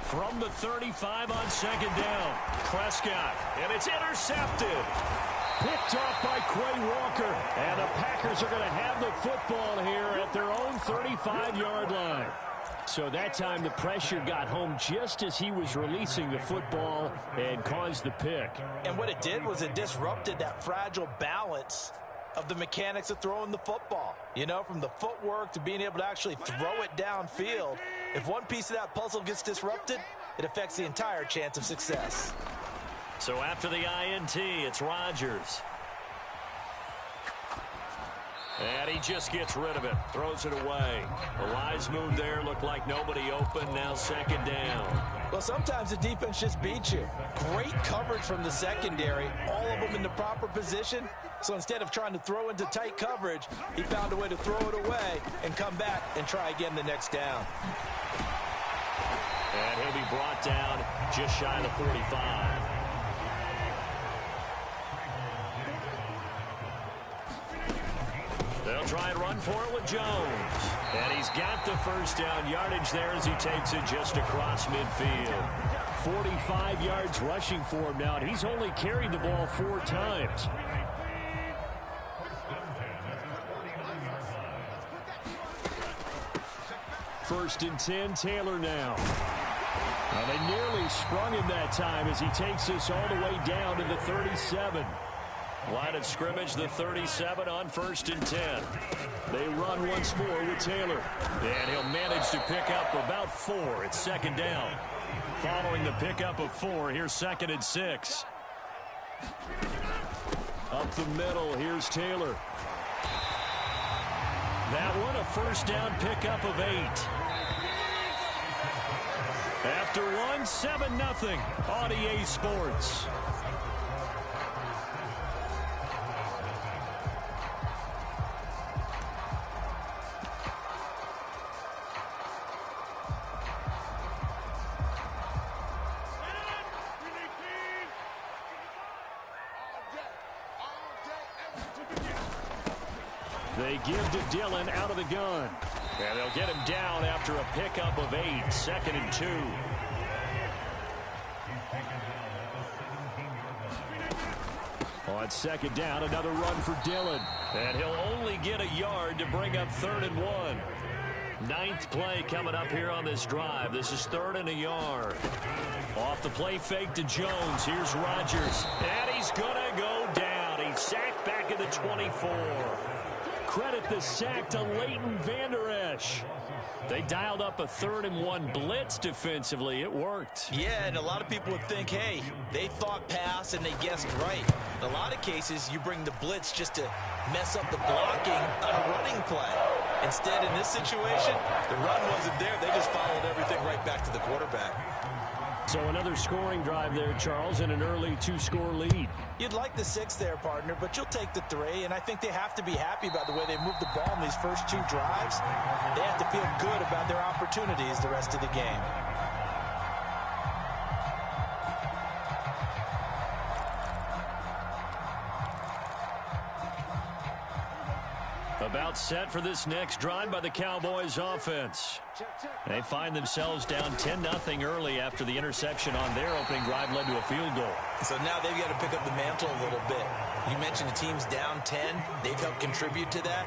From the 35 on second down, Prescott, and it's intercepted. Picked off by Quay Walker, and the Packers are going to have the football here at their own 35-yard line. So that time the pressure got home just as he was releasing the football and caused the pick. And what it did was it disrupted that fragile balance of the mechanics of throwing the football. You know, from the footwork to being able to actually throw it downfield. If one piece of that puzzle gets disrupted, it affects the entire chance of success. So after the INT, it's Rodgers. And he just gets rid of it, throws it away. The wise move there, looked like nobody open, now second down. Well, sometimes the defense just beats you. Great coverage from the secondary, all of them in the proper position. So instead of trying to throw into tight coverage, he found a way to throw it away and come back and try again the next down. And he'll be brought down just shy of the 45. They'll try and run for it with Jones. And he's got the first down yardage there as he takes it just across midfield. 45 yards rushing for him now, and he's only carried the ball 4 times. First and 10, Taylor now. Well, they nearly sprung him that time as he takes this all the way down to the 37. Line of scrimmage, the 37 on first and 10. They run once more with Taylor. And he'll manage to pick up about 4. It's second down. Following the pickup of 4, here's second and 6. Up the middle, here's Taylor. That one a first down pickup of 8. After one, 7-0 on EA Sports. They give to Dillon out of the gun. And they'll get him down after a pickup of 8. Second and 2. On second down, another run for Dillon. And he'll only get a yard to bring up 3rd and 1. 9th play coming up here on this drive. This is 3rd and a yard. Off the play fake to Jones. Here's Rodgers. And he's going to go down. He's sacked back at the 24. Credit the sack to Leighton Vander Esch. They dialed up a 3rd and 1 blitz defensively. It worked. Yeah, and a lot of people would think, hey, they thought pass and they guessed right. In a lot of cases, you bring the blitz just to mess up the blocking on a running play. Instead, in this situation, the run wasn't there. They just followed everything right back to the quarterback. So another scoring drive there, Charles, and an early 2-score lead. You'd like the 6 there, partner, but you'll take the 3, and I think they have to be happy about the way they moved the ball in these first 2 drives. They have to feel good about their opportunities the rest of the game. About set for this next drive by the Cowboys offense. They find themselves down 10-0 early after the interception on their opening drive led to a field goal. So now they've got to pick up the mantle a little bit. You mentioned the team's down 10. They've helped contribute to that.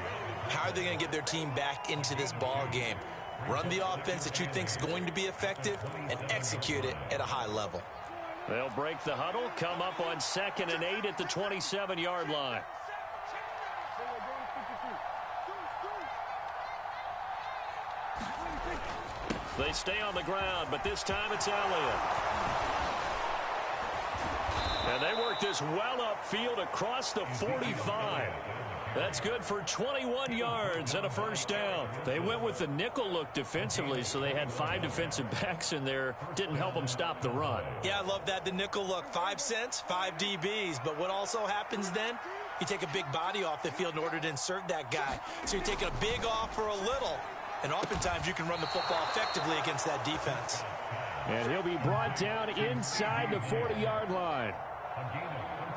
How are they going to get their team back into this ball game? Run the offense that you think is going to be effective and execute it at a high level. They'll break the huddle, come up on 2nd and 8 at the 27-yard line. They stay on the ground, but this time it's Elliott. And they work this well upfield across the 45. That's good for 21 yards and a first down. They went with the nickel look defensively, so they had 5 defensive backs in there. Didn't help them stop the run. Yeah, I love that, the nickel look. 5 cents, 5 DBs. But what also happens then? You take a big body off the field in order to insert that guy. So you're taking a big off for a little. And oftentimes you can run the football effectively against that defense. And he'll be brought down inside the 40-yard line.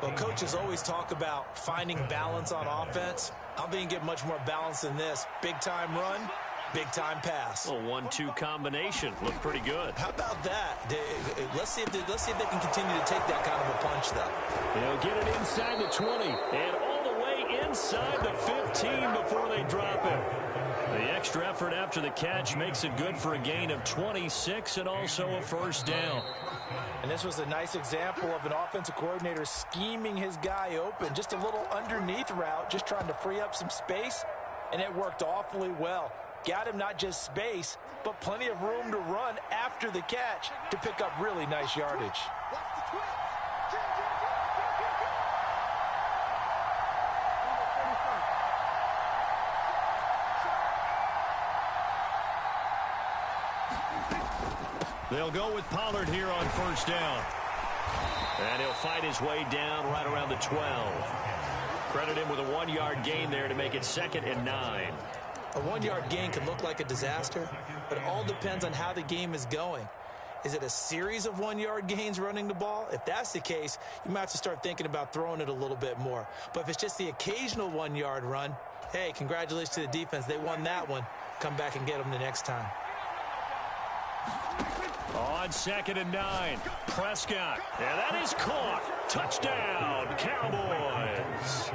Well, coaches always talk about finding balance on offense. I don't think you can get much more balance than this. Big-time run, big-time pass. A 1-2 combination. Looked pretty good. How about that? Let's see if they can continue to take that kind of a punch, though. They'll get it inside the 20 and all the way inside the 15 before they drop it. The extra effort after the catch makes it good for a gain of 26 and also a first down. And this was a nice example of an offensive coordinator scheming his guy open. Just a little underneath route, just trying to free up some space, and it worked awfully well. Got him not just space, but plenty of room to run after the catch to pick up really nice yardage. They'll go with Pollard here on first down. And he'll fight his way down right around the 12. Credit him with a 1-yard gain there to make it 2nd and 9. A 1-yard gain can look like a disaster, but it all depends on how the game is going. Is it a series of 1-yard gains running the ball? If that's the case, you might have to start thinking about throwing it a little bit more. But if it's just the occasional 1-yard run, hey, congratulations to the defense. They won that one. Come back and get them the next time. On 2nd and 9, Prescott. And that is caught. Touchdown, Cowboys.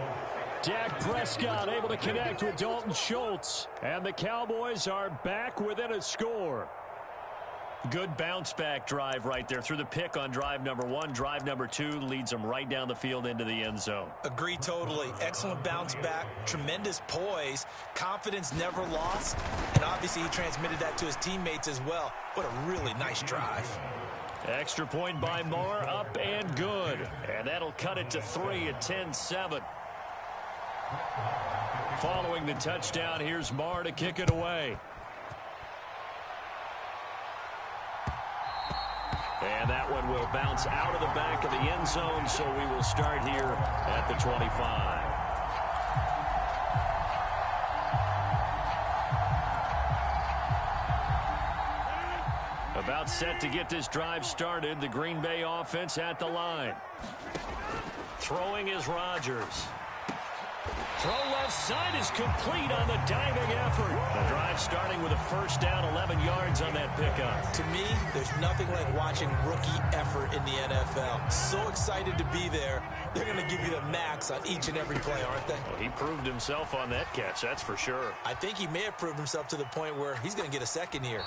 Dak Prescott able to connect with Dalton Schultz. And the Cowboys are back within a score. Good bounce-back drive right there. Through the pick on drive number 1. Drive number 2 leads them right down the field into the end zone. Agree totally. Excellent bounce back. Tremendous poise. Confidence never lost. And obviously he transmitted that to his teammates as well. What a really nice drive. Extra point by Moore, up and good. And that'll cut it to 3 at 10-7. Following the touchdown, here's Moore to kick it away. And that one will bounce out of the back of the end zone, so we will start here at the 25. About set to get this drive started, the Green Bay offense at the line. Throwing is Rodgers. Throw left side is complete on the diving effort. The drive starting with a first down, 11 yards on that pickup. To me, there's nothing like watching rookie effort in the NFL. So excited to be there. They're going to give you the max on each and every play, aren't they? Well, he proved himself on that catch, that's for sure. I think he may have proved himself to the point where he's going to get a second here.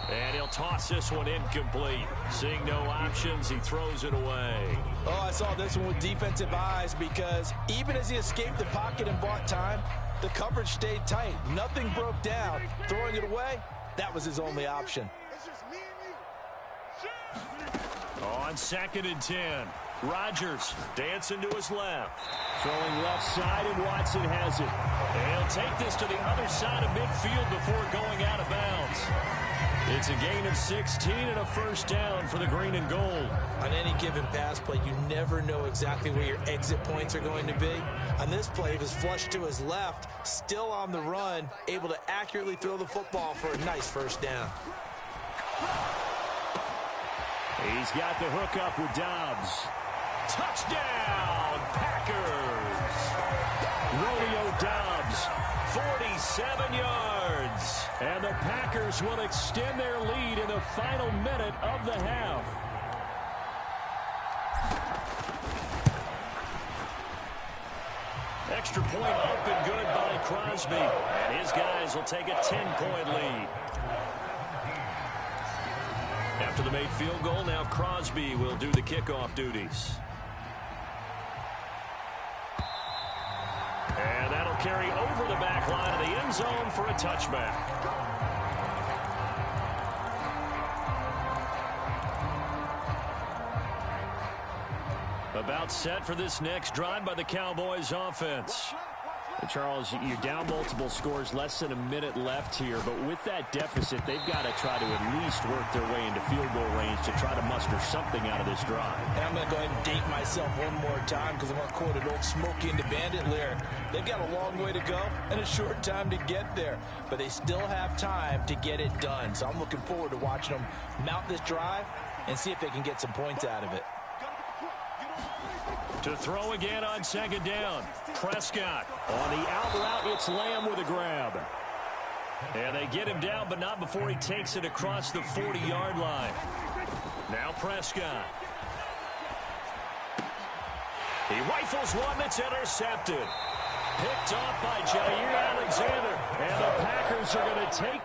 And he'll toss this one incomplete. Seeing no options, he throws it away. Oh, I saw this one with defensive eyes because even as he escaped the pocket and bought time, the coverage stayed tight. Nothing broke down. Throwing it away, that was his only option. On 2nd and 10, Rodgers dancing to his left. Throwing left side, and Watson has it. And he'll take this to the other side of midfield before going out of bounds. It's a gain of 16 and a first down for the green and gold. On any given pass play, you never know exactly where your exit points are going to be. On this play, it was flushed to his left, still on the run, able to accurately throw the football for a nice first down. He's got the hook up with Dobbs. Touchdown, Packers! Romeo Dobbs, 47 yards. And the Packers will extend their lead in the final minute of the half. Extra point up and good by Crosby. And his guys will take a 10-point lead. After the made field goal, now Crosby will do the kickoff duties. And that'll carry over the back line of the end zone for a touchback. About set for this next drive by the Cowboys offense. Charles, you're down multiple scores, less than a minute left here, but with that deficit, they've got to try to at least work their way into field goal range to try to muster something out of this drive. And I'm going to go ahead and date myself one more time because I'm going to quote an old Smokey and the Bandit lyric. They've got a long way to go and a short time to get there, but they still have time to get it done. So I'm looking forward to watching them mount this drive and see if they can get some points out of it. To throw again on second down. Prescott. On the out route, it's Lamb with a grab. And they get him down, but not before he takes it across the 40-yard line. Now Prescott. He rifles one that's intercepted. Picked off by Jair Alexander. And the Packers are going to take